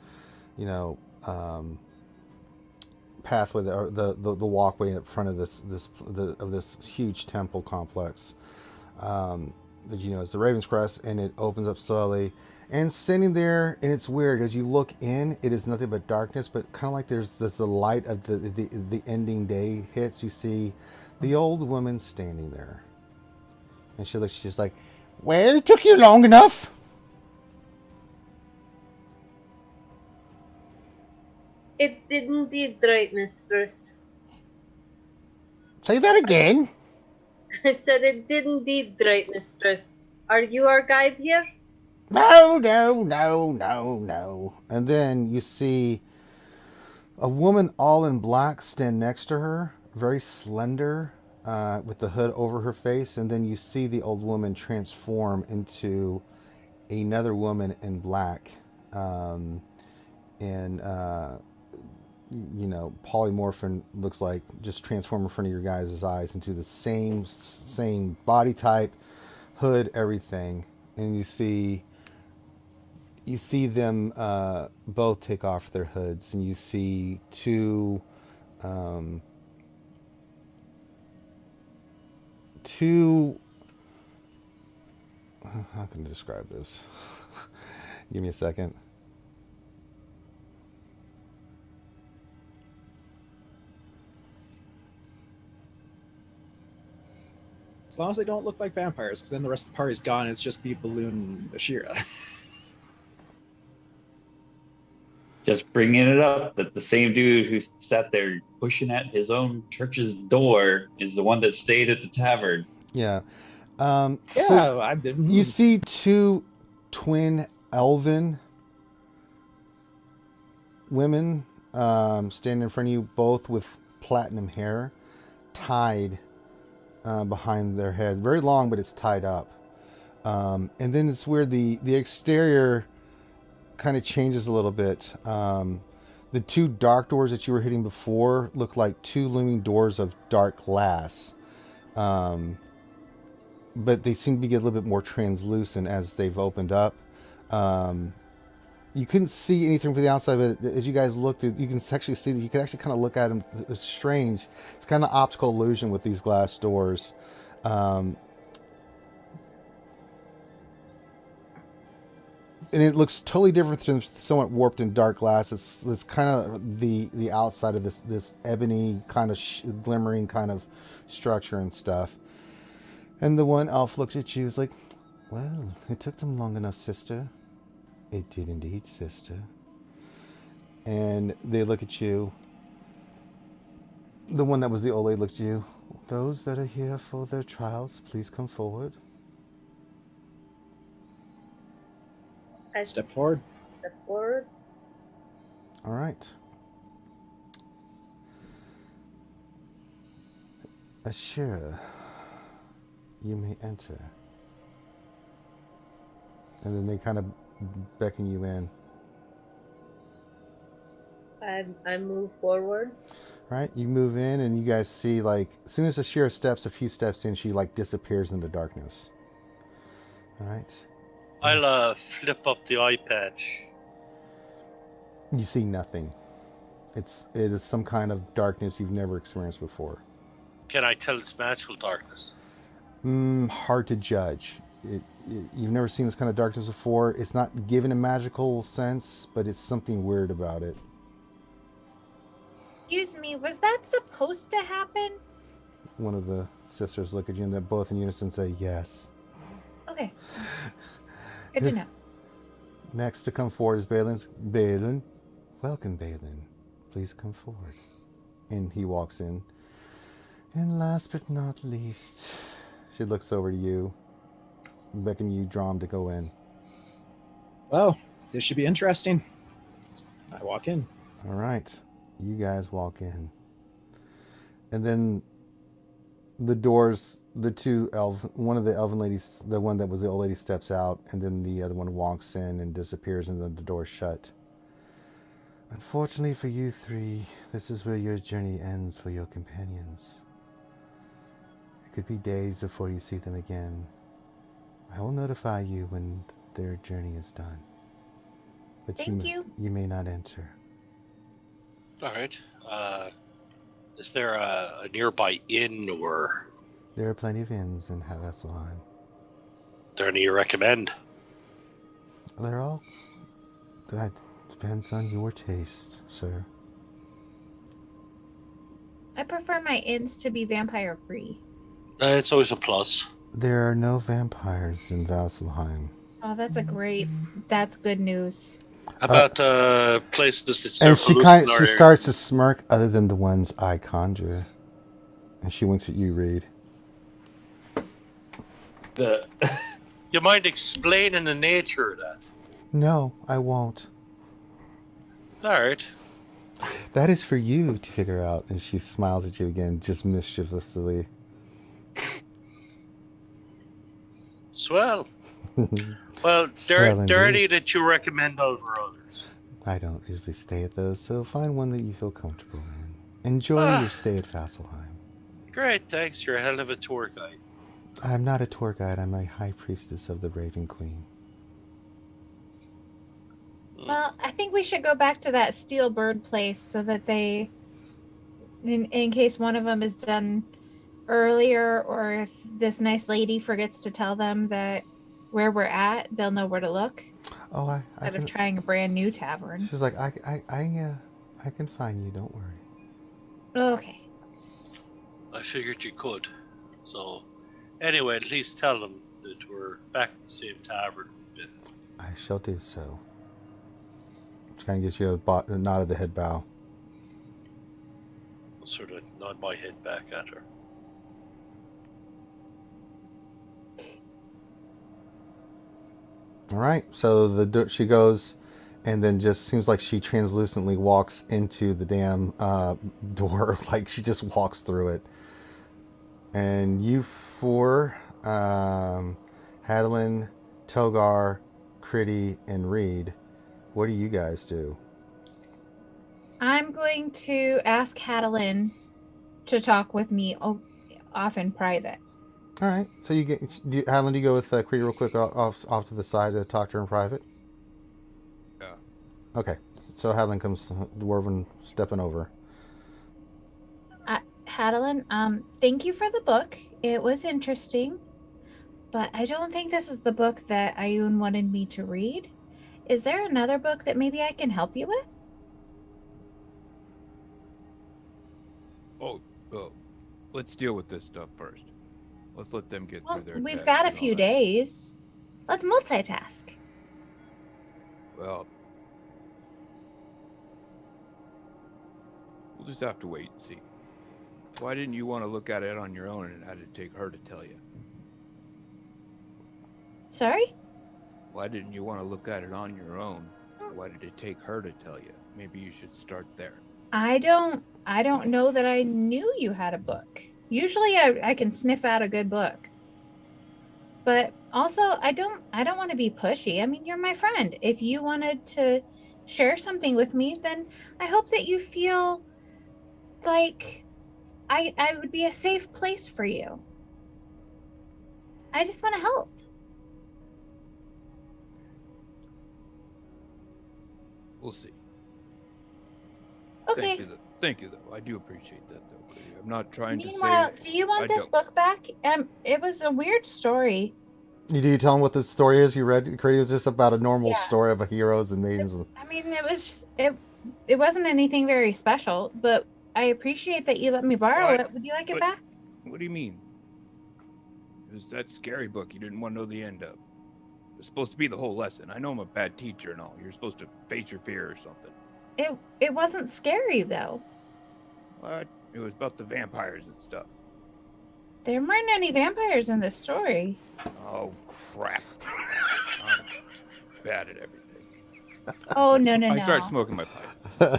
pathway or the walkway in front of this huge temple complex. That is the Raven's Crest, and it opens up slowly. And standing there, and it's weird as you look in, it is nothing but darkness. But kind of like there's the light of the ending day hits. You see the old woman standing there, and she's just like, "Well, it took you long enough." It did indeed, right, mistress. Say that again. I said it did indeed, great mistress. Are you our guide here? No. And then you see a woman all in black stand next to her, very slender, with the hood over her face. And then you see the old woman transform into another woman in black. Polymorphin looks like just transform in front of your guys' eyes into the same body type, hood, everything. And you see them both take off their hoods, and you see two how can I describe this? Give me a second. As long as they don't look like vampires, because then the rest of the party's gone. It's just me, Balloon, and Ashira. Just bringing it up that the same dude who sat there pushing at his own church's door is the one that stayed at the tavern. Yeah. Yeah, I didn't. You see two twin elven women standing in front of you, both with platinum hair, tied behind their head. Very long, but it's tied up. And then it's where the exterior kind of changes a little bit. The two dark doors that you were hitting before look like two looming doors of dark glass. But they seem to get a little bit more translucent as they've opened up. You couldn't see anything from the outside, but as you guys looked, you can actually see that you could actually kind of look at them. It's strange. It's kind of optical illusion with these glass doors. And it looks totally different than somewhat warped and dark glass. It's kind of the outside of this ebony kind of glimmering kind of structure and stuff. And the one elf looks at you, is like, well, it took them long enough, sister. It did indeed, sister. And they look at you. The one that was the old lady looks at you. Those that are here for their trials, please come forward. I Step forward. step forward. All right. Ashira, you may enter. And then they kind of beckon you in. I move forward. Right, you move in, and you guys see, like, as soon as Ashira steps a few steps in, she like disappears into darkness. All right. I'll flip up the eye patch. You see nothing. It is some kind of darkness you've never experienced before. Can I tell it's magical darkness? Hard to judge. You've never seen this kind of darkness before. It's not given a magical sense, but it's something weird about it. Excuse me, was that supposed to happen? One of the sisters look at you, and they both in unison say yes. Okay. Good to know. Next to come forward is Balin. Welcome, Balin. Please come forward. And he walks in. And last but not least, she looks over to you, beckoning you, Drom, to go in. Well, this should be interesting. I walk in. All right. You guys walk in. And then the doors, one of the elven ladies, the one that was the old lady, steps out, and then the other one walks in and disappears, and then the door's shut. Unfortunately for you three, this is where your journey ends for your companions. It could be days before you see them again. I will notify you when their journey is done. But Thank you. You may not enter. All right. Is there a nearby inn, or There are plenty of inns in Halassalheim. there any you recommend? They're all... That depends on your taste, sir. I prefer my inns to be vampire free. It's always a plus. There are no vampires in Vasselheim. Oh, that's good news. How about places that And serve she starts to smirk, other than the ones I conjure. And she winks at you, Reed. You mind explaining the nature of that? No, I won't. All right. That is for you to figure out. And she smiles at you again, just mischievously. Swell. Well, Swell there indeed. any that you recommend over others? I don't usually stay at those, so find one that you feel comfortable in. Enjoy your stay at Vasselheim. Great, thanks. You're a hell of a tour guide. I'm not a tour guide. I'm a high priestess of the Raven Queen. Well, I think we should go back to that steel bird place so that they, in case one of them is done earlier, or if this nice lady forgets to tell them that where we're at, they'll know where to look. Oh, I Instead can, of trying a brand new tavern. she's like, I can find you. Don't worry. Okay. I figured you could. So, anyway, at least tell them that we're back at the same tavern we've been. I shall do so. She kind of gives you a nod of the head bow. I'll sort of nod my head back at her. All right. So she goes, and then just seems like she translucently walks into the damn door, like she just walks through it. And you four, Hadlin, Togar, Critty, and Reed, what do you guys do? I'm going to ask Hadalin to talk with me off in private. All right. So Hadlin, do you go with Critty real quick off to the side to talk to her in private? Yeah. Okay. So Hadlin comes, Dwarven stepping over. Hadalin, thank you for the book. It was interesting, but I don't think this is the book that Ayun wanted me to read. Is there another book that maybe I can help you with? Oh, let's deal with this stuff first. Let's let them get Well, through their we've tests got a and all few that. days. Let's multitask. Well, we'll just have to wait and see. Why didn't you want to look at it on your own and had to take her to tell you? Sorry? Why didn't you want to look at it on your own? Why did it take her to tell you? Maybe you should start there. I don't know that I knew you had a book. Usually I can sniff out a good book. But also I don't want to be pushy. I mean, you're my friend. If you wanted to share something with me, then I hope that you feel like I would be a safe place for you. I just want to help. We'll see. Okay. Thank you, though. I do appreciate that, though. I'm not trying to say... Meanwhile, do you want this book back? It was a weird story. Do you tell them what the story is you read? Critty, was just about a normal story of a heroes and maidens. I mean, it wasn't anything very special, but I appreciate that you let me borrow it. Would you like it back? What do you mean? It was that scary book you didn't want to know the end of. It was supposed to be the whole lesson. I know I'm a bad teacher and all. You're supposed to face your fear or something. It wasn't scary, though. What? It was about the vampires and stuff. There weren't any vampires in this story. Oh, crap. I'm bad at everything. Oh, no. I started smoking my pipe.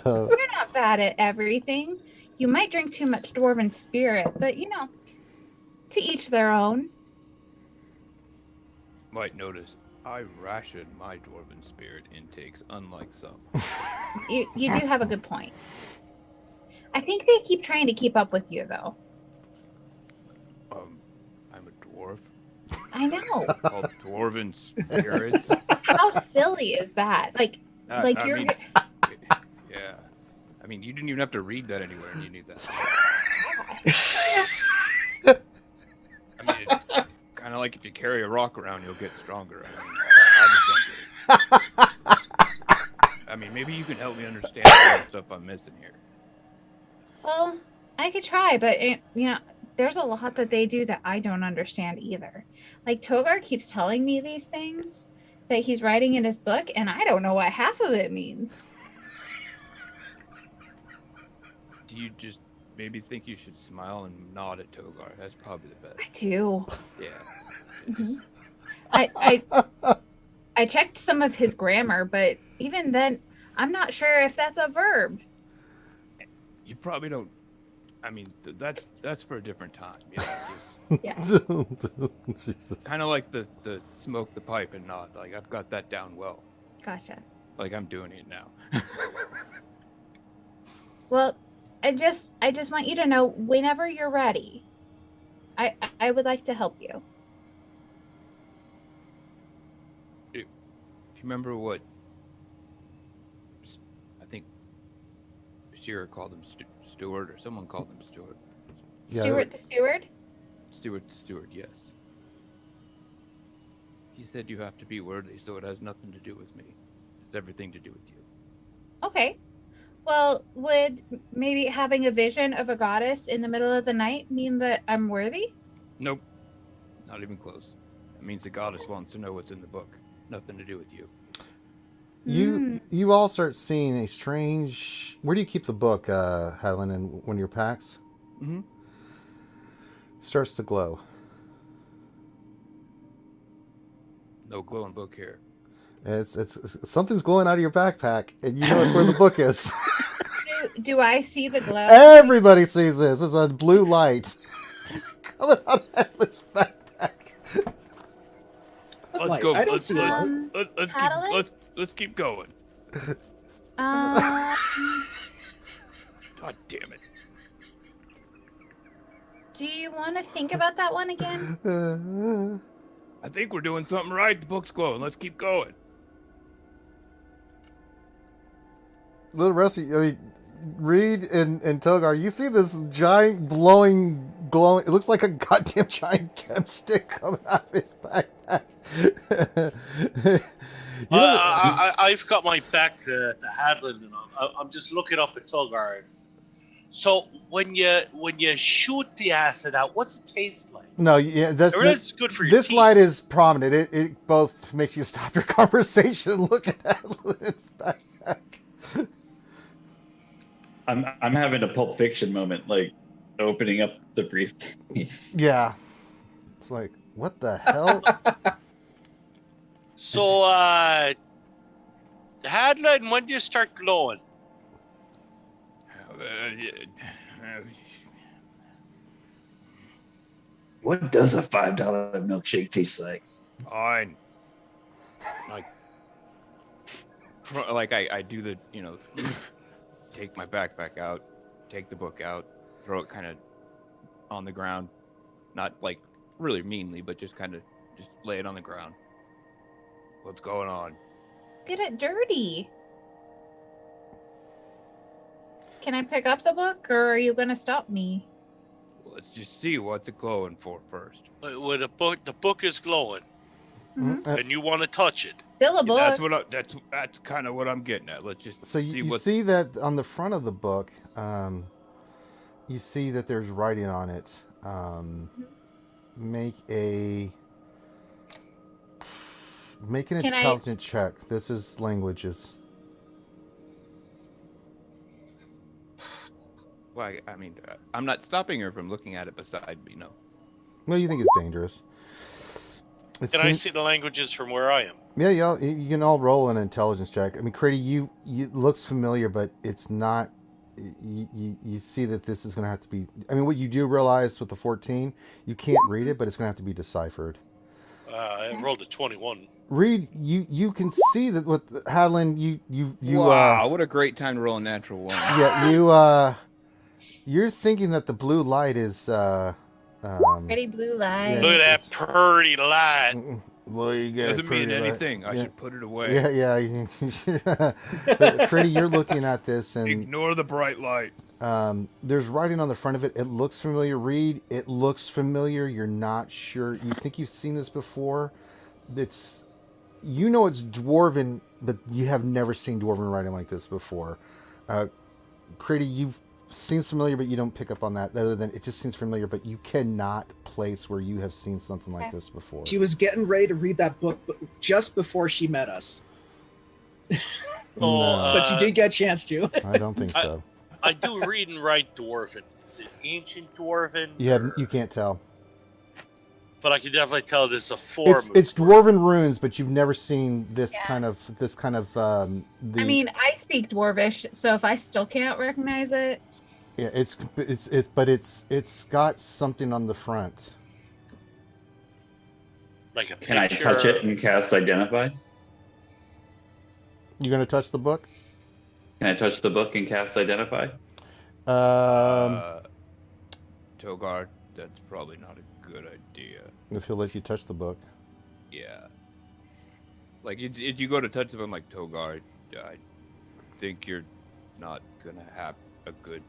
You're not bad at everything. You might drink too much dwarven spirit, but, to each their own. Might notice I ration my dwarven spirit intakes, unlike some. You do have a good point. I think they keep trying to keep up with you, though. I'm a dwarf. I know. Called dwarven spirits. How silly is that? You're... Yeah. I mean, you didn't even have to read that anywhere, and you knew that. I mean, it's kind of like if you carry a rock around, you'll get stronger. I just don't get it. I mean, maybe you can help me understand some of the stuff I'm missing here. Well, I could try, but there's a lot that they do that I don't understand either. Like Togar keeps telling me these things that he's writing in his book, and I don't know what half of it means. Do you just maybe think you should smile and nod at Togar. That's probably the best. I do. Yeah. I checked some of his grammar, but even then, I'm not sure if that's a verb. You probably don't. I mean, that's for a different time. Yeah. Jesus. Kind of like the smoke the pipe and nod. Like I've got that down well. Gotcha. Like I'm doing it now. Well, I just want you to know whenever you're ready, I would like to help you. If you remember what I think Shearer called him Stewart, or someone called him Stewart. Yeah. Stewart the steward? Stewart the steward, yes. He said you have to be worthy, so it has nothing to do with me. It's everything to do with you. Okay. Well, would maybe having a vision of a goddess in the middle of the night mean that I'm worthy? Nope. Not even close. It means the goddess wants to know what's in the book. Nothing to do with you. You all start seeing a strange... Where do you keep the book, Helen, in one of your packs? Mm-hmm. Starts to glow. No glowing book here. It's something's glowing out of your backpack, and you know it's where the book is. Do I see the glow? Everybody sees this. It's a blue light coming out of Helen's backpack. Let's Like, go. I don't see a light. Let's keep going. Um, God damn it. do you want to think about that one again? I think we're doing something right. The book's glowing. Let's keep going. Well, the rest of you, I mean, Reed and Togar, you see this giant glowing, it looks like a goddamn giant chem stick coming out of his backpack. I've got my back to Hadlin, and I'm just looking up at Togar. So when you shoot the acid out, what's it taste like? No, yeah, It's good for your this teeth. light is prominent. It both makes you stop your conversation and look at Helen's backpack. I'm having a Pulp Fiction moment, like opening up the briefcase. Yeah. It's like, what the hell? So, Hadlin, when do you start glowing? What does a $5 milkshake taste like? Fine. Like I do the, take my backpack out, take the book out, throw it kind of on the ground, not like really meanly, but just kind of just lay it on the ground. What's going on? Get it dirty. Can I pick up the book, or are you going to stop me? Let's just see what's it glowing for first. When the book is glowing, Mhm. and you want to touch it. Still a book. That's kind of what I'm getting at. Let's just So see you what. see that on the front of the book, you see that there's writing on it. Make an Can I- intelligence check. This is languages. Well, I mean, I'm not stopping her from looking at it beside me. No. Well, you think it's dangerous. Can I see the languages from where I am? Yeah, you can all roll an intelligence check. I mean, Crady, you looks familiar, but it's not. You see that this is going to have to be. I mean, what you do realize with the 14, you can't read it, but it's going to have to be deciphered. I rolled a 21. Reed, you can see that with Hadlin, you Wow, what a great time to roll a natural one. yeah, you're thinking that the blue light is Pretty blue light. Yeah. Look at that pretty light. well, you get Doesn't mean pretty light. anything. I Yeah. should put it away. Yeah. Crady, you're looking at this and Ignore the bright light. there's writing on the front of it. It looks familiar. Reed, it looks familiar. You're not sure. You think you've seen this before. It's Dwarven, but you have never seen Dwarven writing like this before. Crady, you've seems familiar, but you don't pick up on that. Other than it just seems familiar, but you cannot place where you have seen something like this before. She was getting ready to read that book just before she met us. Oh, No. But she did get a chance to. I don't think so. I do read and write Dwarven. Is it ancient Dwarven? You can't tell. But I can definitely tell there's a form. It's Dwarven runes, but you've never seen this Yeah. kind of I mean, I speak Dwarvish, so if I still can't recognize it, Yeah, it's got something on the front. Like a picture. Can I touch it and cast Identify? You gonna touch the book? Can I touch the book and cast Identify? Togard, that's probably not a good idea. If he'll let you touch the book. Yeah. Like, if you go to touch them like Togard, I think you're not gonna have a good...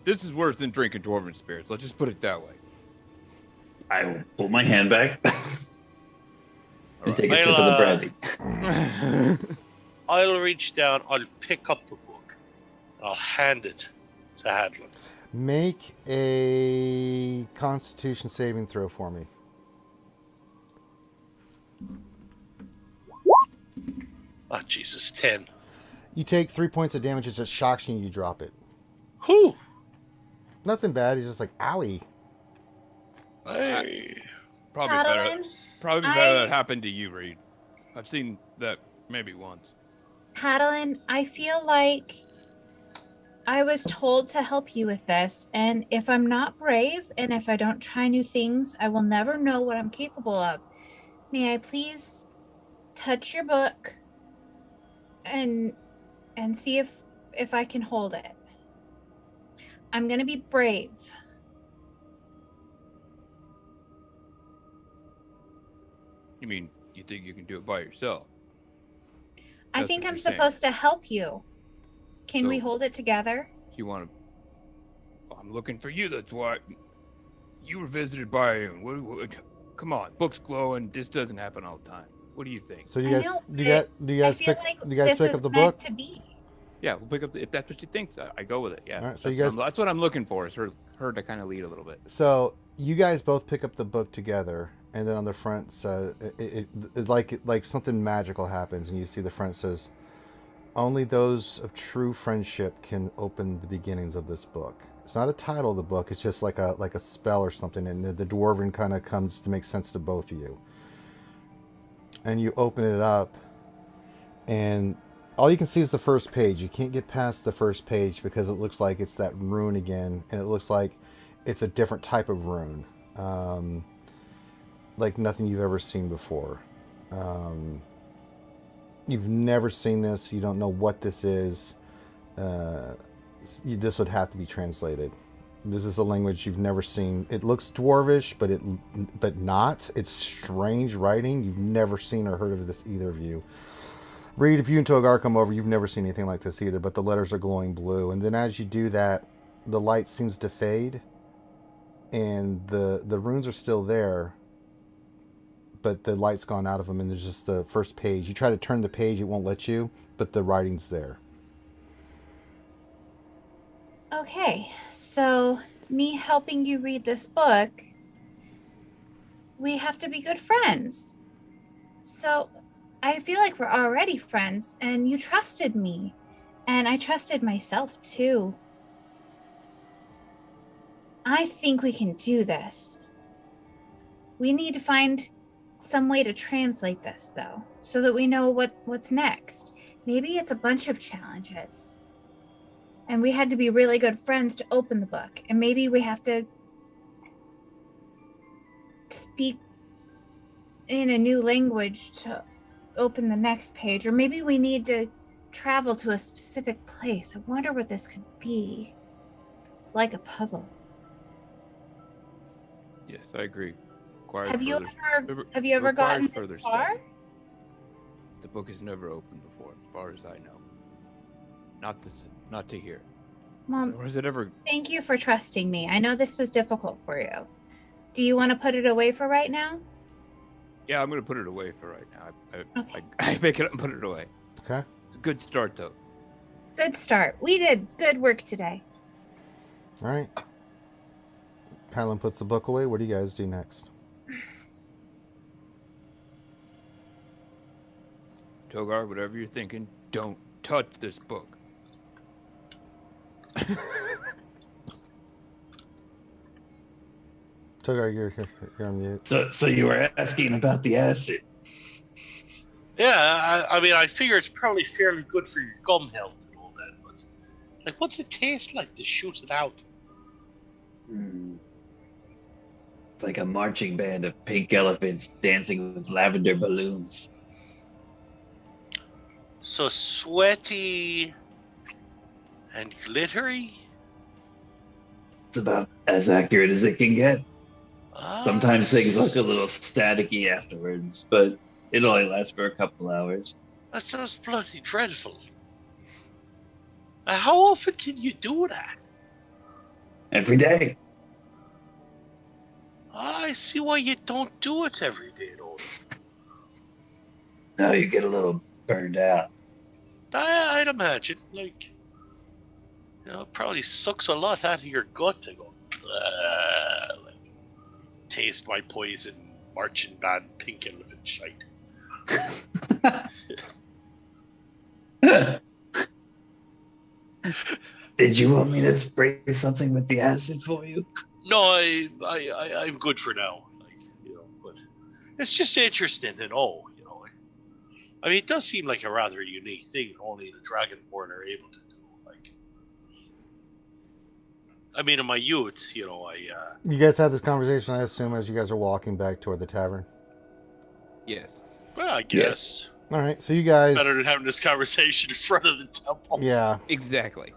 This is worse than drinking Dwarven spirits. Let's just put it that way. I will pull my hand back and Alright. take a sip of the brandy. I'll reach down, I'll pick up the book, I'll hand it to Hadlin. Make a Constitution saving throw for me. Oh, Jesus, 10. You take 3 points of damage as it shocks you and you drop it. Whew! Nothing bad. He's just like, owie. Hey. Probably better. Adeline, Probably better that happened to you, Reed. I've seen that maybe once. Adeline, I feel like I was told to help you with this, and if I'm not brave and if I don't try new things, I will never know what I'm capable of. May I please touch your book and see if I can hold it? I'm gonna be brave. You mean you think you can do it by yourself? I That's think what I'm you're saying. supposed to help you. Can we So- hold it together? You want to... I'm looking for you, that's why. You were visited by... Come on, books glowing. This doesn't happen all the time. What do you think? So do I you guys know, do you I guys feel pick like do you guys this pick is up the meant book? to be. Yeah, we'll pick up... If that's what she thinks, I go with it, yeah. All right, so that's, you guys- that's what I'm looking for, is her to kind of lead a little bit. So you guys both pick up the book together, and then on the front says it like something magical happens, and you see the front says, "Only those of true friendship can open the beginnings of this book." It's not a title of the book; it's just like a spell or something, and the dwarven kind of comes to make sense to both of you. And you open it up, and all you can see is the first page. You can't get past the first page because it looks like it's that rune again, and it looks like it's a different type of rune, like nothing you've ever seen before. You've never seen this. You don't know what this is. This would have to be translated. This is a language you've never seen. It looks dwarvish, but not. It's strange writing. You've never seen or heard of this, either of you. Reed, if you and Togar come over, you've never seen anything like this either, but the letters are glowing blue. And then as you do that, the light seems to fade, and the runes are still there, but the light's gone out of them, and there's just the first page. You try to turn the page, it won't let you, but the writing's there. Okay, so me helping you read this book, we have to be good friends. So I feel like we're already friends, and you trusted me, and I trusted myself too. I think we can do this. We need to find some way to translate this, though, so that we know what's next. Maybe it's a bunch of challenges. And we had to be really good friends to open the book. And maybe we have to speak in a new language to open the next page. Or maybe we need to travel to a specific place. I wonder what this could be. It's like a puzzle. Yes, I agree. Requires Have you further- ever gotten requires this further far? study. The book has never opened before, as far as I know. Not to here. Mom, Or has it ever... thank you for trusting me. I know this was difficult for you. Do you want to put it away for right now? Yeah, I'm going to put it away for right now. Okay. I pick it up and put it away. Okay. It's a good start, though. Good start. We did good work today. All right. Palin puts the book away. What do you guys do next? Togar, whatever you're thinking, don't touch this book. Togar, you're on mute. So you were asking about the acid. Yeah, I mean, I figure it's probably fairly good for your gum health and all that, but like, what's it taste like to shoot it out? It's like a marching band of pink elephants dancing with lavender balloons. So sweaty and glittery? It's about as accurate as it can get. Sometimes things look a little. little staticky afterwards, but it only lasts for a couple hours. That sounds bloody dreadful. How often can you do that? Every day. I see why you don't do it every day, though. Now you get a little burned out. I'd imagine, like, it probably sucks a lot out of your gut to go, like, taste my poison, marching band, pink elephant shite. Did you want me to spray something with the acid for you? No, I'm good for now. Like, but it's just interesting to know, I mean, it does seem like a rather unique thing only the Dragonborn are able to do. Like, I mean, in my youth, You guys had this conversation, I assume, as you guys are walking back toward the tavern. Yes. Well, I guess. All right, so you guys... Better than having this conversation in front of the temple. Yeah. Exactly.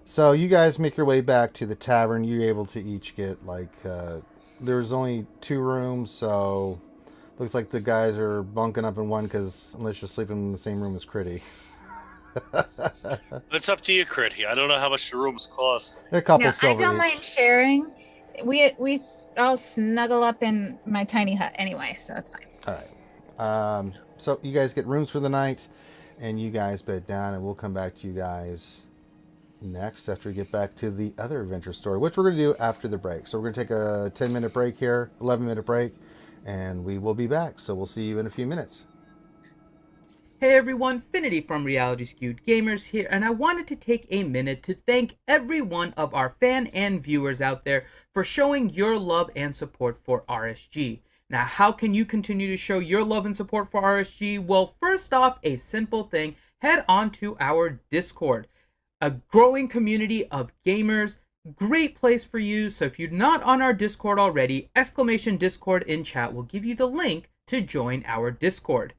So you guys make your way back to the tavern. You're able to each get, there's only 2 rooms, so... Looks like the guys are bunking up in one, because unless you're sleeping in the same room as Critty. It's up to you, Critty. I don't know how much the rooms cost. They're a couple No, I silver don't each. mind sharing. We all snuggle up in my tiny hut anyway, so it's fine. All right. So you guys get rooms for the night, and you guys bed down, and we'll come back to you guys next after we get back to the other adventure story, which we're going to do after the break. So we're going to take a 10-minute break here, 11-minute break, and we will be back. So we'll see you in a few minutes. Hey everyone, Finity from Reality Skewed Gamers here, and I wanted to take a minute to thank every one of our fan and viewers out there for showing your love and support for RSG. Now, how can you continue to show your love and support for RSG? Well, first off, a simple thing, head on to our Discord, a growing community of gamers, great place for you. So if you're not on our Discord already, !Discord in chat will give you the link to join our Discord.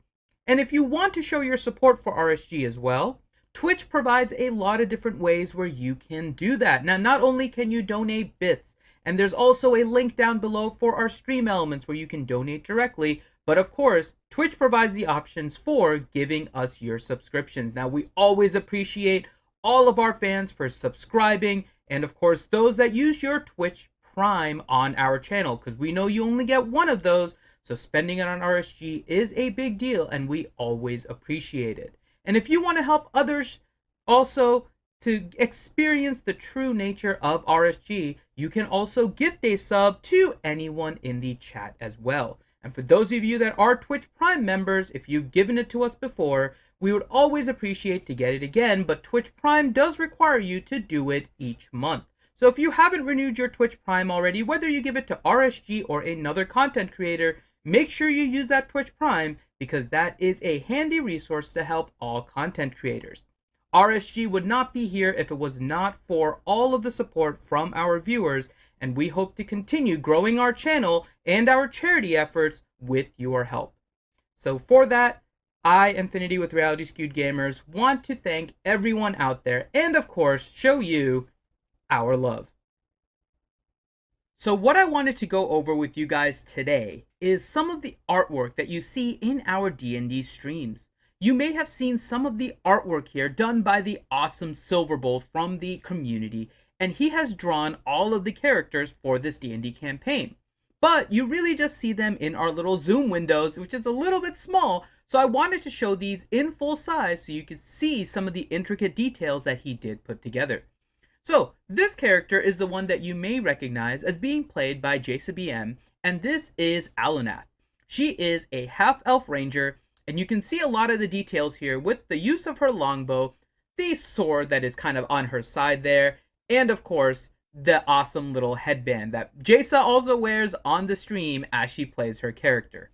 And if you want to show your support for RSG as well, Twitch provides a lot of different ways where you can do that. Now, not only can you donate bits, and there's also a link down below for our stream elements where you can donate directly, but of course, Twitch provides the options for giving us your subscriptions. Now, we always appreciate all of our fans for subscribing, and of course, those that use your Twitch Prime on our channel, because we know you only get one of those, so spending it on RSG is a big deal, and we always appreciate it. And if you want to help others also to experience the true nature of RSG, you can also gift a sub to anyone in the chat as well. And for those of you that are Twitch Prime members, if you've given it to us before, we would always appreciate to get it again, but Twitch Prime does require you to do it each month. So if you haven't renewed your Twitch Prime already, whether you give it to RSG or another content creator, make sure you use that Twitch Prime, because that is a handy resource to help all content creators. RSG would not be here if it was not for all of the support from our viewers, and we hope to continue growing our channel and our charity efforts with your help. So for that, I, Infinity with Reality Skewed Gamers, want to thank everyone out there, and of course, show you our love. So what I wanted to go over with you guys today is some of the artwork that you see in our D&D streams. You may have seen some of the artwork here done by the awesome Silverbolt from the community, and he has drawn all of the characters for this D&D campaign. But you really just see them in our little zoom windows, which is a little bit small, so I wanted to show these in full size so you could see some of the intricate details that he did put together. So, this character is the one that you may recognize as being played by JCBM, and this is Alunath. She is a half-elf ranger, and you can see a lot of the details here with the use of her longbow, the sword that is kind of on her side there, and of course, the awesome little headband that Jasa also wears on the stream as she plays her character.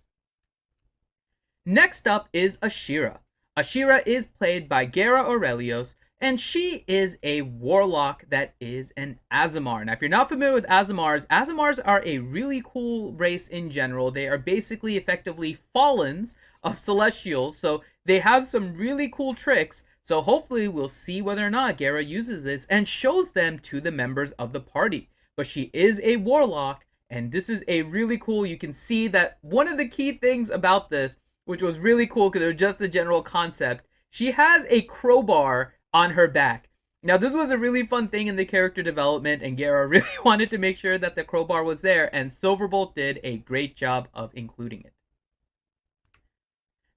Next up is Ashira. Ashira is played by Guerra Aurelios, and she is a warlock that is an Aasimar. Now, if you're not familiar with Aasimars are a really cool race in general. They are basically effectively Fallens of Celestials, so they have some really cool tricks. So hopefully we'll see whether or not Guerra uses this and shows them to the members of the party. But she is a warlock, and this is a really cool, you can see that one of the key things about this, which was really cool because it was just the general concept, she has a crowbar on her back. Now, this was a really fun thing in the character development, and Guerra really wanted to make sure that the crowbar was there, and Silverbolt did a great job of including it.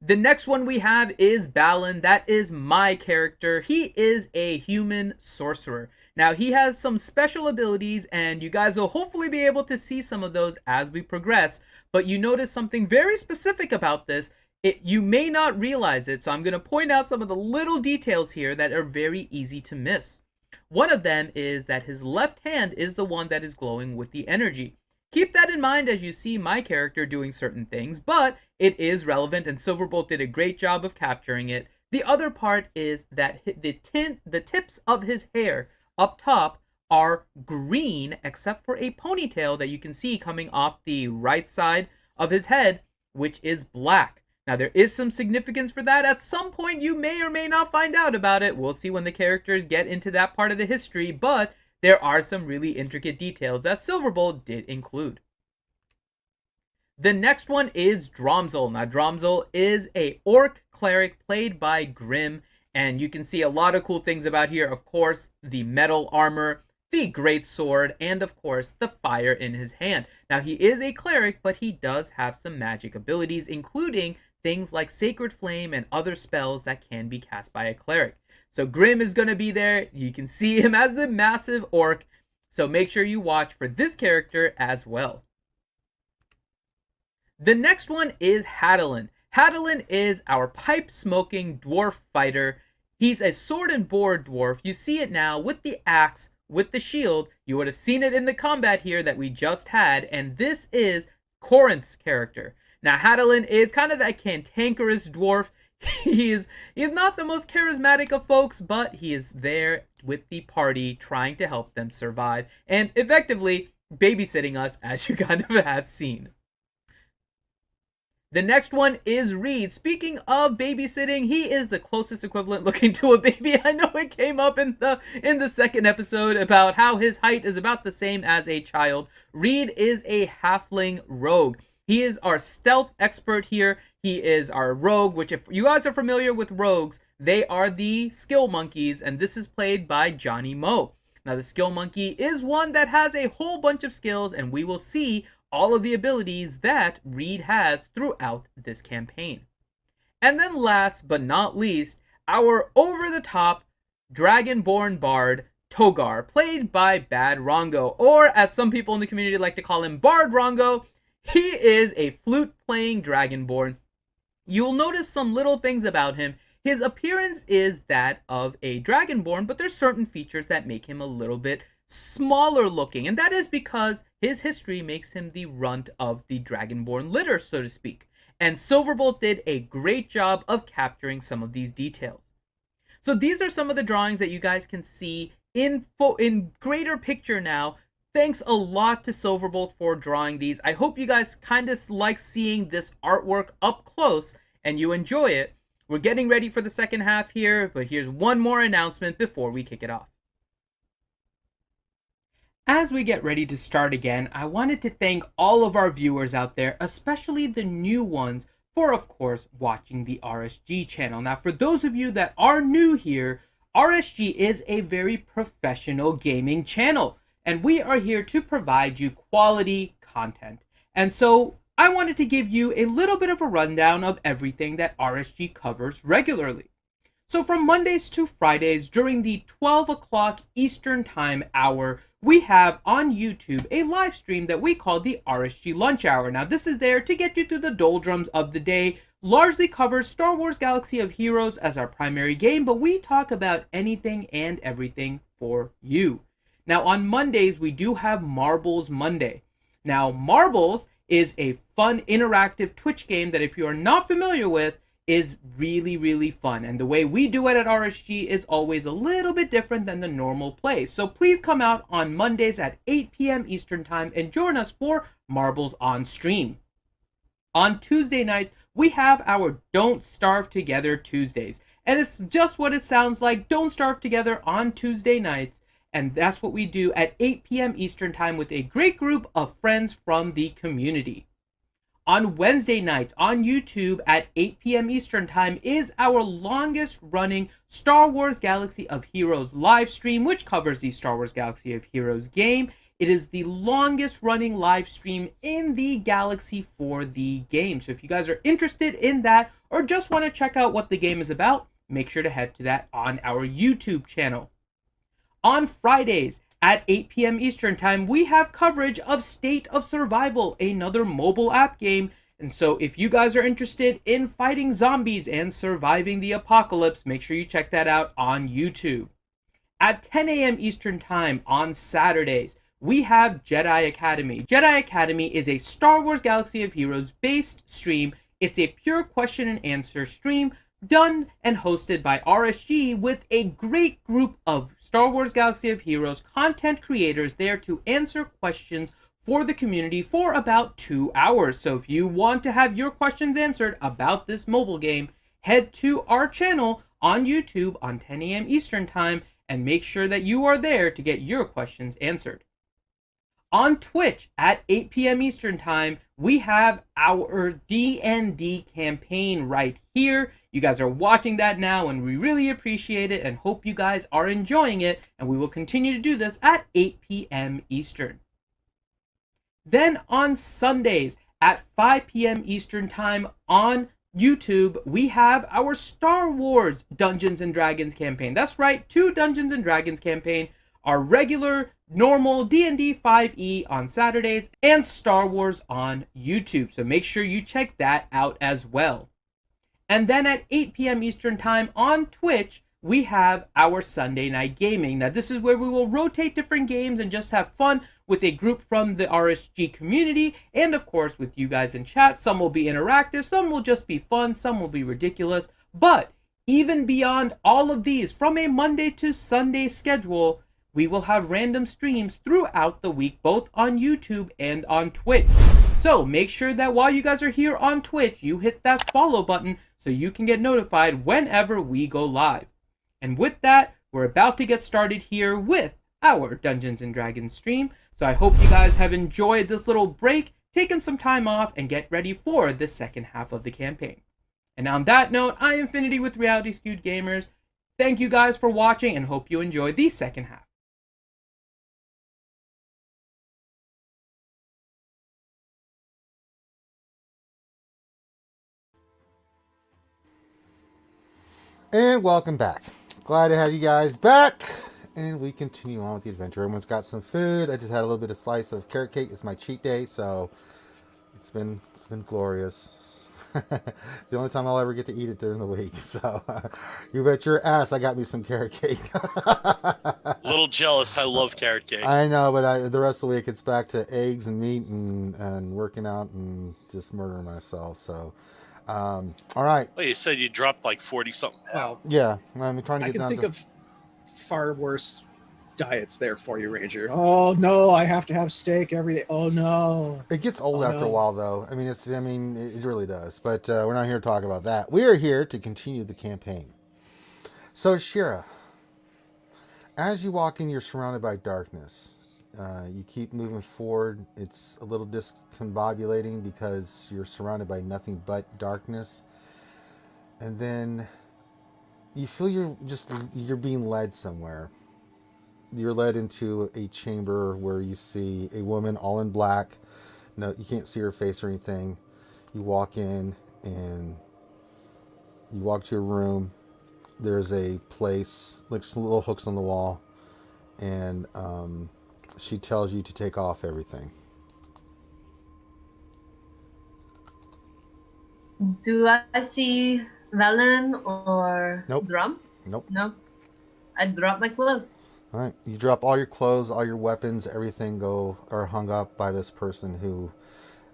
The next one we have is Balin. That is my character. He is a human sorcerer. Now, he has some special abilities, and you guys will hopefully be able to see some of those as we progress, but you notice something very specific about this. You may not realize it, so I'm going to point out some of the little details here that are very easy to miss. One of them is that his left hand is the one that is glowing with the energy. Keep that in mind as you see my character doing certain things, but it is relevant, and Silverbolt did a great job of capturing it. The other part is that the tips of his hair up top are green, except for a ponytail that you can see coming off the right side of his head, which is black. Now, there is some significance for that. At some point, you may or may not find out about it. We'll see when the characters get into that part of the history, but there are some really intricate details that Silverbolt did include. The next one is Dromzel. Now, Dromzel is a orc cleric played by Grim, and you can see a lot of cool things about here. Of course, the metal armor, the great sword, and of course, the fire in his hand. Now, he is a cleric, but he does have some magic abilities, including things like Sacred Flame and other spells that can be cast by a cleric. So Grim is going to be there. You can see him as the massive orc. So make sure you watch for this character as well. The next one is Hadalin. Hadalin is our pipe-smoking dwarf fighter. He's a sword and board dwarf. You see it now with the axe, with the shield. You would have seen it in the combat here that we just had. And this is Corinth's character. Now, Hadalin is kind of that cantankerous dwarf. He is not the most charismatic of folks, but he is there with the party trying to help them survive and effectively babysitting us, as you kind of have seen. The next one is Reed. Speaking of babysitting, he is the closest equivalent looking to a baby. I know it came up in the second episode about how his height is about the same as a child. Reed is a halfling rogue. He is our stealth expert here. He is our rogue, which if you guys are familiar with rogues, they are the skill monkeys, and this is played by Johnny Moe. Now, the skill monkey is one that has a whole bunch of skills, and we will see all of the abilities that Reed has throughout this campaign. And then last but not least, our over-the-top dragonborn bard, Togar, played by Bad Rongo, or as some people in the community like to call him, Bard Rongo. He is a flute-playing dragonborn. You'll notice some little things about him. His appearance is that of a dragonborn, but there's certain features that make him a little bit smaller looking, and that is because his history makes him the runt of the dragonborn litter, so to speak. And Silverbolt did a great job of capturing some of these details. So these are some of the drawings that you guys can see in greater picture now. Thanks a lot to Silverbolt for drawing these. I hope you guys kind of like seeing this artwork up close and you enjoy it. We're getting ready for the second half here, but here's one more announcement before we kick it off. As we get ready to start again, I wanted to thank all of our viewers out there, especially the new ones, for of course watching the RSG channel. Now, for those of you that are new here, RSG is a very professional gaming channel, and we are here to provide you quality content. And so I wanted to give you a little bit of a rundown of everything that RSG covers regularly. So from Mondays to Fridays during the 12 o'clock Eastern Time hour, we have on YouTube a live stream that we call the RSG Lunch Hour. Now, this is there to get you through the doldrums of the day, largely covers Star Wars Galaxy of Heroes as our primary game, but we talk about anything and everything for you. Now, on Mondays, we do have Marbles Monday. Now, Marbles is a fun, interactive Twitch game that, if you are not familiar with, is really, really fun. And the way we do it at RSG is always a little bit different than the normal play. So please come out on Mondays at 8 p.m. Eastern Time and join us for Marbles on stream. On Tuesday nights, we have our Don't Starve Together Tuesdays. And it's just what it sounds like, Don't Starve Together on Tuesday nights. And that's what we do at 8 p.m. Eastern Time with a great group of friends from the community. On Wednesday nights on YouTube at 8 p.m. Eastern Time is our longest running Star Wars Galaxy of Heroes live stream, which covers the Star Wars Galaxy of Heroes game. It is the longest running live stream in the galaxy for the game. So if you guys are interested in that or just want to check out what the game is about, make sure to head to that on our YouTube channel. On Fridays at 8 p.m. Eastern Time, we have coverage of State of Survival, another mobile app game. And so if you guys are interested in fighting zombies and surviving the apocalypse, make sure you check that out on YouTube. At 10 a.m. Eastern Time on Saturdays, we have Jedi Academy. Jedi Academy is a Star Wars Galaxy of Heroes based stream. It's a pure question and answer stream done and hosted by RSG with a great group of Star Wars Galaxy of Heroes content creators there to answer questions for the community for about 2 hours. So if you want to have your questions answered about this mobile game, head to our channel on YouTube on 10 a.m. Eastern Time and make sure that you are there to get your questions answered. On Twitch at 8 p.m. Eastern Time, we have our D&D campaign right here. You guys are watching that now, and we really appreciate it and hope you guys are enjoying it, and we will continue to do this at 8 p.m. Eastern. Then on Sundays at 5 p.m. Eastern Time on YouTube, we have our Star Wars Dungeons & Dragons campaign. That's right, 2 Dungeons & Dragons campaign, our regular normal D&D 5e on Saturdays, and Star Wars on YouTube. So make sure you check that out as well. And then at 8 p.m. Eastern Time on Twitch, we have our Sunday Night Gaming. Now this is where we will rotate different games and just have fun with a group from the RSG community, and of course with you guys in chat. Some will be interactive, some will just be fun, some will be ridiculous. But even beyond all of these, from a Monday to Sunday schedule, we will have random streams throughout the week, both on YouTube and on Twitch. So make sure that while you guys are here on Twitch, you hit that follow button so you can get notified whenever we go live. And with that, we're about to get started here with our Dungeons & Dragons stream. So I hope you guys have enjoyed this little break, taken some time off, and get ready for the second half of the campaign. And on that note, I am Infinity with Reality Skewed Gamers. Thank you guys for watching and hope you enjoy the second half. And welcome back. Glad to have you guys back. And we continue on with the adventure. Everyone's got some food. I just had a little bit of slice of carrot cake. It's my cheat day, so it's been glorious. It's the only time I'll ever get to eat it during the week. So you bet your ass I got me some carrot cake. A little jealous. I love carrot cake. I know, but the rest of the week it's back to eggs and meat and working out and just murdering myself. So all right. Well, you said you dropped like 40-something pounds. Well, Yeah, I'm trying to I get can down think to... of far worse diets there for you, Ranger. Oh no, I have to have steak every day. Oh no. It gets old Oh, after a no. while, though. I mean, it really does. But we're not here to talk about that. We are here to continue the campaign. So, Shira, as you walk in, you're surrounded by darkness. You keep moving forward. It's a little discombobulating because you're surrounded by nothing but darkness. And then you feel you're being led somewhere. You're led into a chamber where you see a woman all in black. No, you can't see her face or anything. You walk in and you walk to your room. There's a place, like some little hooks on the wall, and she tells you to take off everything. Do I see Valen or Nope. Drum? Nope. No. I drop my clothes. All right. You drop all your clothes, all your weapons, everything are hung up by this person who,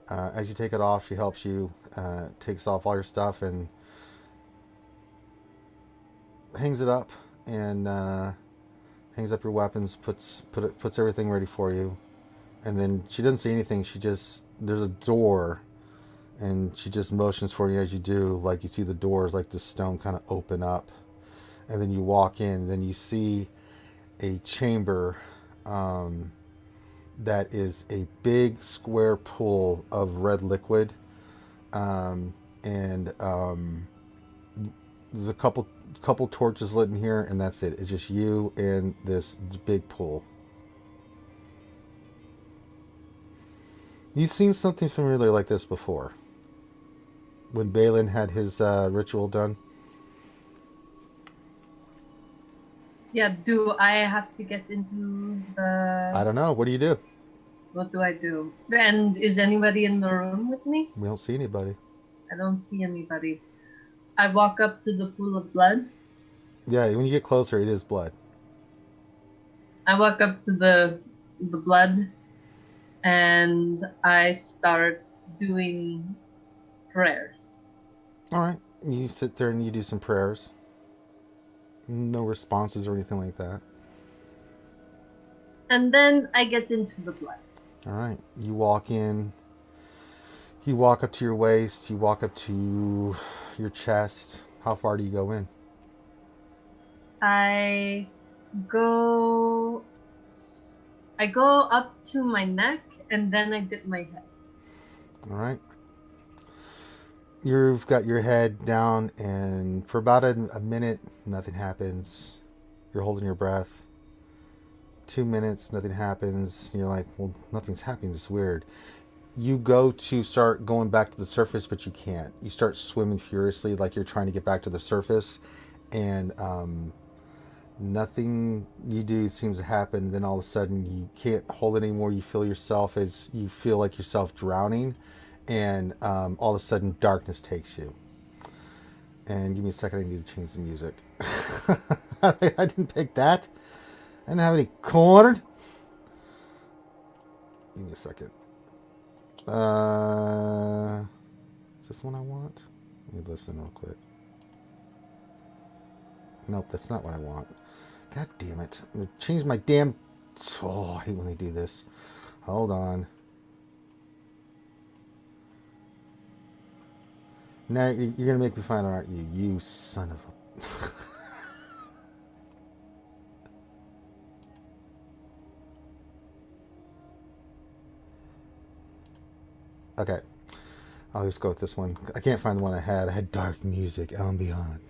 as you take it off, she helps you, takes off all your stuff and hangs it up and hangs up your weapons, puts everything ready for you, and then she doesn't see anything. There's a door, and she just motions for you as you do. Like you see the doors, like the stone kind of open up, and then you walk in. And then you see a chamber that is a big square pool of red liquid, and there's a couple torches lit in here, and that's it. It's just you and this big pool. You've seen something familiar like this before. When Balin had his ritual done. Yeah, do I have to get into the... I don't know. What do you do? What do I do? And is anybody in the room with me? We don't see anybody. I don't see anybody. I walk up to the pool of blood. Yeah, when you get closer, it is blood. I walk up to the blood and I start doing prayers. All right. You sit there and you do some prayers. No responses or anything like that. And then I get into the blood. All right. You walk in. You walk up to your waist. You walk up to your chest. How far do you go in? I go up to my neck and then I dip my head. All right. You've got your head down, and for about a minute, nothing happens. You're holding your breath. 2 minutes, nothing happens. You're like, well, nothing's happening. It's weird. You go to start going back to the surface, but you can't. You start swimming furiously like you're trying to get back to the surface, and nothing you do seems to happen. Then all of a sudden, you can't hold it anymore. You feel like yourself drowning. And all of a sudden, darkness takes you. And give me a second, I need to change the music. I didn't pick that. I didn't have any corn. Give me a second. Is this one I want? Let me listen real quick. Nope, that's not what I want. God damn it. I'm going to change my damn... Oh, I hate when they do this. Hold on. Now you're gonna make me find it, aren't you? You son of a... Okay. I'll just go with this one. I can't find the one I had. I had dark music, ambient.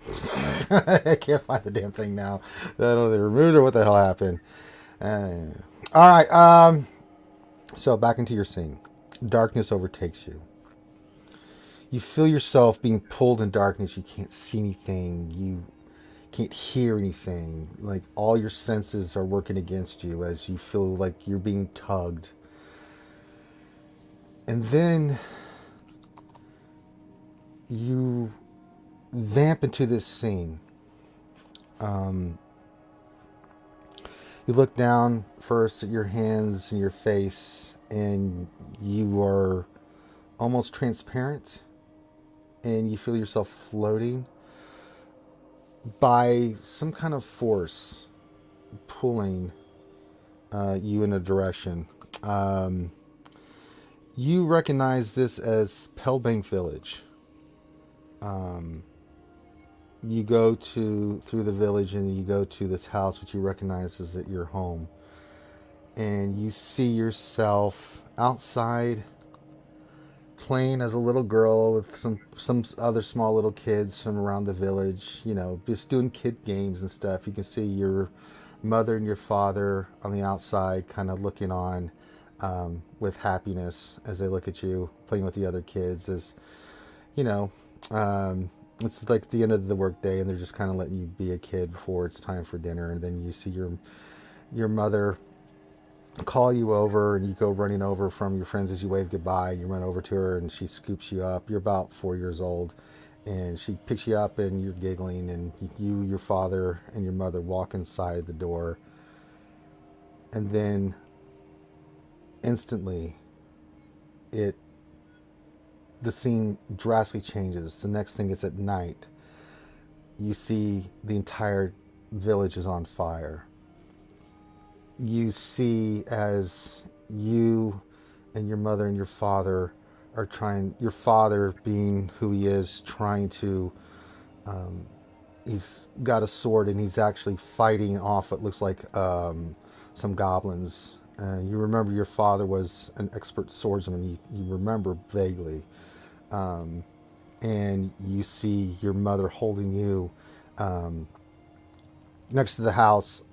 I can't find the damn thing now. I don't know if they removed it or what the hell happened. Alright, so back into your scene. Darkness overtakes you. You feel yourself being pulled in darkness. You can't see anything. You can't hear anything. Like all your senses are working against you as you feel like you're being tugged. And then you vamp into this scene. You look down first at your hands and your face, and you are almost transparent. And you feel yourself floating by some kind of force pulling you in a direction. You recognize this as Pellbank Village. You go through the village and you go to this house which you recognize as at your home. And you see yourself outside playing as a little girl with some other small little kids from around the village, you know, just doing kid games and stuff. You can see your mother and your father on the outside kind of looking on with happiness as they look at you playing with the other kids. As you know, it's like the end of the workday and they're just kind of letting you be a kid before it's time for dinner. And then you see your mother call you over, and you go running over from your friends as you wave goodbye. You run over to her, and she scoops you up. You're about 4 years old, and she picks you up, and you're giggling, and you, your father, and your mother walk inside the door, and then instantly, the scene drastically changes. The next thing is at night. You see the entire village is on fire. You see as you and your mother and your father are trying, your father being who he is, trying to, he's got a sword and he's actually fighting off what looks like some goblins. You remember your father was an expert swordsman. You remember vaguely. And you see your mother holding you next to the house,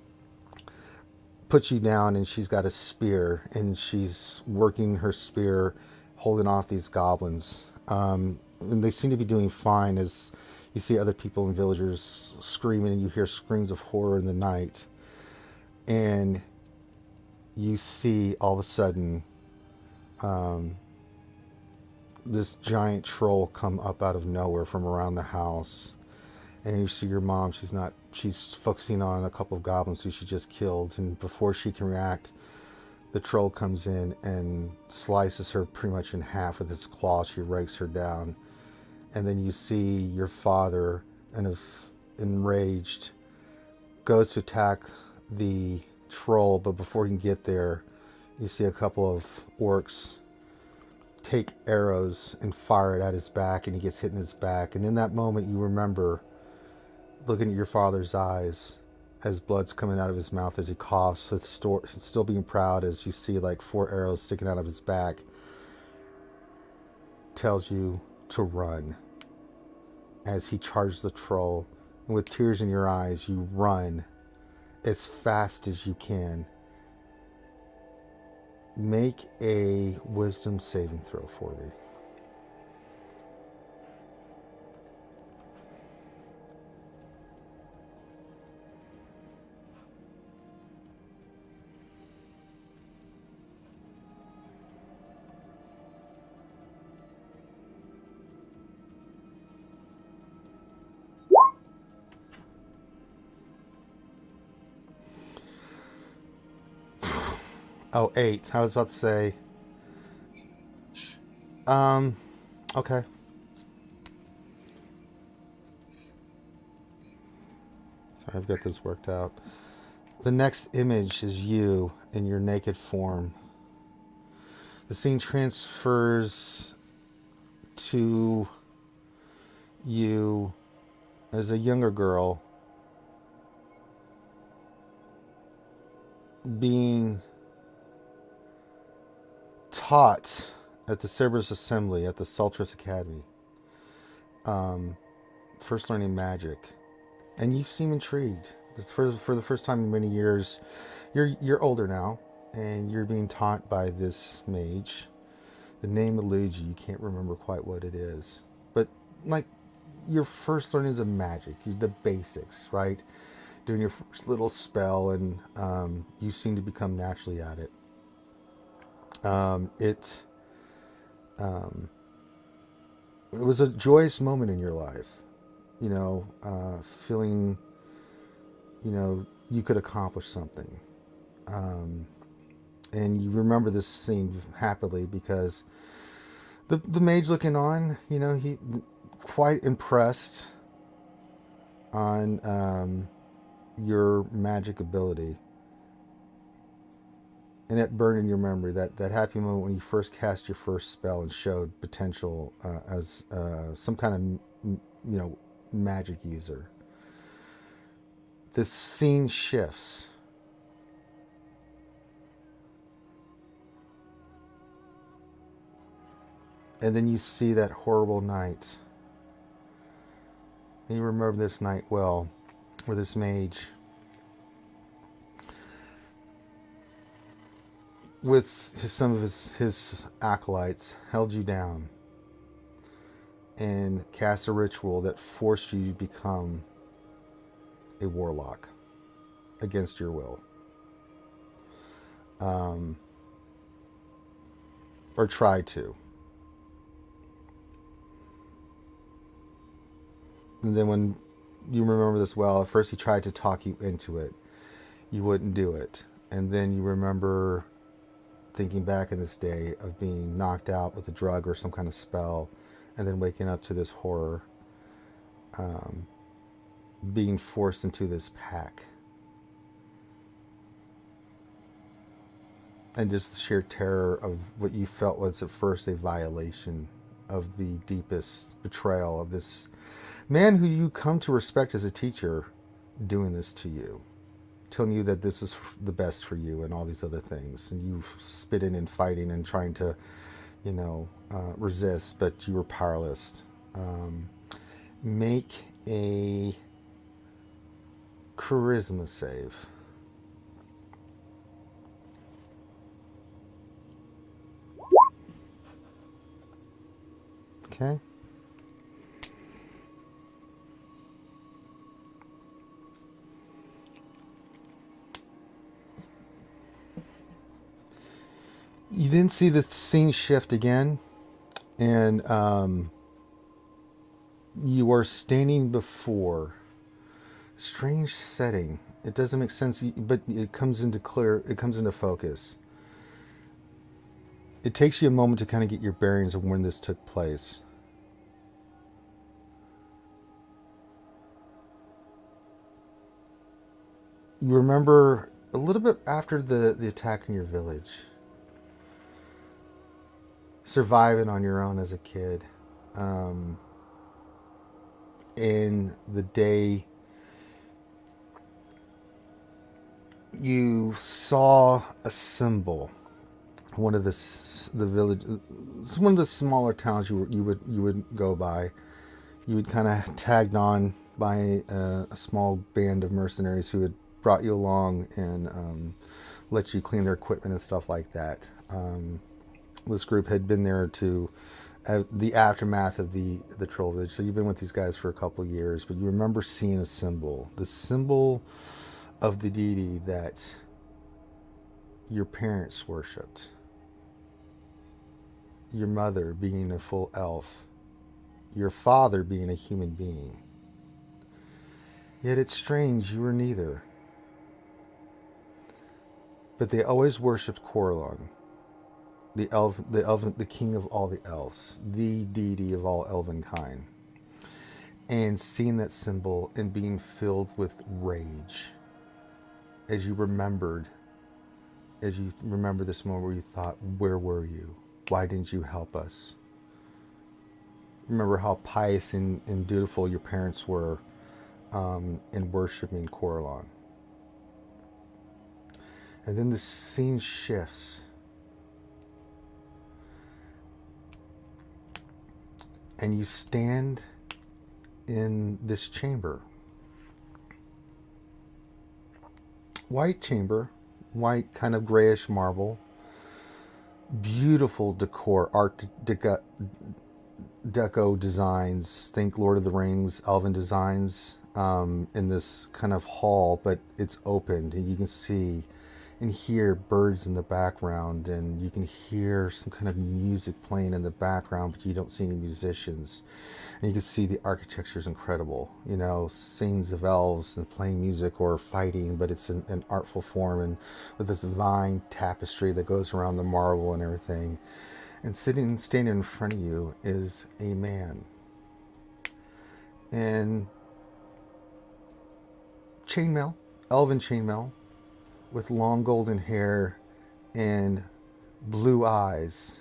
puts you down, and she's got a spear, and she's working her spear, holding off these goblins. And they seem to be doing fine as you see other people and villagers screaming, and you hear screams of horror in the night. And you see all of a sudden this giant troll come up out of nowhere from around the house. And you see your mom, she's focusing on a couple of goblins who she just killed, and before she can react, the troll comes in and slices her pretty much in half with his claw. She rakes her down. And then you see your father, kind of enraged, goes to attack the troll, but before he can get there, you see a couple of orcs take arrows and fire it at his back, and he gets hit in his back. And in that moment, you remember looking at your father's eyes as blood's coming out of his mouth as he coughs, still being proud, as you see like 4 arrows sticking out of his back, tells you to run as he charges the troll. And with tears in your eyes, you run as fast as you can. Make a wisdom saving throw for me. Oh, 8. I was about to say. Okay. Sorry, I've got this worked out. The next image is you in your naked form. The scene transfers to you as a younger girl being taught at the Cerberus Assembly at the Sultrus Academy. First learning magic. And you seem intrigued. For the first time in many years, you're older now, and you're being taught by this mage. The name eludes you. You can't remember quite what it is. But, like, your first learnings of magic, the basics, right? Doing your first little spell, and you seem to become naturally at it. It was a joyous moment in your life, feeling, you could accomplish something. And you remember this scene happily because the mage looking on, he quite impressed on your magic ability. And it burned in your memory, that happy moment when you first cast your first spell and showed potential as some kind of, magic user. This scene shifts. And then you see that horrible night. And you remember this night well, where this mage, with some of his acolytes, held you down and cast a ritual that forced you to become a warlock against your will. or try to. And then when you remember this well, at first he tried to talk you into it. You wouldn't do it. And then you remember thinking back in this day of being knocked out with a drug or some kind of spell, and then waking up to this horror, being forced into this pack. And just the sheer terror of what you felt was at first a violation of the deepest betrayal of this man who you come to respect as a teacher doing this to you, telling you that this is the best for you and all these other things. And you spitting and fighting and trying to, resist, but you were powerless. Make a charisma save. Okay. You didn't see the scene shift again, and you are standing before a strange setting. It doesn't make sense, but it comes into focus. It takes you a moment to kind of get your bearings of when this took place. You remember a little bit after the attack in your village. Surviving on your own as a kid. In the day you saw a symbol. One of the village, one of the smaller towns you would go by. You would kind of tagged on by a small band of mercenaries who had brought you along and let you clean their equipment and stuff like that. This group had been there to the aftermath of the troll village. So you've been with these guys for a couple of years, but you remember seeing a symbol, the symbol of the deity that your parents worshipped. Your mother being a full elf, your father being a human being. Yet it's strange, you were neither. But they always worshipped Corlon, the king of all the elves, the deity of all elven kind. And seeing that symbol and being filled with rage as you remember this moment where you thought, where were you? Why didn't you help us? Remember how pious and dutiful your parents were in worshiping Corlon. And then the scene shifts. And you stand in this chamber. White chamber, white kind of grayish marble. Beautiful decor, art deco designs. Think Lord of the Rings, elven designs in this kind of hall, but it's opened and you can see and hear birds in the background, and you can hear some kind of music playing in the background, but you don't see any musicians. And you can see the architecture is incredible. Scenes of elves and playing music or fighting, but it's an artful form, and with this vine tapestry that goes around the marble and everything. And standing in front of you is a man. And chainmail, elven chainmail, with long golden hair and blue eyes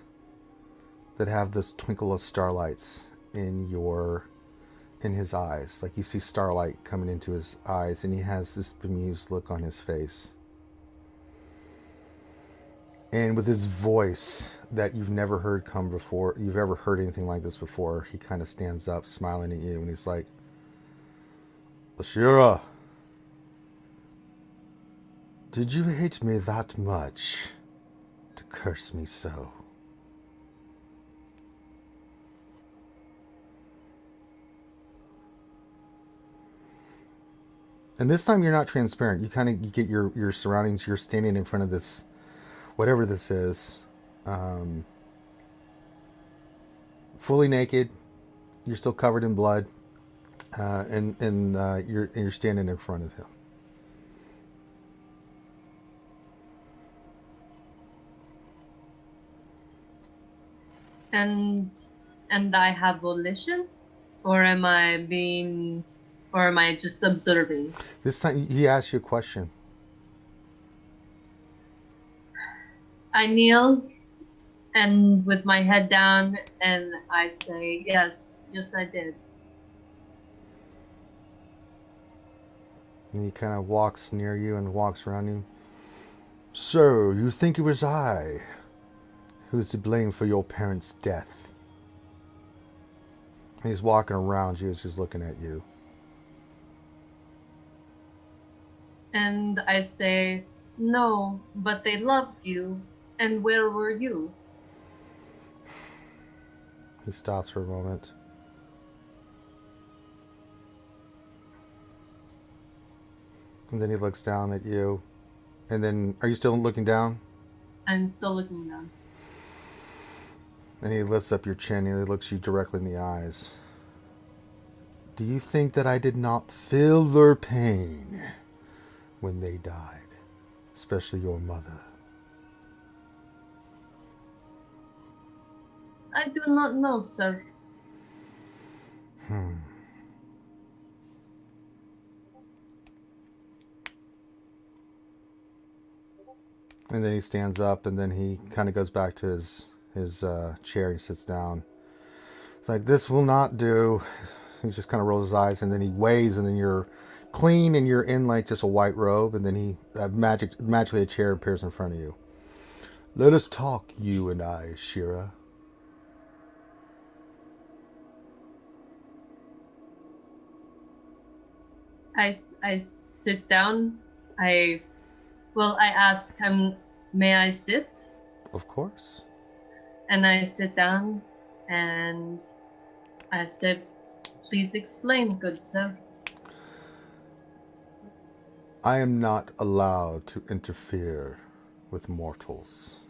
that have this twinkle of starlights in his eyes. Like you see starlight coming into his eyes, and he has this bemused look on his face. And with his voice that you've never heard come before, you've ever heard anything like this before, he kind of stands up smiling at you, and he's like, Ashura, did you hate me that much to curse me so? And this time you're not transparent. You get your surroundings. You're standing in front of this whatever this is, fully naked. You're still covered in blood, and you're standing in front of him. And I have volition, or am I just observing? This time he asks you a question. I kneel and with my head down, and I say, yes, I did. And he kind of walks near you and walks around you. So, you think it was I who's to blame for your parents' death? And he's walking around you as he's looking at you. And I say, no, but they loved you. And where were you? He stops for a moment. And then he looks down at you. And then, are you still looking down? I'm still looking down. And he lifts up your chin and he looks you directly in the eyes. Do you think that I did not feel their pain when they died? Especially your mother. I do not know, sir. And then he stands up and then he kind of goes back to his chair and sits down. It's like, this will not do. He just kind of rolls his eyes and then he waves and then you're clean and you're in like just a white robe and then he magically a chair appears in front of you. Let us talk, you and I, Shira. I sit down. I ask him, may I sit? Of course. And I sit down and I said, please explain, good sir. I am not allowed to interfere with mortals.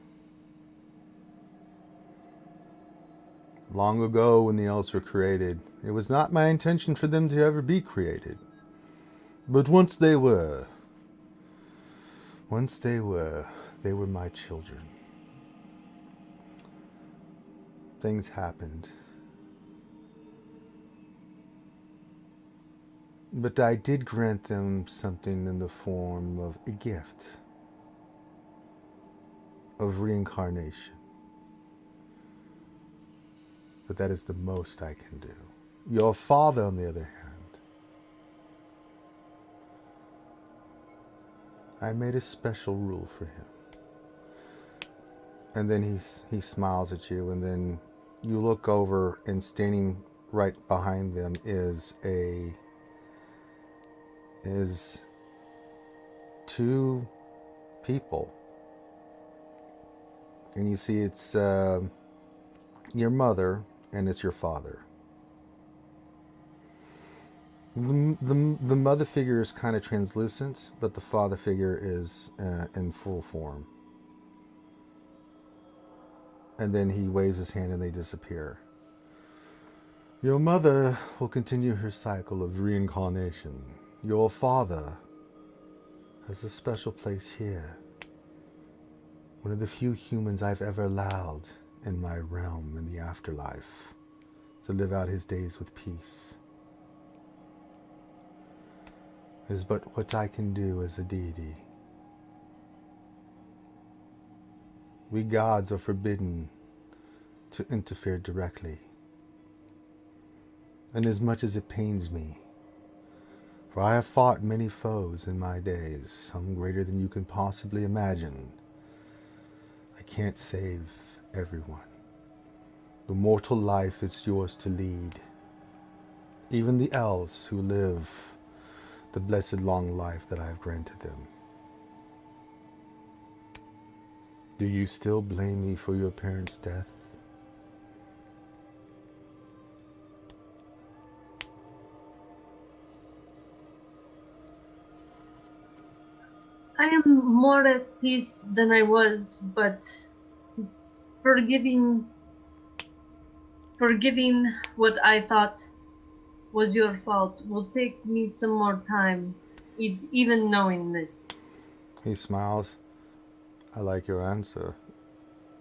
Long ago, when the elves were created, it was not my intention for them to ever be created. But once they were my children. Things happened. But I did grant them something in the form of a gift of reincarnation. But that is the most I can do. Your father, on the other hand, I made a special rule for him. And then he smiles at you, and then you look over, and standing right behind them is two people. And you see it's your mother and it's your father. The mother figure is kind of translucent, but the father figure is in full form. And then he waves his hand and they disappear. Your mother will continue her cycle of reincarnation. Your father has a special place here. One of the few humans I've ever allowed in my realm in the afterlife to live out his days with peace. Is but what I can do as a deity. We gods are forbidden to interfere directly. And as much as it pains me, for I have fought many foes in my days, some greater than you can possibly imagine, I can't save everyone. The mortal life is yours to lead. Even the elves who live the blessed long life that I have granted them. Do you still blame me for your parents' death? I am more at peace than I was, but forgiving what I thought was your fault will take me some more time, even knowing this. He smiles. I like your answer.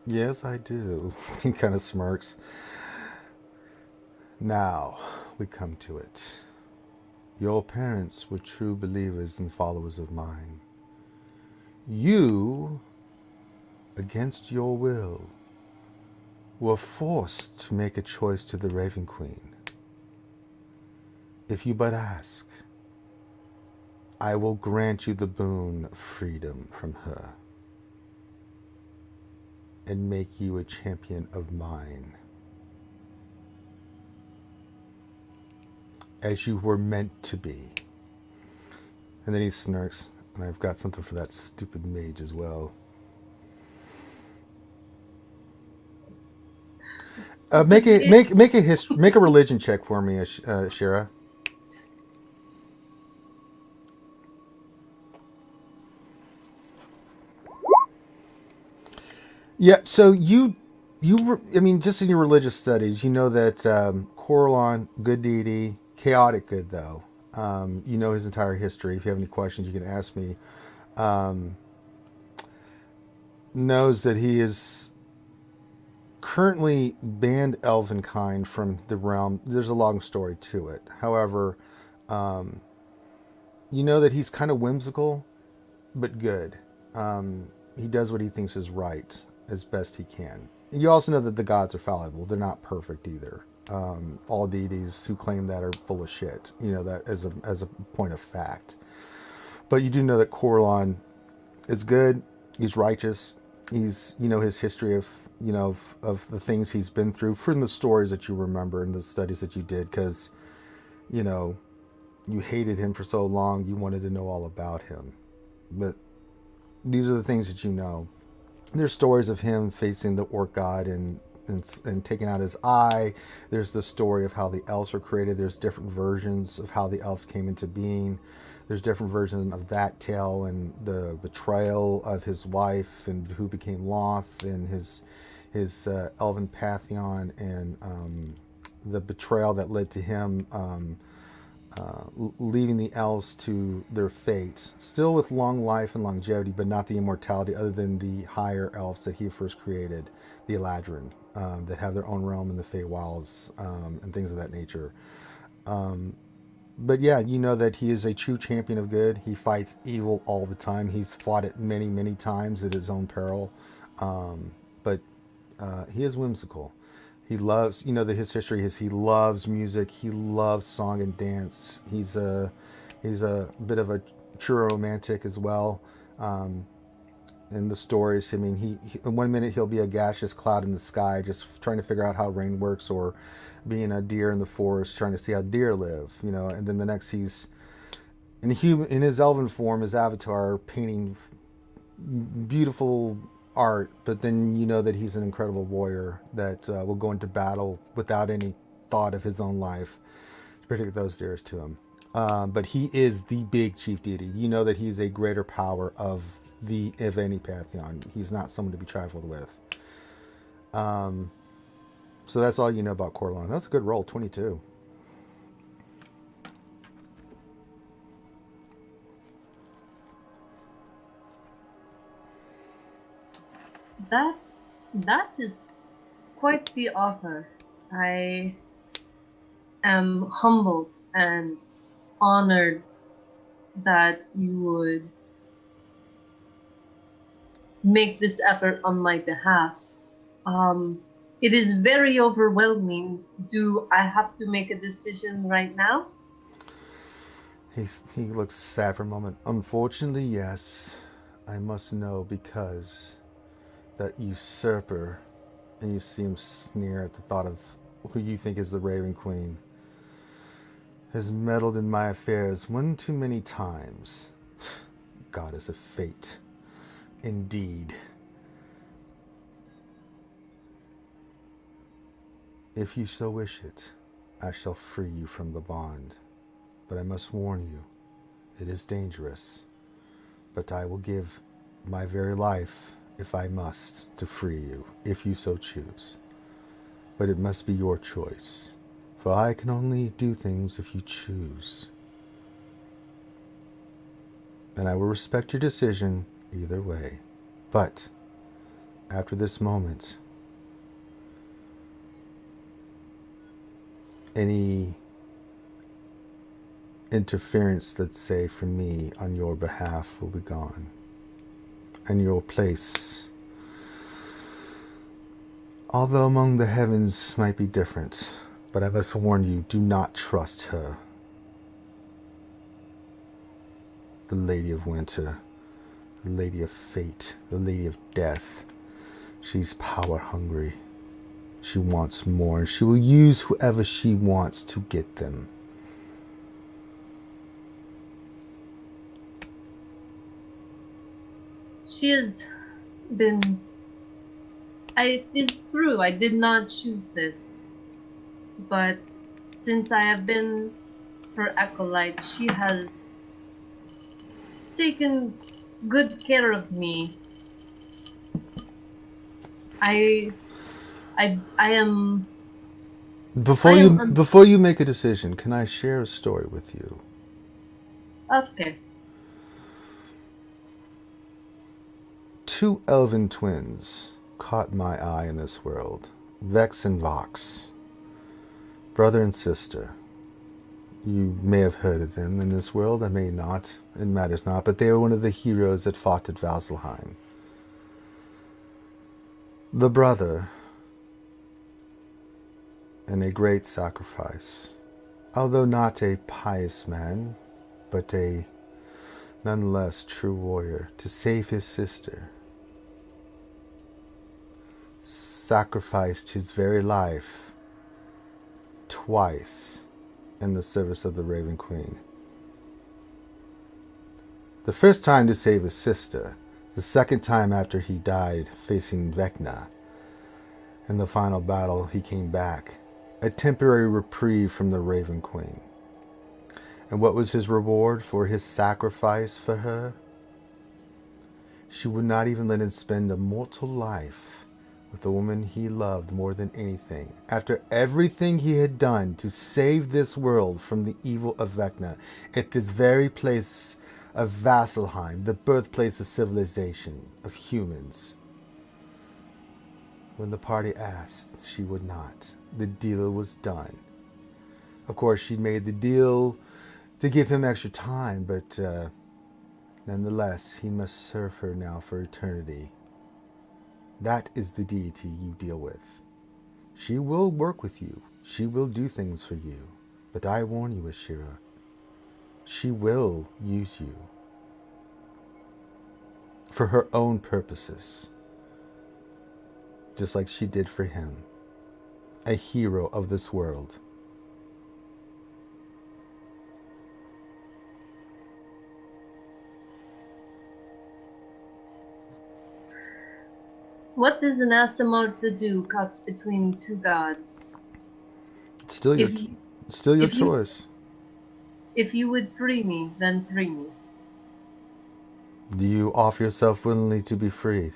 Yes, I do. He kind of smirks. Now, we come to it. Your parents were true believers and followers of mine. You, against your will, were forced to make a choice to the Raven Queen. If you but ask, I will grant you the boon of freedom from her and make you a champion of mine, as you were meant to be. And then he smirks, and I've got something for that stupid mage as well. Make a religion check for me, Shira. Yeah, so I mean, just in your religious studies, you know that Coralon, good deity, chaotic good though. You know his entire history. If you have any questions, you can ask me. Knows that he is currently banned Elvenkind from the realm. There's a long story to it. However, you know that he's kind of whimsical, but good. He does what he thinks is right as best he can. And you also know that the gods are fallible. They're not perfect either. All deities who claim that are full of shit. You know that as a point of fact. But you do know that Coralon is good. He's righteous. He's, you know, his history of, you know, of the things he's been through from the stories that you remember and the studies that you did, because, you know, you hated him for so long, you wanted to know all about him. But these are the things that you know. There's stories of him facing the orc god and taking out his eye. There's the story of how the elves were created. There's different versions of how the elves came into being. There's different versions of that tale and the betrayal of his wife and who became Loth and his elven pantheon and the betrayal that led to him leaving the elves to their fate, still with long life and longevity, but not the immortality other than the higher elves that he first created, the Eladrin, that have their own realm in the Feywilds and things of that nature. But yeah, you know that he is a true champion of good. He fights evil all the time. He's fought it many, many times at his own peril. But he is whimsical. He loves, you know, that his history is he loves music. He loves song and dance. He's a bit of a true romantic as well. In the stories, I mean, he in 1 minute he'll be a gaseous cloud in the sky, just trying to figure out how rain works, or being a deer in the forest, trying to see how deer live, you know. And then the next, he's in his elven form, his avatar, painting beautiful art. But then you know that he's an incredible warrior that will go into battle without any thought of his own life to protect those deers to him. But he is the big chief deity. You know that he's a greater power of any pantheon. He's not someone to be trifled with. So that's all you know about Coralon. That's a good roll, 22. That is quite the offer. I am humbled and honored that you would make this effort on my behalf. It is very overwhelming. Do I have to make a decision right now? He looks sad for a moment. Unfortunately, yes. I must know, because that usurper, and you see him sneer at the thought of who you think is the Raven Queen, has meddled in my affairs one too many times. Goddess of fate. Indeed. If you so wish it, I shall free you from the bond. But I must warn you, it is dangerous. But I will give my very life, if I must, to free you, if you so choose. But it must be your choice, for I can only do things if you choose. And I will respect your decision either way. But after this moment, any interference, let's say, from me on your behalf will be gone. And your place, although among the heavens, might be different. But I must warn you, do not trust her. The Lady of Winter, the Lady of Fate, the Lady of Death. She's power hungry. She wants more, and she will use whoever she wants to get them. She has been... It is true, I did not choose this. But since I have been her acolyte, she has taken good care of me. I am... Before you make a decision, can I share a story with you? Okay. Two elven twins caught my eye in this world. Vex and Vox. Brother and sister. You may have heard of them in this world, I may not. It matters not, but they were one of the heroes that fought at Vasselheim. The brother, in a great sacrifice, although not a pious man, but a nonetheless true warrior, to save his sister, sacrificed his very life twice in the service of the Raven Queen. The first time to save his sister, the second time after he died facing Vecna. In the final battle, he came back, a temporary reprieve from the Raven Queen. And what was his reward for his sacrifice for her? She would not even let him spend a mortal life with the woman he loved more than anything. After everything he had done to save this world from the evil of Vecna, at this very place of Vasselheim, the birthplace of civilization, of humans. When the party asked, she would not. The deal was done. Of course, she made the deal to give him extra time, but nonetheless, he must serve her now for eternity. That is the deity you deal with. She will work with you. She will do things for you. But I warn you, Ashira, she will use you for her own purposes, just like she did for him, a hero of this world. What does an Asimov to do caught between two gods? It's still your choice. If you would free me, then free me. Do you offer yourself willingly to be freed?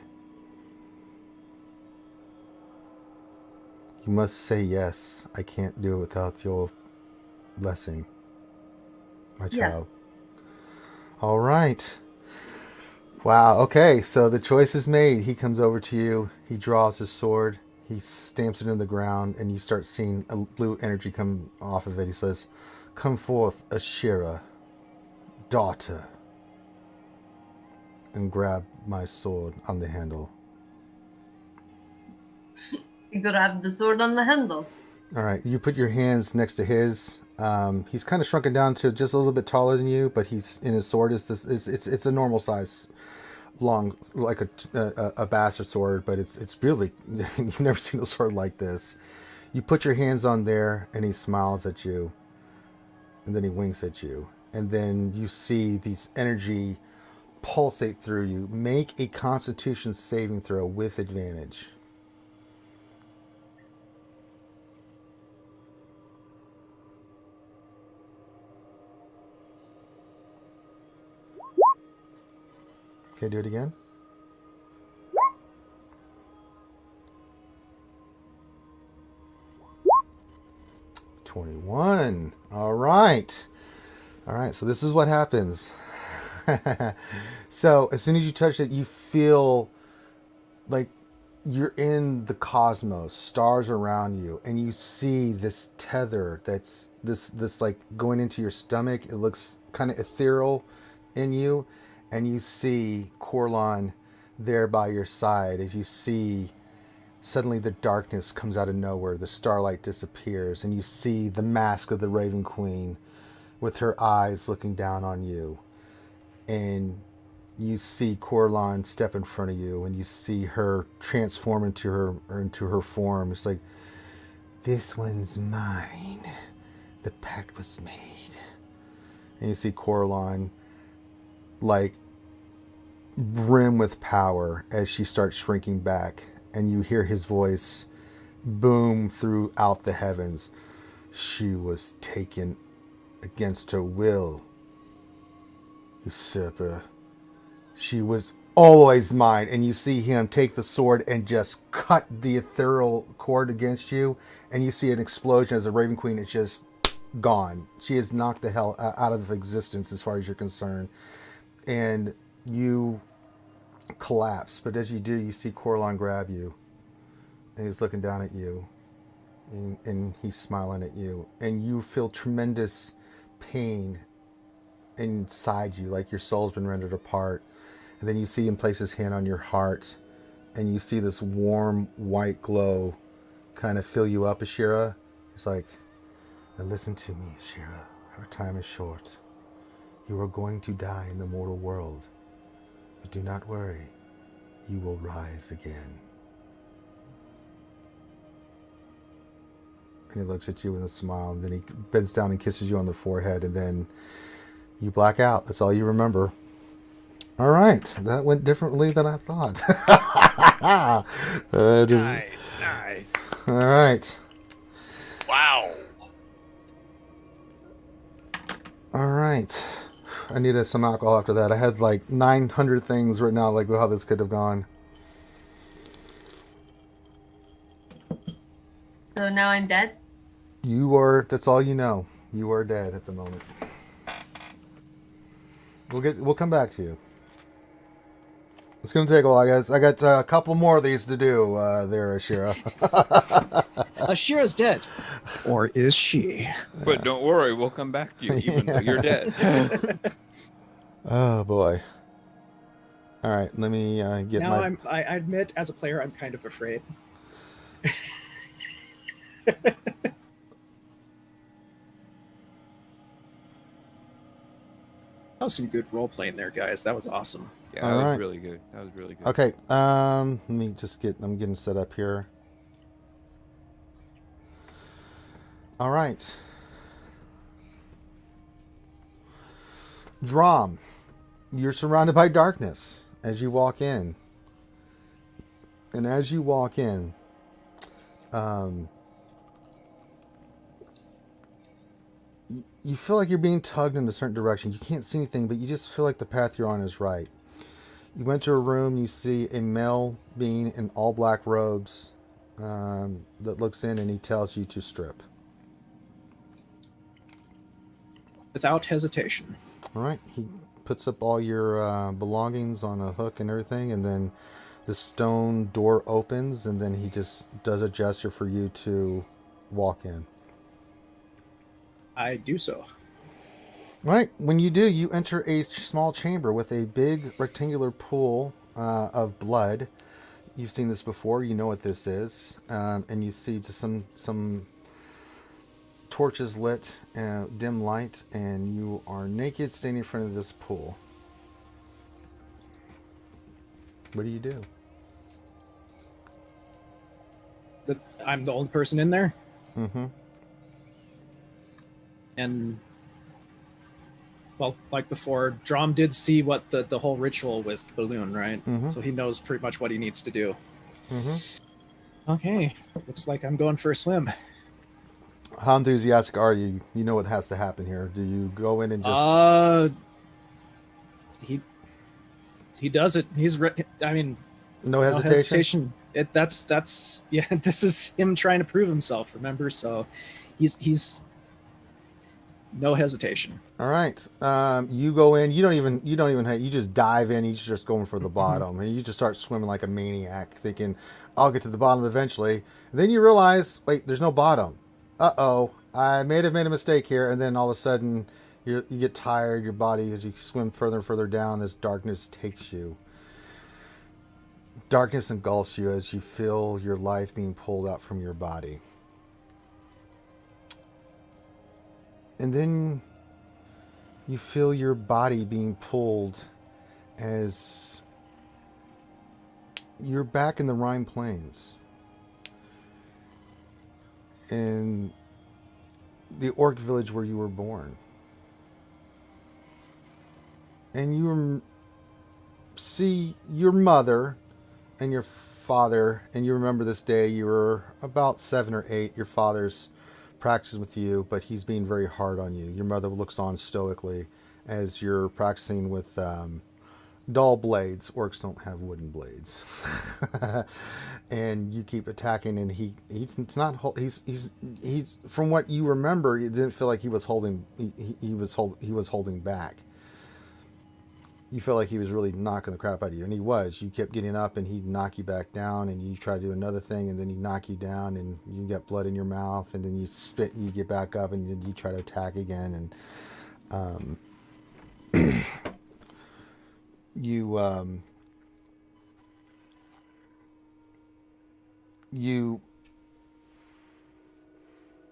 You must say yes. I can't do it without your blessing, my child. Yes. All right. Wow, okay, so the choice is made. He comes over to you, he draws his sword, he stamps it in the ground, and you start seeing a blue energy come off of it. He says, "Come forth, Ashira, daughter," and grab my sword on the handle. You could have the sword on the handle. All right, you put your hands next to his. He's kind of shrunken down to just a little bit taller than you, but he's in his sword it's a normal size, long, like a bastard sword, but it's really you've never seen a sword like this. You put your hands on there, and he smiles at you, and then he winks at you, and then you see these energy pulsate through you. Make a Constitution saving throw with advantage. Okay, do it again. 21. All right. So this is what happens. So as soon as you touch it, you feel like you're in the cosmos, stars around you, and you see this tether that's this like going into your stomach. It looks kind of ethereal in you, and you see Corlon there by your side as you see suddenly the darkness comes out of nowhere, the starlight disappears, and you see the mask of the Raven Queen with her eyes looking down on you, and you see Corlon step in front of you, and you see her transform into her form. It's like, this one's mine. The pact was made. And you see Corlon like brim with power as she starts shrinking back, and you hear his voice boom throughout the heavens. She was taken against her will, usurper. She was always mine. And you see him take the sword and just cut the ethereal cord against you, and you see an explosion as the Raven Queen is just gone. She is knocked the hell out of existence as far as you're concerned, and you collapse. But as you do, you see Corlon grab you, and he's looking down at you, and he's smiling at you, and you feel tremendous pain inside you, like your soul's been rendered apart. And then you see him place his hand on your heart, and you see this warm white glow kind of fill you up, Ashira. It's like, now listen to me, Ashira. Our time is short. You are going to die in the mortal world. But do not worry. You will rise again. And he looks at you with a smile, and then he bends down and kisses you on the forehead, and then you black out. That's all you remember. All right, that went differently than I thought. Nice. All right. Wow. All right. I needed some alcohol after that. I had like 900 things written out, like how this could have gone. So now I'm dead? That's all you know. You are dead at the moment. We'll come back to you. It's going to take a while, guys. I got a couple more of these to do there, Ashira. Ashira's dead. Or is she? But don't worry, we'll come back to you even though you're dead. Oh, boy. All right, let me get now I admit, as a player, I'm kind of afraid. That was some good role playing there, guys. That was awesome. Yeah, that was really good. Okay, let me just I'm getting set up here. All right. Drom, you're surrounded by darkness as you walk in. And as you walk in, you feel like you're being tugged in a certain direction. You can't see anything, but you just feel like the path you're on is right. You enter a room, you see a male being in all black robes that looks in, and he tells you to strip. Without hesitation. All right. He puts up all your belongings on a hook and everything, and then the stone door opens, and then he just does a gesture for you to walk in. I do so. Right. When you do, you enter a small chamber with a big rectangular pool of blood. You've seen this before. You know what this is. And you see just some torches lit, dim light, and you are naked standing in front of this pool. What do you do? I'm the only person in there? Mm-hmm. And, well, like before, Drom did see what the whole ritual with Balloon, right? Mm-hmm. So he knows pretty much what he needs to do. Mm-hmm. Okay, looks like I'm going for a swim. How enthusiastic are you? You know what has to happen here. Do you go in and just... He does it. No hesitation? That's yeah, this is him trying to prove himself, remember? So He's no hesitation. All right. You go in. You don't even. You just dive in. He's just going for the bottom, and you just start swimming like a maniac, thinking, "I'll get to the bottom eventually." And then you realize, wait, there's no bottom. Uh-oh, I may have made a mistake here. And then all of a sudden, you get tired. Your body, as you swim further and further down, as darkness takes you. Darkness engulfs you as you feel your life being pulled out from your body. And then you feel your body being pulled as you're back in the Rhine Plains. In the orc village where you were born. And you see your mother and your father, and you remember this day. You were about 7 or 8. Your father's practicing with you, but he's being very hard on you. Your mother looks on stoically as you're practicing with dull blades. Orcs don't have wooden blades. And you keep attacking, and he's from what you remember, it didn't feel like he was holding back. You felt like he was really knocking the crap out of you, and he was. You kept getting up, and he'd knock you back down, and you try to do another thing, and then he'd knock you down, and you get blood in your mouth, and then you spit, and you get back up, and then you try to attack again, and you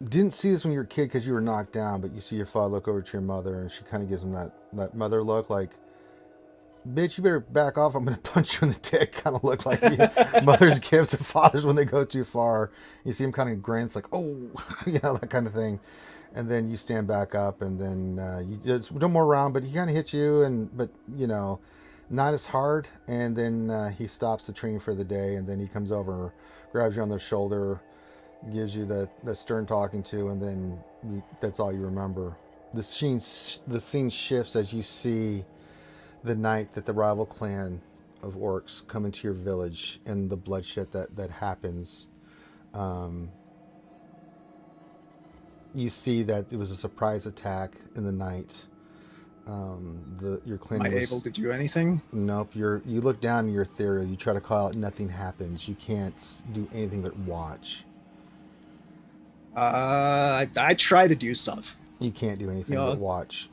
didn't see this when you were a kid because you were knocked down, but you see your father look over to your mother, and she kind of gives him that mother look, like, bitch, you better back off, I'm going to punch you in the dick, kind of look like mothers give to fathers when they go too far. You see him kind of grins like, oh, that kind of thing. And then you stand back up, and then you just no more round, but he kind of hits you, but not as hard. And then he stops the training for the day, and then he comes over, grabs you on the shoulder, gives you the stern talking to, and then that's all you remember. The scene shifts as you see the night that the rival clan of orcs come into your village and the bloodshed that happens. You see that it was a surprise attack in the night. Your clan Am I able to do anything? Nope. You look down in your ethereal. You try to call out. Nothing happens. You can't do anything but watch. I try to do stuff. You can't do anything but watch.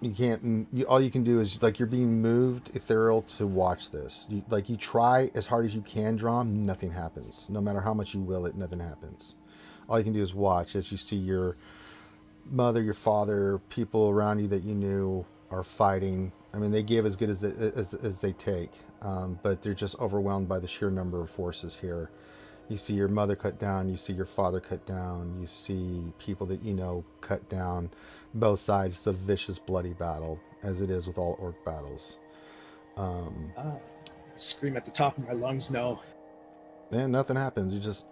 You can't. All you can do is like you're being moved ethereal to watch this. You try as hard as you can, Drom. Nothing happens. No matter how much you will it, nothing happens. All you can do is watch as you see your mother, your father, people around you that you knew are fighting. I mean, they give as good as they take, but they're just overwhelmed by the sheer number of forces here. You see your mother cut down. You see your father cut down. You see people that you know cut down. Both sides. It's a vicious, bloody battle, as it is with all orc battles. Scream at the top of my lungs, no. And nothing happens. You just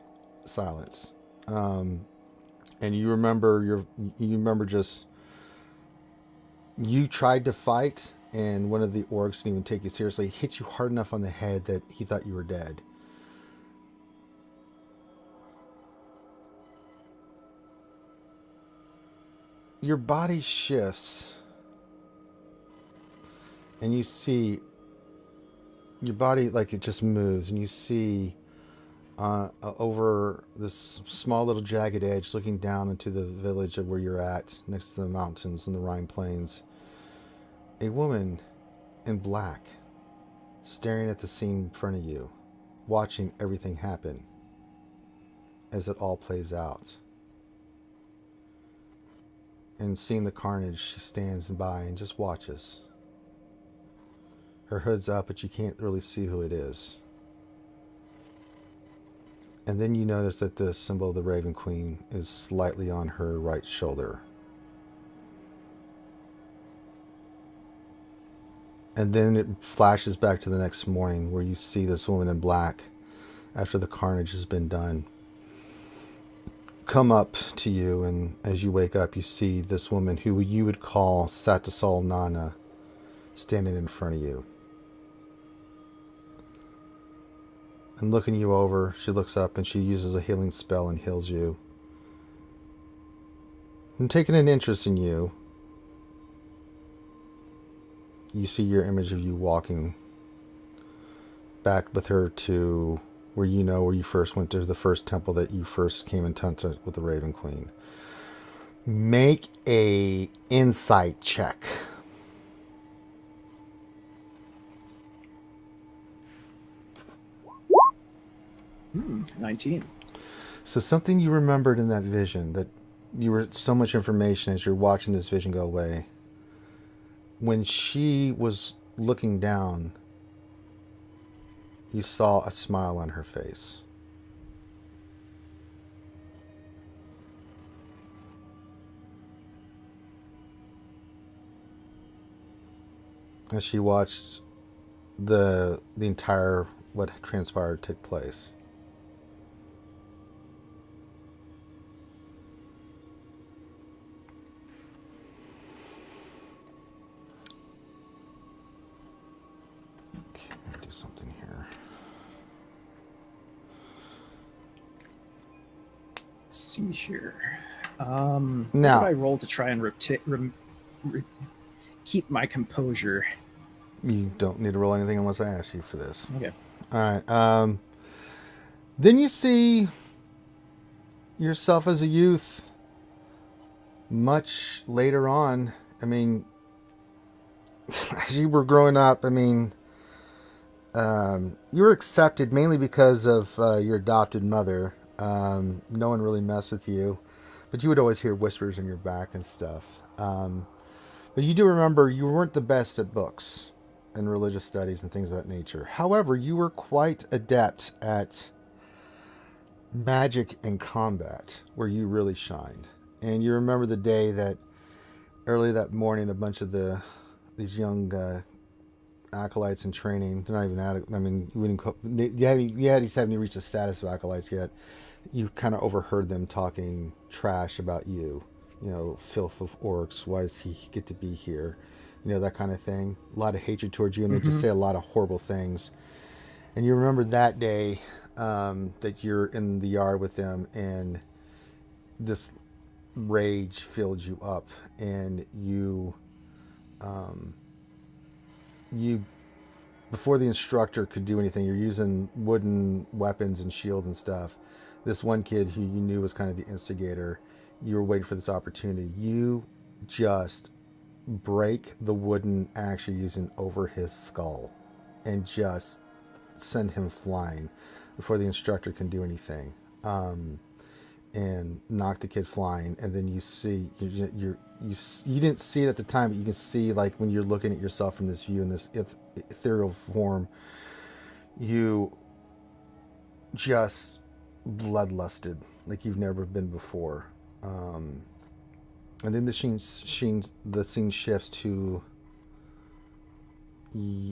silence. And you remember you tried to fight, and one of the orcs didn't even take you seriously. He hit you hard enough on the head that he thought you were dead. Your body shifts, and you see your body like it just moves, and you see over this small little jagged edge looking down into the village of where you're at, next to the mountains and the Rhine Plains, a woman in black staring at the scene in front of you, watching everything happen as it all plays out. And seeing the carnage, she stands by and just watches. Her hood's up, but you can't really see who it is. And then you notice that the symbol of the Raven Queen is slightly on her right shoulder. And then it flashes back to the next morning where you see this woman in black, after the carnage has been done, come up to you, and as you wake up, you see this woman who you would call Satasol Nana standing in front of you. And looking you over, she looks up and she uses a healing spell and heals you. and taking an interest in you, you see your image of you walking back with her to where you first went to the first temple that you first came in contact with the Raven Queen. Make a insight check. 19. So something you remembered in that vision, that you were so much information as you're watching this vision go away. When she was looking down, you saw a smile on her face. As she watched the entire what transpired take place. Okay, let me do something here. Let's see here. Now, what did I roll to try and keep my composure? You don't need to roll anything unless I ask you for this. Okay. All right. Then you see yourself as a youth much later on. I mean, as you were growing up, I mean, you were accepted mainly because of your adopted mother. No one really messed with you, but you would always hear whispers in your back and stuff. But you do remember you weren't the best at books and religious studies and things of that nature. However, you were quite adept at magic and combat, where you really shined. And you remember the day that early that morning, a bunch of these young acolytes in training, they're not even I mean, you wouldn't you haven't reached the status of acolytes yet. You kind of overheard them talking trash about you. You know, filth of orcs. Why does he get to be here? You know, that kind of thing. A lot of hatred towards you, and they just say a lot of horrible things. And you remember that day that you're in the yard with them, and this rage filled you up, and you before the instructor could do anything, you're using wooden weapons and shields and stuff. This one kid who you knew was kind of the instigator, you were waiting for this opportunity. You just break the wooden axe you're using over his skull and just send him flying before the instructor can do anything, and knock the kid flying. And then you see you didn't see it at the time, but you can see, like, when you're looking at yourself from this view in this ethereal form, you just bloodlusted like you've never been before. And then the scene shifts to,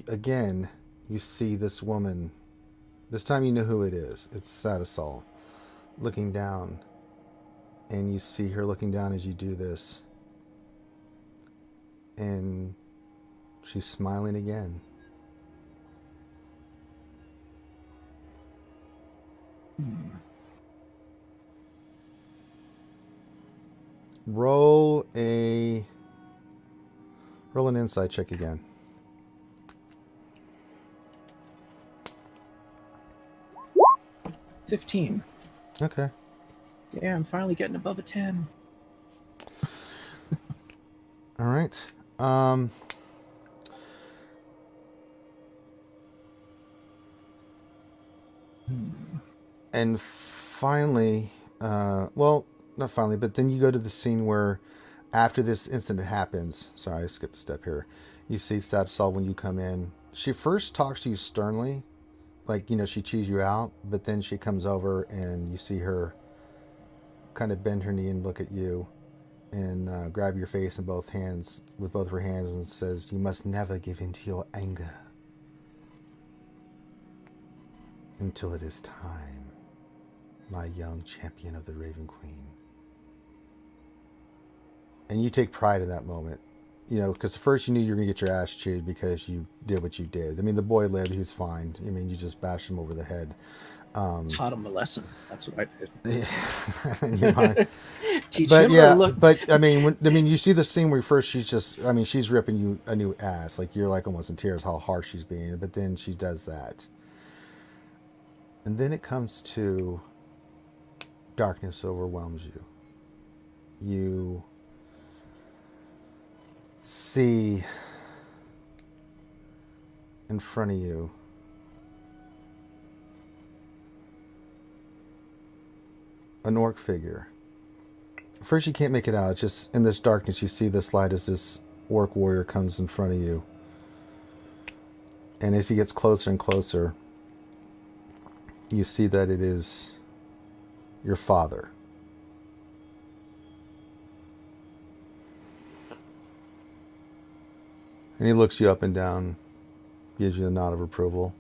again, you see this woman. This time you know who it is. It's Sadasol looking down. And you see her looking down as you do this. And she's smiling again. Roll an insight check again. 15. Okay. Yeah, I'm finally getting above a 10. All right. And finally, well, not finally, but then you go to the scene where, after this incident happens, sorry, I skipped a step here. You see Sadasol when you come in. She first talks to you sternly, like, you know, she chews you out, but then she comes over and you see her kind of bend her knee and look at you and grab your face in both hands, with both of her hands, and says, "You must never give in to your anger until it is time, my young champion of the Raven Queen." And you take pride in that moment, you know, because at first you knew you were going to get your ass chewed because you did what you did. I mean, the boy lived, he was fine. I mean, you just bashed him over the head. Taught him a lesson. That's what I did. Yeah, in your mind. Teach But him yeah, or look. but I mean, you see the scene where first she's ripping you a new ass, like you're like almost in tears how harsh she's being, but then she does that, and then it comes to darkness overwhelms you. You see in front of you an orc figure. First, you can't make it out. It's just in this darkness, you see this light as this orc warrior comes in front of you. And as he gets closer and closer, you see that it is your father. And he looks you up and down, gives you a nod of approval.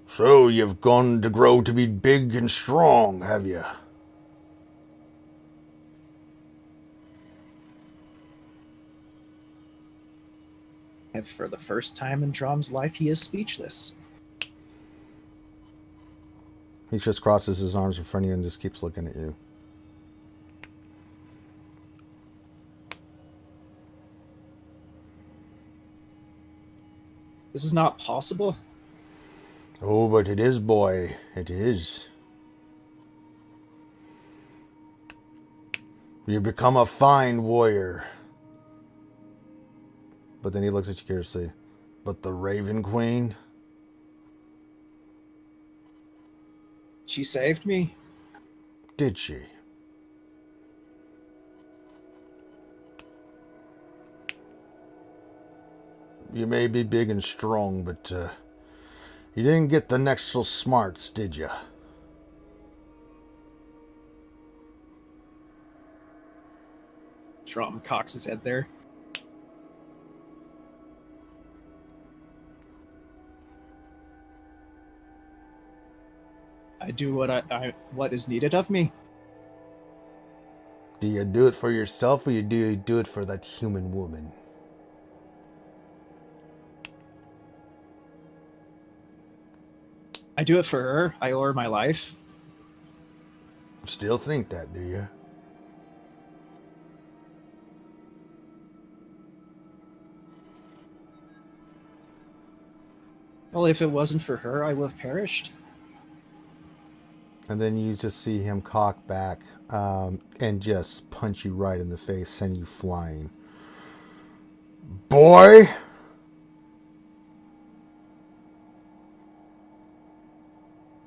So, you've gone to grow to be big and strong, have you? And for the first time in Drom's life, he is speechless. He just crosses his arms in front of you and just keeps looking at you. This is not possible. Oh, but it is, boy. It is. You've become a fine warrior. But then he looks at you curiously. But the Raven Queen? She saved me. Did she? You may be big and strong, but you didn't get the nexal smarts, did you? Drom cocks his head there. I do what is needed of me. Do you do it for yourself, or do you do it for that human woman? I do it for her. I owe her my life. Still think that, do you? Well, if it wasn't for her, I would have perished. And then you just see him cock back and just punch you right in the face, send you flying. Boy!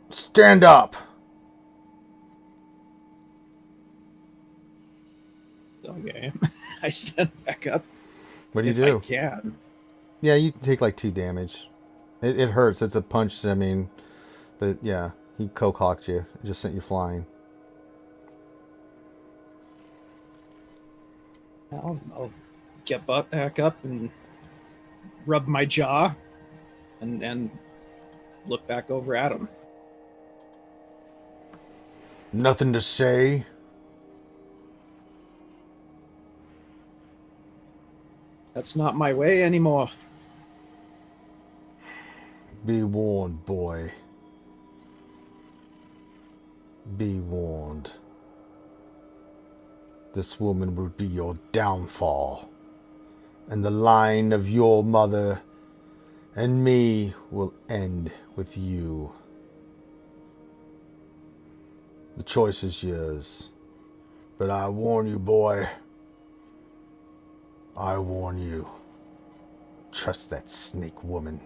Stand up! Okay. I stand back up. What do you if do? I can. Yeah, you take like 2 damage. It hurts. It's a punch, I mean. But yeah, he co-cocked you. Just sent you flying. I'll get back up and rub my jaw and look back over at him. Nothing to say? That's not my way anymore. Be warned, boy. Be warned. This woman will be your downfall. And the line of your mother and me will end with you. The choice is yours. But I warn you, boy. I warn you. Trust that snake woman.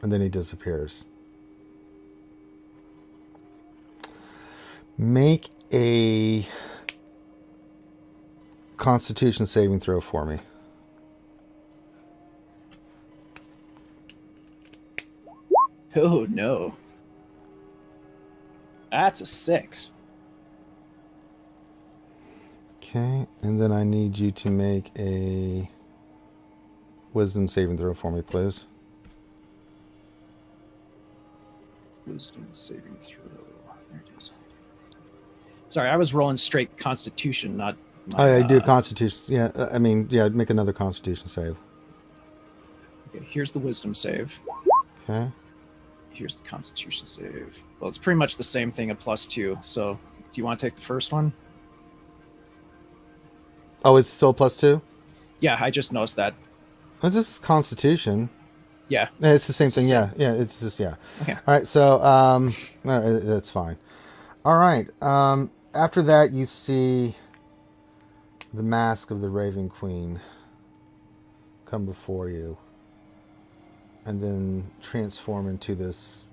And then he disappears. Make a Constitution saving throw for me. Oh no. That's a 6. Okay, and then I need you to make a Wisdom saving throw for me, please. Wisdom saving throw. There it is. Sorry, I was rolling straight Constitution, not. I do Constitution. Yeah, I mean, yeah, make another Constitution save. Okay, here's the wisdom save. Okay. Here's the constitution save. Well, it's pretty much the same thing, a +2. So, do you want to take the first one? Oh, it's still +2? Yeah, I just noticed that. It's just Constitution. Yeah. It's the same It's the thing. same. Yeah. It's just, yeah. Okay. All right. So, that's fine. All right. After that, you see the mask of the Raven Queen come before you and then transform into this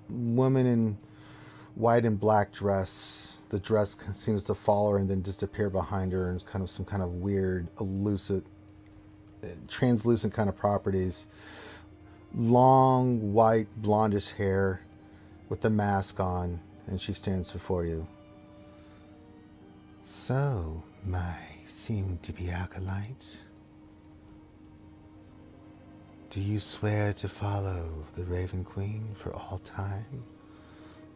woman in white and black dress. The dress seems to follow her and then disappear behind her, and it's kind of some kind of weird, elusive, translucent kind of properties. Long, white, blondish hair with the mask on, and she stands before you. So, my seem-to-be acolyte, do you swear to follow the Raven Queen for all time,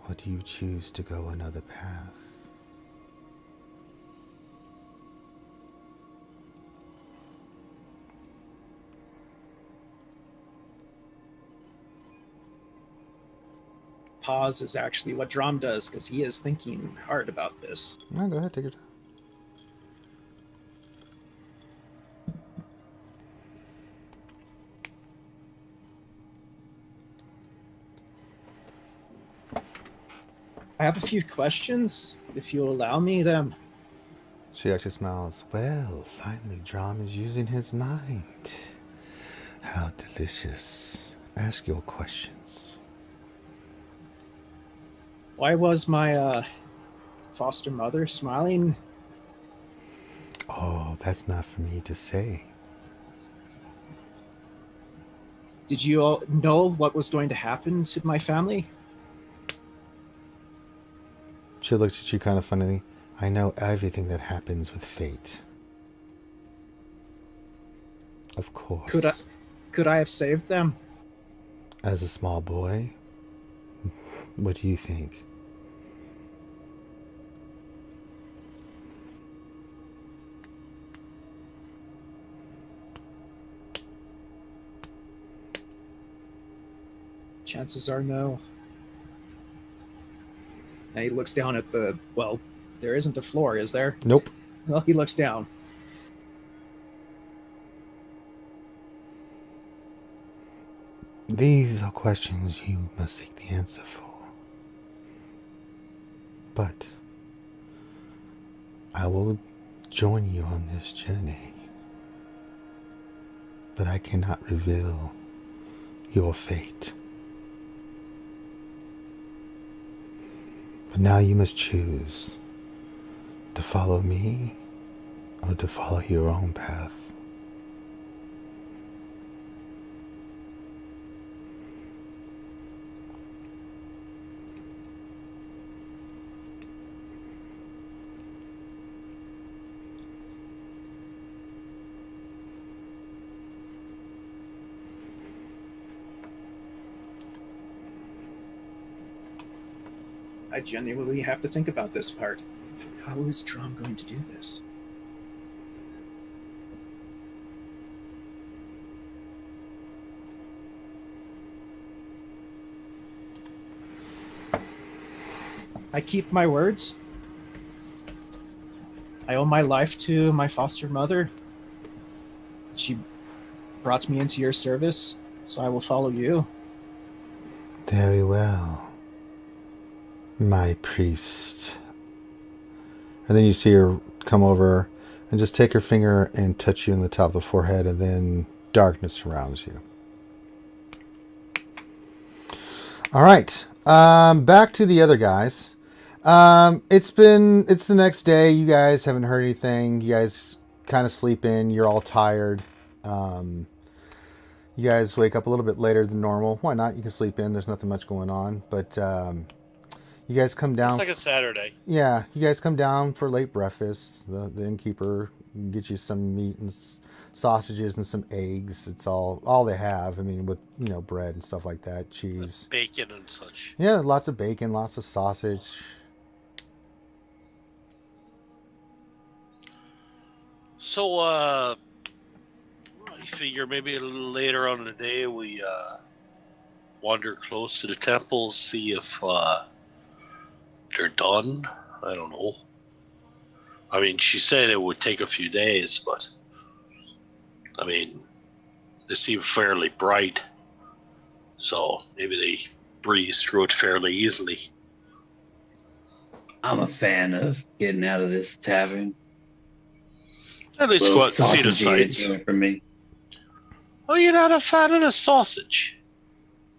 or do you choose to go another path? Pause is actually what Drom does, because he is thinking hard about this. No, go ahead, take your time. I have a few questions, if you'll allow me them. She actually smiles. Well, finally, Drom is using his mind. How delicious. Ask your questions. Why was my foster mother smiling? Oh, that's not for me to say. Did you all know what was going to happen to my family? She looks at you kind of funnily. I know everything that happens with fate. Of course. Could I have saved them? As a small boy? What do you think? Chances are no. And he looks down at the, well, there isn't a floor, is there? Nope. Well, he looks down. These are questions you must seek the answer for. But I will join you on this journey. But I cannot reveal your fate. But now you must choose to follow me or to follow your own path. I genuinely have to think about this part. How is Drom going to do this? I keep my words. I owe my life to my foster mother. She brought me into your service, so I will follow you. Very well, my priest. And then you see her come over and just take her finger and touch you on the top of the forehead, and then darkness surrounds you. All right, back to the other guys. It's the next day. You guys haven't heard anything. You guys kind of sleep in. You're all tired. You guys wake up a little bit later than normal. Why not? You can sleep in. There's nothing much going on. But you guys come down. It's like a Saturday. Yeah, you guys come down for late breakfast. The innkeeper gets you some meat and sausages and some eggs. It's all they have. I mean, with bread and stuff like that, cheese, With bacon and such. Yeah, lots of bacon, lots of sausage. So, I figure maybe a little later on in the day we wander close to the temples, see if they're done. I don't know. I mean, she said it would take a few days, but I mean, they seem fairly bright, so maybe they breeze through it fairly easily. I'm a fan of getting out of this tavern. At least go out and see the Sausage sights. doing it for me. Oh, you're not a fan of the sausage?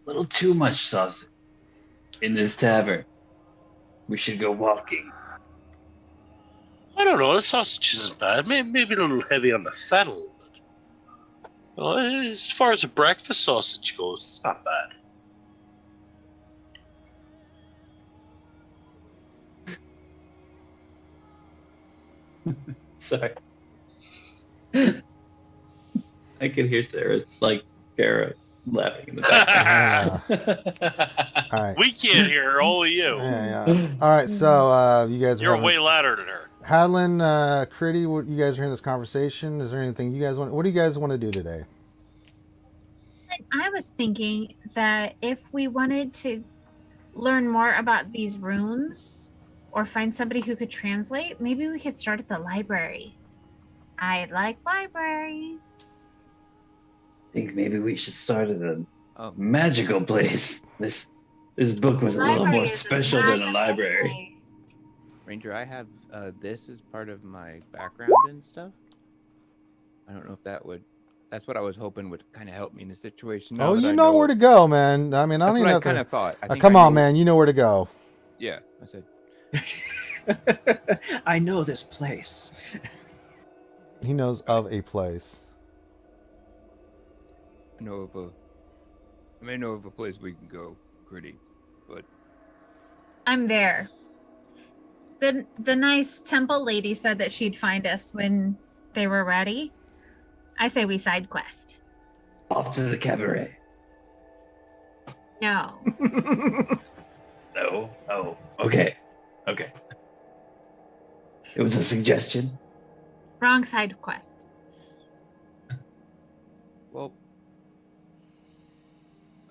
A little too much sausage in this tavern. We should go walking. I don't know. The sausage isn't bad. Maybe a little heavy on the fat a little bit. Well, as far as a breakfast sausage goes, it's not bad. Sorry. I can hear Sarah's Kara laughing in the background. All right. We can't hear her, only you. Yeah. All right. So you guys are You're having- way louder than her. Hadlin, Critty, what you guys are in this conversation? Is there anything you guys want? What do you guys want to do today? I was thinking that if we wanted to learn more about these runes or find somebody who could translate, maybe we could start at the library. I like libraries. I think maybe we should start at a Oh. magical place. This book was a little Library more is special than a magical library. place. Ranger, I have this as part of my background and stuff. I don't know if that would. That's what I was hoping would kind of help me in the situation. Now Oh, that you I know where to go, man. I mean, I That's don't what even I have kind to. of thought. I think Come I on, know- man. You know where to go. Yeah, I said. I know this place. He knows of a place. I may know of a place we can go, Gritty, but I'm there. The nice temple lady said that she'd find us when they were ready. I say we side quest. Off to the cabaret. No. No. Oh, okay. Okay. It was a suggestion. Wrong side quest. well,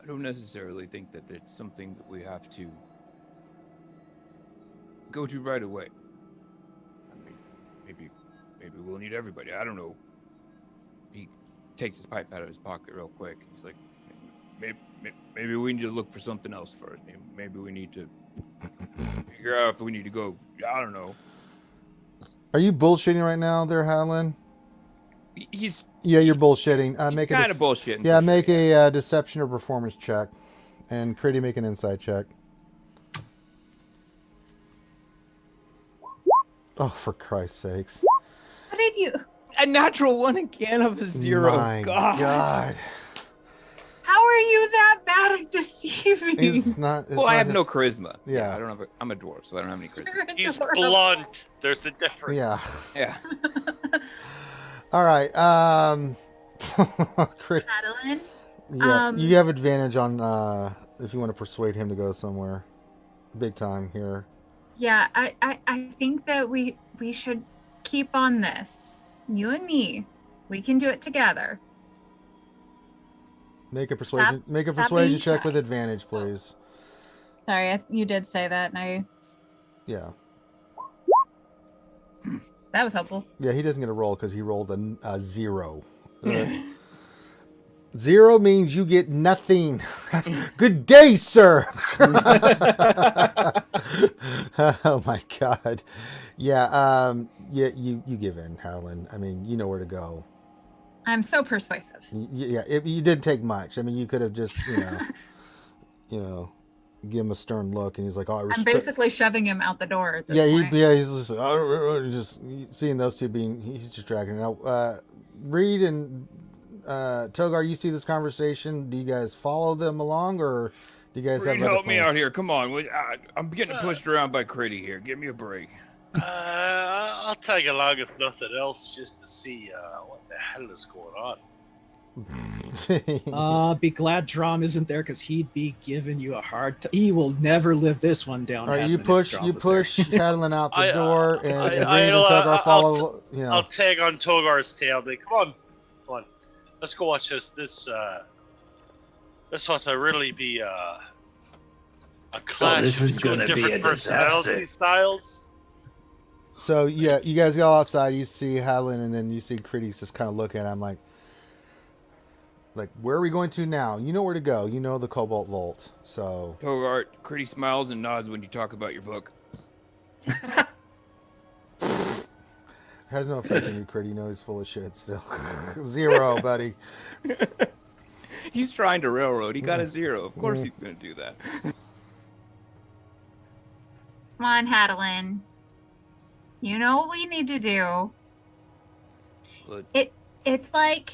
I don't necessarily think that it's something that we have to go to right away. I mean, maybe we'll need everybody. I don't know. He takes his pipe out of his pocket real quick. He's like, maybe we need to look for something else first. Maybe we need to figure out if we need to go. I don't know. Are you bullshitting right now, there, Hadlin? He's Yeah, you're bullshitting. Make kind of bullshitting. Yeah, for make sure. a deception or performance check, and Critty make an insight check. Oh, for Christ's sakes! What did you? A natural one again of a 0. My God. God. How are you that bad at deceiving? It's not. It's Well, I not have no his- charisma. Yeah. I don't have. I'm a dwarf, so I don't have any charisma. You're He's adorable. blunt. There's a difference. Yeah. Yeah. All right. Crit. Madeline? Yeah, you have advantage on if you want to persuade him to go somewhere, big time here. Yeah, I think that we should keep on this. You and me, we can do it together. Make a persuasion. Make a stop persuasion being check shy. with advantage, please. Sorry, you did say that, and Yeah. that was helpful. Yeah, he doesn't get a roll because he rolled a 0. 0 means you get nothing. Good day, sir. Oh my God. Yeah. Yeah. You give in, Howland. I mean, you know where to go. I'm so persuasive. Yeah. You didn't take much. I mean, you could have just, give him a stern look, and he's like, "Oh, I I'm respect." basically shoving him out the door at this Yeah, point. he's just like, "Oh," just seeing those two he's just dragging it out. Reed and Togar, you see this conversation. Do you guys follow them along, or do you guys Reed, have other help me plans? out here. Come on. I'm getting pushed around by Critty here. Give me a break. I'll tag along if nothing else, just to see what the hell is going on. Be glad Drom isn't there, because he'd be giving you a hard time. He will never live this one down. All right, you Hadlin, if push Drom was there. Hadlin out the door, and Reed and I'll- Togar I'll- follow. I'll tag on Togar's tail. But come on. let's go watch this. This ought to really be a clash this is between gonna be different a personality disaster. styles. So yeah, you guys go outside. You see Hadlin, and then you see Critics just kind of looking. I'm like, where are we going to now? You know where to go. You know the Cobalt Vault. So Togart, Critty smiles and nods when you talk about your book. has no effect on you, Critty. You know he's full of shit still. 0, buddy. He's trying to railroad. He got a 0. Of course he's going to do that. Come on, Hadlin. You know what we need to do. But It's like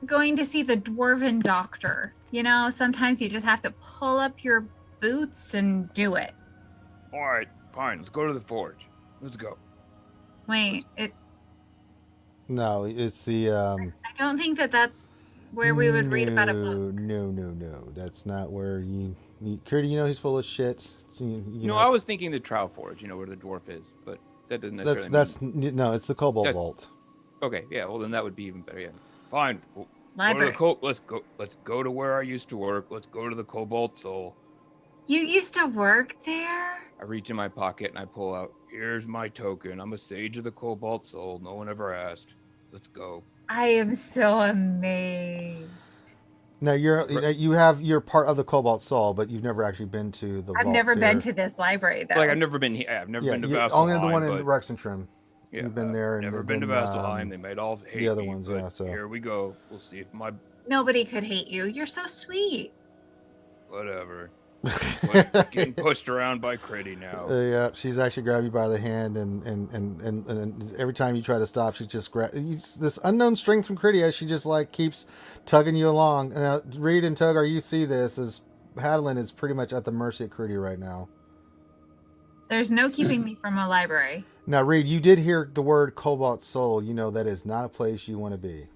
going to see the dwarven doctor. You know, sometimes you just have to pull up your boots and do it. all right, fine. Let's go to the forge. Let's go. Wait, No, it's the. I don't think that's where we would read about a book. No. That's not where you. Critty, you know he's full of shit. So No, I was thinking the Trow Forge, where the dwarf is, but that doesn't necessarily mean... No, it's the Cobalt Vault. Okay, yeah, well then that would be even better, yeah. Fine. We'll Library. let's go to where I used to work. Let's go to the Cobalt Soul. You used to work there? I reach in my pocket and I pull out, here's my token. I'm a sage of the Cobalt Soul. No one ever asked. Let's go. I am so amazed. No, you're part of the Cobalt Soul, but you've never actually been to the. I've vault never here. been to this library though. Like I've never been here. I've never been to Vasselheim. Only the one in but, Rexentrim. Yeah, You've been there. Never and been to then, Vasselheim. They might all hate the other me, ones, but yeah. So here we go. We'll see if my Nobody could hate you. You're so sweet. whatever. Getting pushed around by Critty now. Yeah, she's actually grabbed you by the hand, and every time you try to stop, she's just this unknown strength from Critty as she just keeps tugging you along. Now, Reed and Togar, you see this as Hadlin is pretty much at the mercy of Critty right now. There's no keeping me from a library. Now, Reed, you did hear the word Cobalt Soul. You know that is not a place you want to be.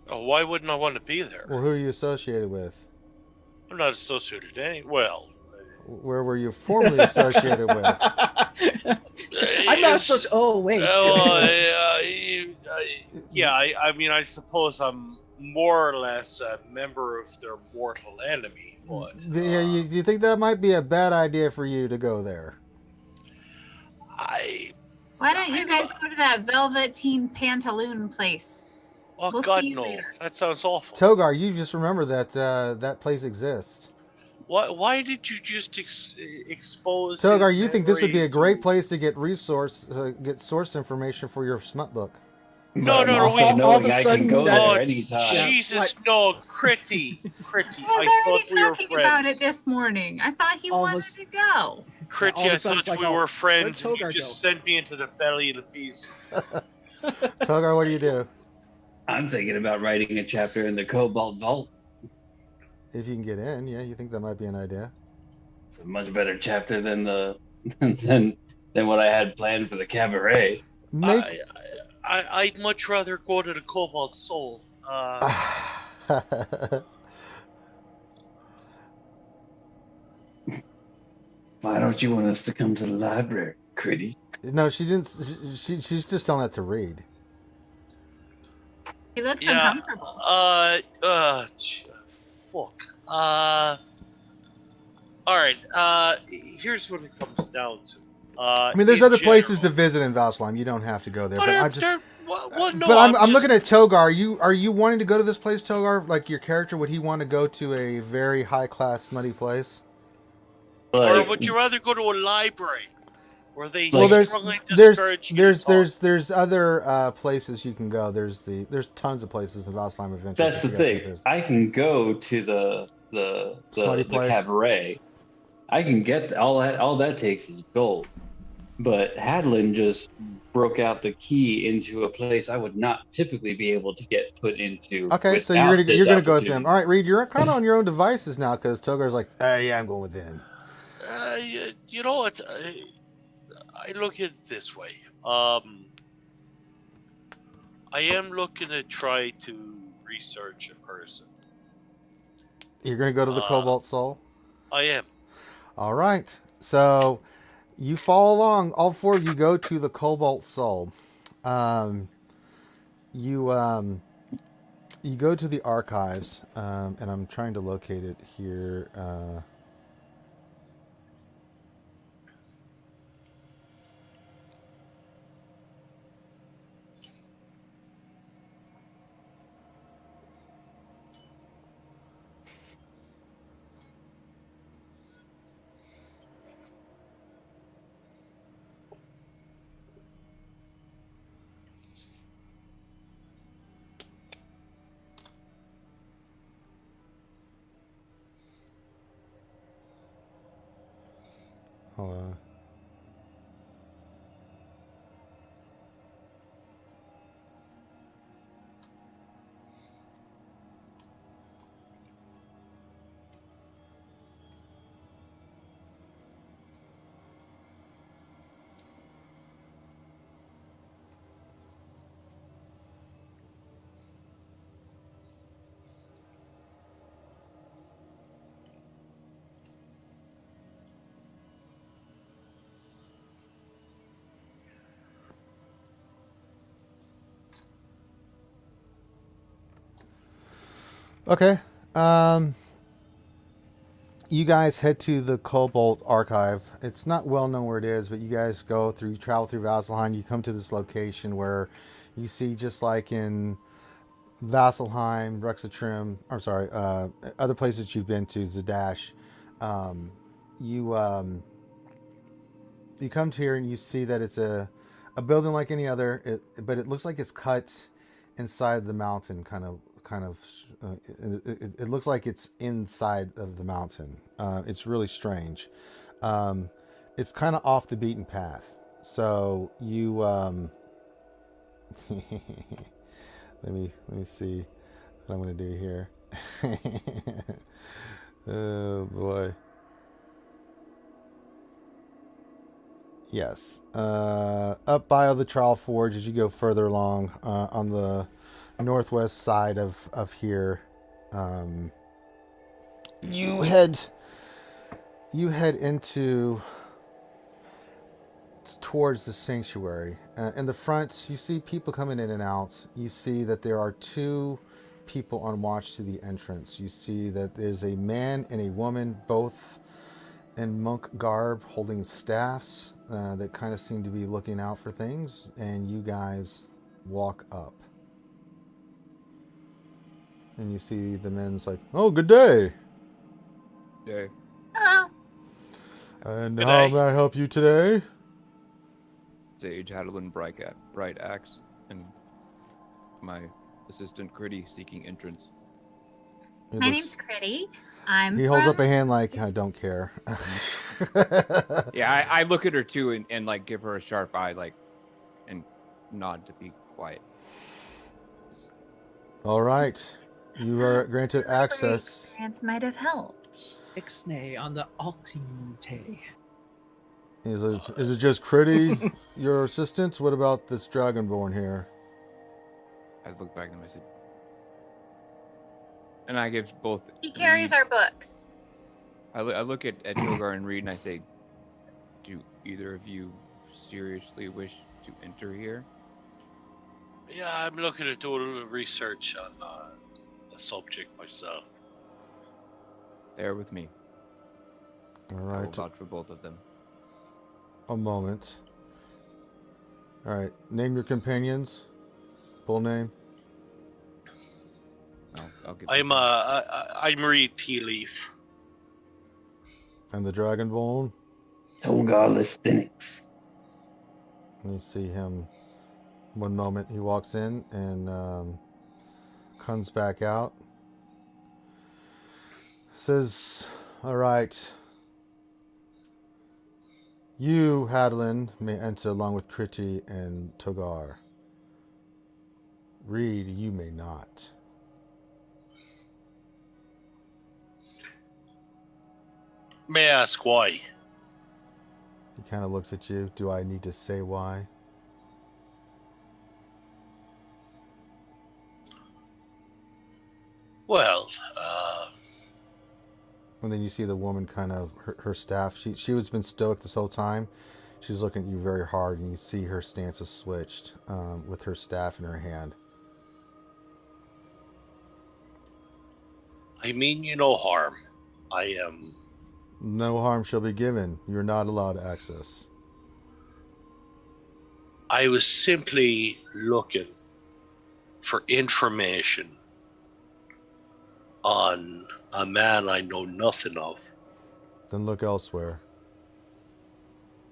Oh, why wouldn't I want to be there? Well, who are you associated with? I'm not associated with any. Well, where were you formerly associated with? I'm not such. Oh wait. I mean, I suppose I'm more or less a member of their mortal enemy. But Do you think that might be a bad idea for you to go there? Why don't you guys go to that Velveteen Pantaloon place? Oh, We'll God, see you no. later. That sounds awful. Togar, you just remember that that place exists. Why did you just expose Togar, his you think this would be a memory great to- place to get source information for your smut book? No, But no, also no, all of knowing a I sudden can go that- there anytime. Yeah. Jesus, no, Critty. I I was thought already we were talking about friends. it this morning. I thought he wanted Almost- to go. Critty, all of a I sudden thought it's like, we oh, were friends, where'd and you Togar just go? sent me into the belly of the beast. Togar, what do you do? I'm thinking about writing a chapter in the Cobalt Vault. If you can get in, yeah, you think that might be an idea? It's a much better chapter than the than what I had planned for the cabaret. Make I'd much rather go to the Cobalt Soul. Why don't you want us to come to the library, Critty? No, she didn't. She's just telling that to read. He looks Yeah. uncomfortable. Fuck. All right. Here's what it comes down to. I mean, there's in other places to general- visit in Valsheim. You don't have to go there. But But I'm I'm just. no, But I'm just- looking at Togar. Are you wanting to go to this place, Togar? Like your character, would he want to go to a very high class smutty place? Or Like, would you rather go to a library where they Well, strongly discourage you to talk? there's other places you can go. There's tons of places in Valsheim Adventures. that's the that you guys can thing. visit. I can go to the Smutty place. cabaret. I can get all that. All that takes is gold. But Hadlin just broke out the key into a place I would not typically be able to get put into. Okay, so without you're this gonna go with them. opportunity. All right, Reed, you're kind of on your own devices now because Togar's like, yeah, I'm going with them. You know what? I look at it this way. I am looking to try to research a person. You're gonna go to the Cobalt Soul. I am. All right, so you follow along. All four of you go to the Cobalt Soul. you go to the archives, and I'm trying to locate it here. Hold on. Okay. You guys head to the Cobalt Archive. It's not well known where it is, but you guys you travel through Vasselheim. You come to this location where you see, just like in Vasselheim, Rexatrim, I'm sorry, other places you've been to, Zadash. You come to here and you see that it's a building like any other, but it looks like it's cut inside the mountain, it looks like it's inside of the mountain. It's really strange. It's kind of off the beaten path. So you let me see what I'm going to do here. Oh boy. Yes. Up by the Trial Forge as you go further along, on the northwest side of here. You head towards the sanctuary. In the front, you see people coming in and out. You see that there are two people on watch to the entrance. You see that there's a man and a woman, both in monk garb, holding staffs that kind of seem to be looking out for things. And you guys walk up. And you see the men's like, "Oh, good day." Yeah. Hello. And Good how day. may I help you today? Sage Hadalin Bright Axe, and my assistant Critty seeking entrance. My name's Critty. I'm He holds from- up a hand like, "I don't care." Yeah, I look at her too and like give her a sharp eye, like, and nod to be quiet. All right. You are granted access. Experience might have helped. Ixnay on the Altinte. Is it just Critty, your assistant? What about this Dragonborn here? I look back at them, I said, and I give both. He carries our books. I look at Togar and Reed and I say, do either of you seriously wish to enter here? Yeah, I'm looking to do a little research on the subject myself. They're with me. All I will right. vouch for both of them. A moment. All right. Name your companions. Full name. I'll give I'm Reed Tea Leaf. And the Dragonborn. Togarless Phoenix. Let me see him. One moment. He walks in and comes back out. Says, "All right. You, Hadlin, may enter along with Critty and Togar. Reed, you may not." May I ask why? He kind of looks at you. Do I need to say why? Well, And then you see the woman kind of, her staff, she was been stoic this whole time. She's looking at you very hard, and you see her stance is switched with her staff in her hand. I mean you no harm. I am. No harm shall be given. You're not allowed access. I was simply looking for information on a man I know nothing of. Then look elsewhere.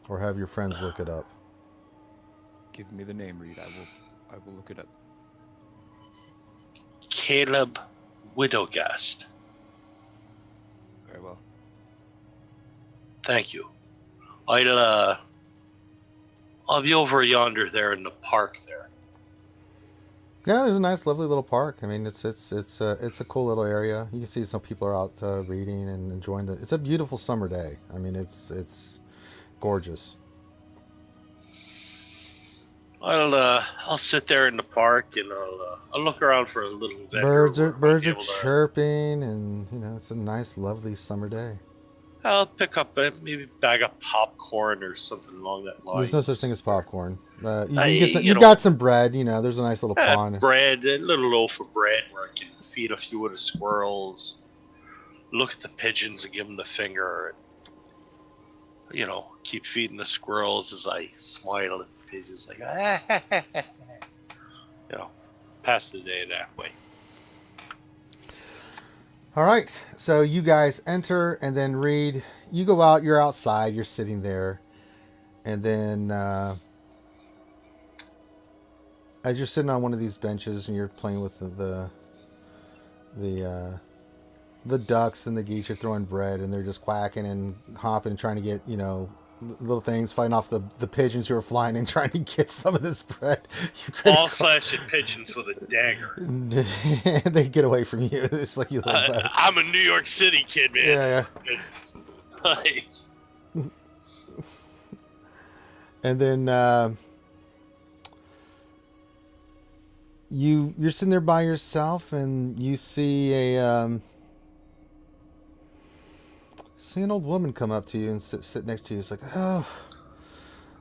Or have your friends look it up. Give me the name, Reed. I will look it up. Caleb Widogast. Very well. Thank you. I'll be over yonder there in the park there. Yeah, there's a nice, lovely little park. I mean, it's a cool little area. You can see some people are out reading and enjoying the. It's a beautiful summer day. I mean, it's gorgeous. I'll sit there in the park and I'll look around for a little bit. Birds are chirping, and it's a nice, lovely summer day. I'll pick up maybe a bag of popcorn or something along that line. There's no such thing as popcorn. You got some bread. There's a nice little pond. Bread, a little loaf of bread where I can feed a few of the squirrels. Look at the pigeons and give them the finger. And, keep feeding the squirrels as I smile at the pigeons. Like, pass the day that way. All right, so you guys enter and then read. You go out, you're outside, you're sitting there. And then as you're sitting on one of these benches and you're playing with the ducks and the geese, you're throwing bread and they're just quacking and hopping and trying to get, little things, fighting off the pigeons who are flying and trying to get some of this bread. All slashing pigeons with a dagger. They get away from you. It's like you. I'm a New York City kid, man. Yeah. And then you're sitting there by yourself, and you see an old woman come up to you and sit next to you. It's like, oh,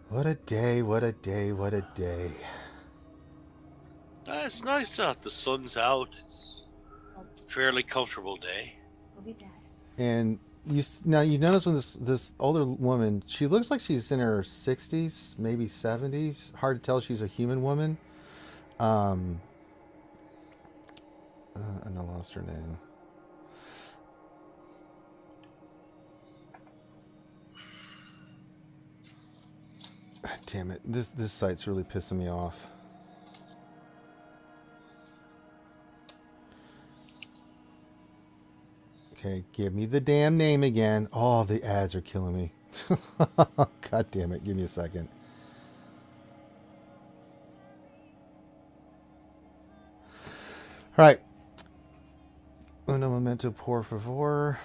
what a day, what a day, what a day. It's nice out. The sun's out. It's a fairly comfortable day. And you notice when this older woman, she looks like she's in her 60s, maybe 70s. Hard to tell if she's a human woman. And I lost her name. Damn it! This site's really pissing me off. Okay, give me the damn name again. Oh, the ads are killing me. God damn it! Give me a second. All right. Uno momento, por favor.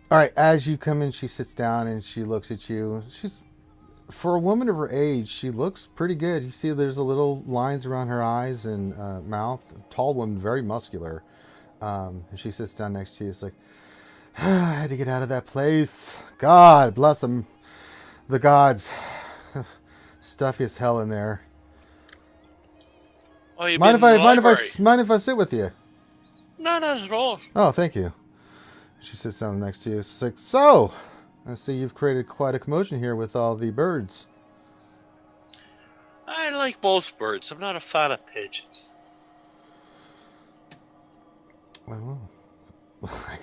All right, as you come in, she sits down and she looks at you. For a woman of her age, she looks pretty good. You see there's a little lines around her eyes and mouth. Tall woman, very muscular. And she sits down next to you. It's like, I had to get out of that place. God bless them. The gods. Stuffy as hell in there. Oh, you mind if I sit with you? No, not at all. Oh, thank you. She sits down next to you. It's like, so, I see you've created quite a commotion here with all the birds. I like most birds. I'm not a fan of pigeons. Well,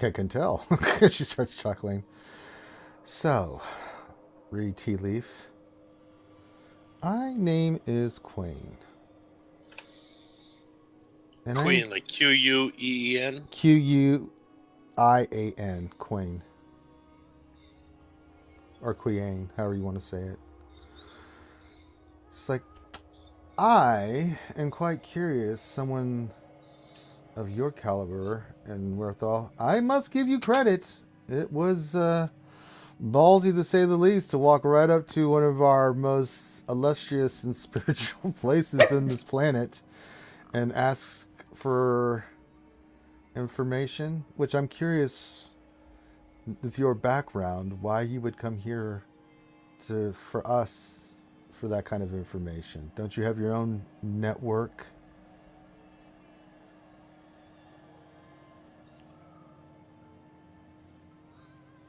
I can tell. She starts chuckling. So, read tea leaf. My name is Queen. And Queen, like Queen? Quian, Queen. Or Queen, however you want to say it. It's like, I am quite curious, someone of your caliber and wherewithal. I must give you credit. It was ballsy, to say the least, to walk right up to one of our most illustrious and spiritual places in this planet and ask for information, which I'm curious, with your background, why you would come here for that kind of information. Don't you have your own network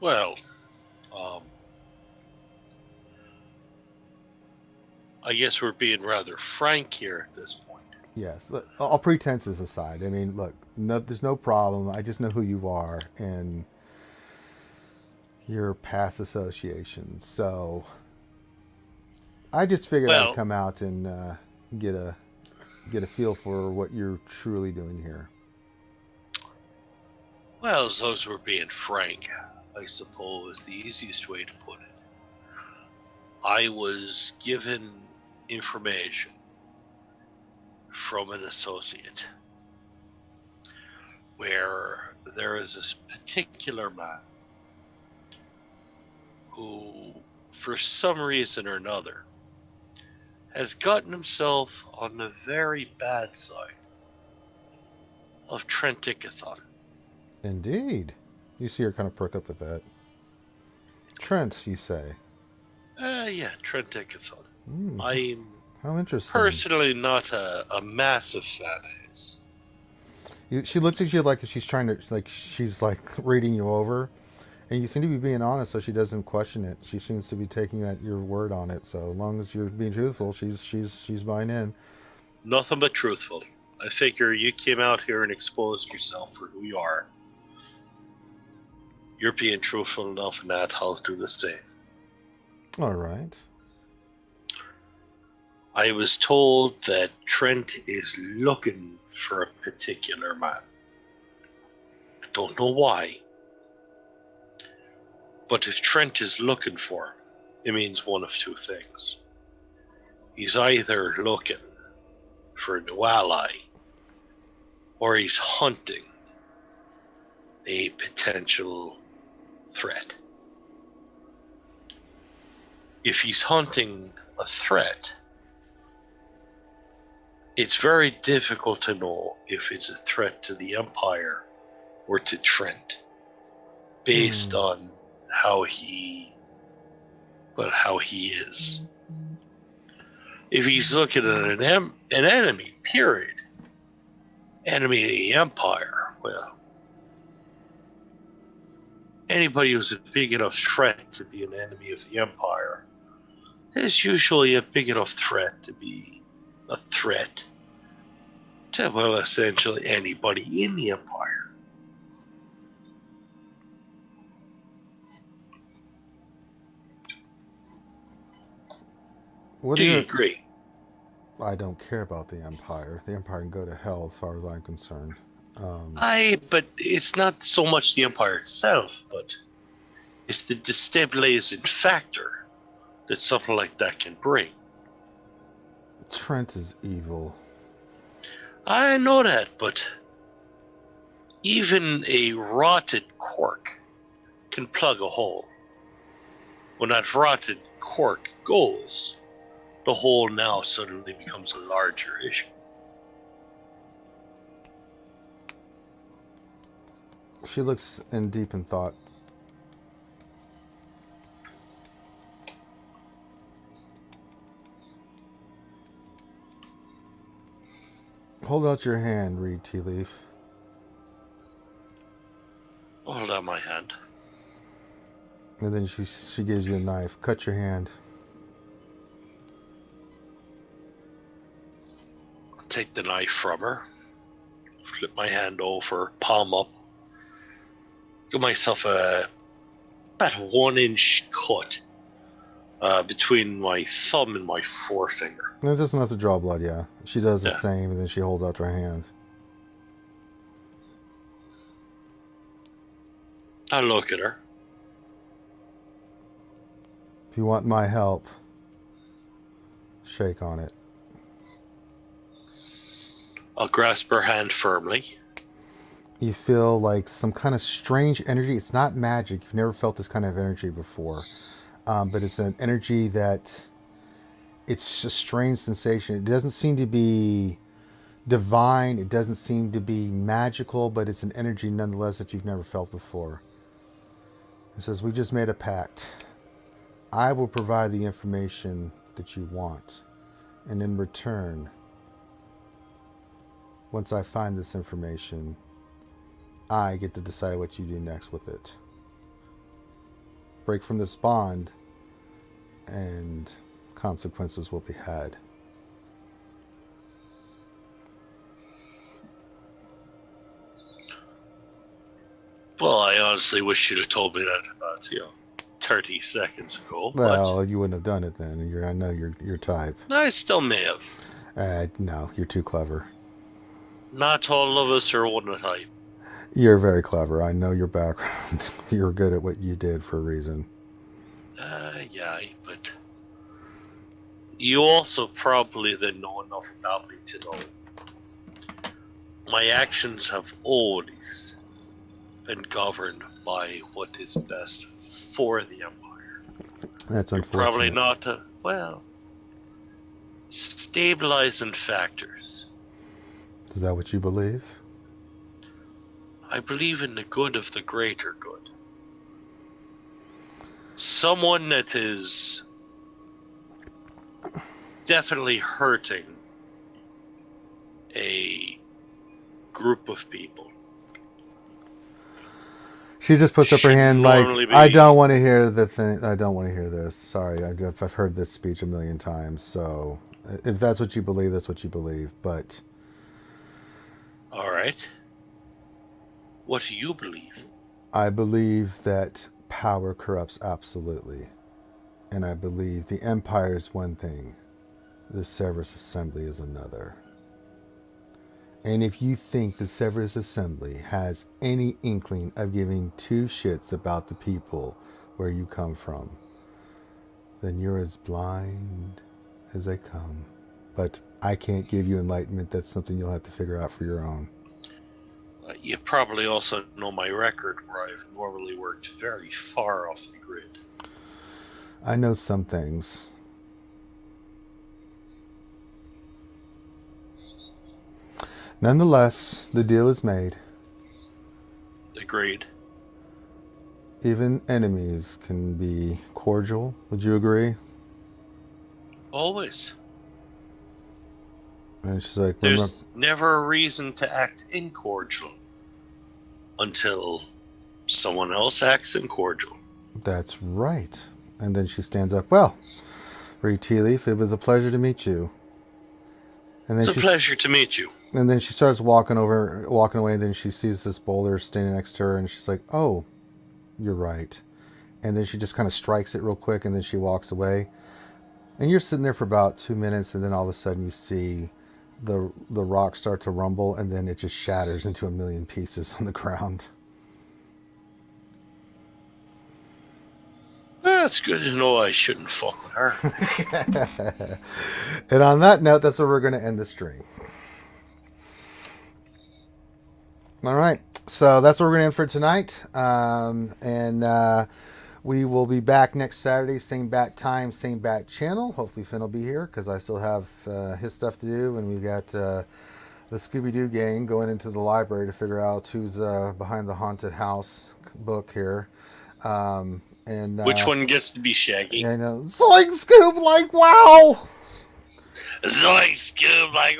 Well, I guess we're being rather frank here at this point. Yes, look, all pretenses aside. I mean, look, there's no problem. I just know who you are and your past associations. So I just figured I'd come out and get a feel for what you're truly doing here. Well, as long as we're being frank, I suppose the easiest way to put it. I was given information from an associate where there is this particular man who, for some reason or another, has gotten himself on the very bad side of Trent-Ickathon. Indeed. You see her kind of perk up at that. Trent, you say? Yeah, Trent-Ickathon. I'm how interesting. Personally not a massive fan of his. She looks at you like she's trying to, like she's like reading you over, and you seem to be being honest, so she doesn't question it. She seems to be taking your word on it. So as long as you're being truthful, she's buying in. Nothing but truthful. I figure you came out here and exposed yourself for who you are. You're being truthful enough in that, I'll do the same. All right. I was told that Trent is looking for a particular man. I don't know why. But if Trent is looking for him, it means one of two things. He's either looking for a new ally, or he's hunting a potential threat. If he's hunting a threat, it's very difficult to know if it's a threat to the Empire or to Trent, based on how he is. If he's looking at an enemy, period, enemy of the Empire, well, anybody who's a big enough threat to be an enemy of the Empire is usually a big enough threat to be a threat to, well, essentially anybody in the Empire. Do you agree? I don't care about the Empire. The Empire can go to hell as far as I'm concerned. But it's not so much the Empire itself, but it's the destabilizing factor that something like that can bring. Trent is evil. I know that, but even a rotted cork can plug a hole. When that rotted cork goes, the hole now suddenly becomes a larger issue. She looks in deep in thought. Hold out your hand, read tea leaf. Hold out my hand. And then she gives you a knife. Cut your hand. Take the knife from her. Flip my hand over, palm up. Give myself about a 1-inch cut between my thumb and my forefinger. It doesn't have to draw blood, yeah. She does the same, and then she holds out her hand. I look at her. If you want my help, shake on it. I'll grasp her hand firmly. You feel like some kind of strange energy. It's not magic. You've never felt this kind of energy before. But it's an energy that... It's a strange sensation. It doesn't seem to be divine. It doesn't seem to be magical, but it's an energy nonetheless that you've never felt before. It says, we just made a pact. I will provide the information that you want. And in return, once I find this information, I get to decide what you do next with it. break from this bond, and consequences will be had. Well, I honestly wish you'd have told me that about 30 seconds ago. Well, you wouldn't have done it then. I know your type. I still may have. No, you're too clever. Not all of us are one type. You're very clever. I know your background. You're good at what you did for a reason. Yeah, but you also probably then know enough about me to know my actions have always been governed by what is best for the Empire. That's unfortunate. Probably not, stabilizing factors. Is that what you believe? I believe in the good of the greater good. Someone that is definitely hurting a group of people. She just puts up her hand like, I don't want to hear the thing. I don't want to hear this. Sorry, I've heard this speech a million times. So if that's what you believe, that's what you believe. But all right. What do you believe? I believe that power corrupts absolutely. And I believe the Empire is one thing. The Severus Assembly is another. And if you think the Severus Assembly has any inkling of giving two shits about the people where you come from, then you're as blind as they come. But I can't give you enlightenment. That's something you'll have to figure out for your own. You probably also know my record, where I've normally worked very far off the grid. I know some things. Nonetheless, the deal is made. Agreed. Even enemies can be cordial. Would you agree? Always. And she's like, there's never a reason to act incordial until someone else acts incordial. That's right. And then she stands up. Well, Reed Tea Leaf, it was a pleasure to meet you. And then it's a pleasure to meet you. And then she starts walking away, and then she sees this boulder standing next to her, and she's like, oh, you're right. And then she just kind of strikes it real quick, and then she walks away. And you're sitting there for about 2 minutes, and then all of a sudden you see the rock start to rumble, and then it just shatters into a million pieces on the ground. That's good to know. I shouldn't fuck with her. And on that note, that's where we're going to end the stream. All right, so that's what we're going to end for tonight. And we will be back next Saturday, same bat time, same bat channel. Hopefully Finn will be here because I still have his stuff to do. And we got the Scooby-Doo gang going into the library to figure out who's behind the haunted house book here. And which one gets to be Shaggy? I know. Zoink, Scoob, like, wow! Zoink, Scoob, like,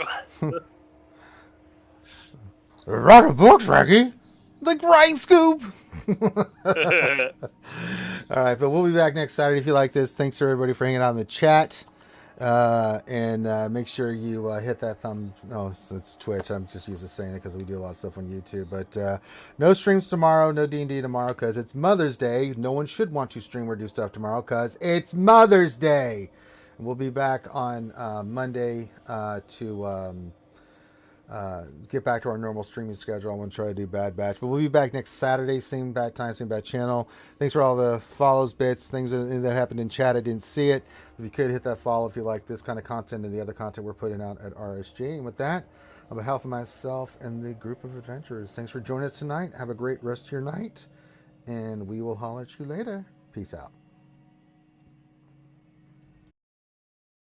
write a book, Shaggy. Like, right, Scoob. All right, but we'll be back next Saturday. If you like this, thanks to everybody for hanging out in the chat. And make sure you hit that thumb. Oh, it's Twitch. I'm just used to saying it because we do a lot of stuff on YouTube. But no streams tomorrow, no D&D tomorrow because it's Mother's Day. No one should want to stream or do stuff tomorrow because it's Mother's Day. And we'll be back on Monday to get back to our normal streaming schedule. I want to try to do Bad Batch, but we'll be back next Saturday, same bat time, same bat channel. Thanks for all the follows, bits, things that happened in chat. I didn't see it. If you could hit that follow if you like this kind of content and the other content we're putting out at RSG. And with that, on behalf of myself and the group of adventurers, thanks for joining us tonight. Have a great rest of your night, and we will holler at you later. Peace out.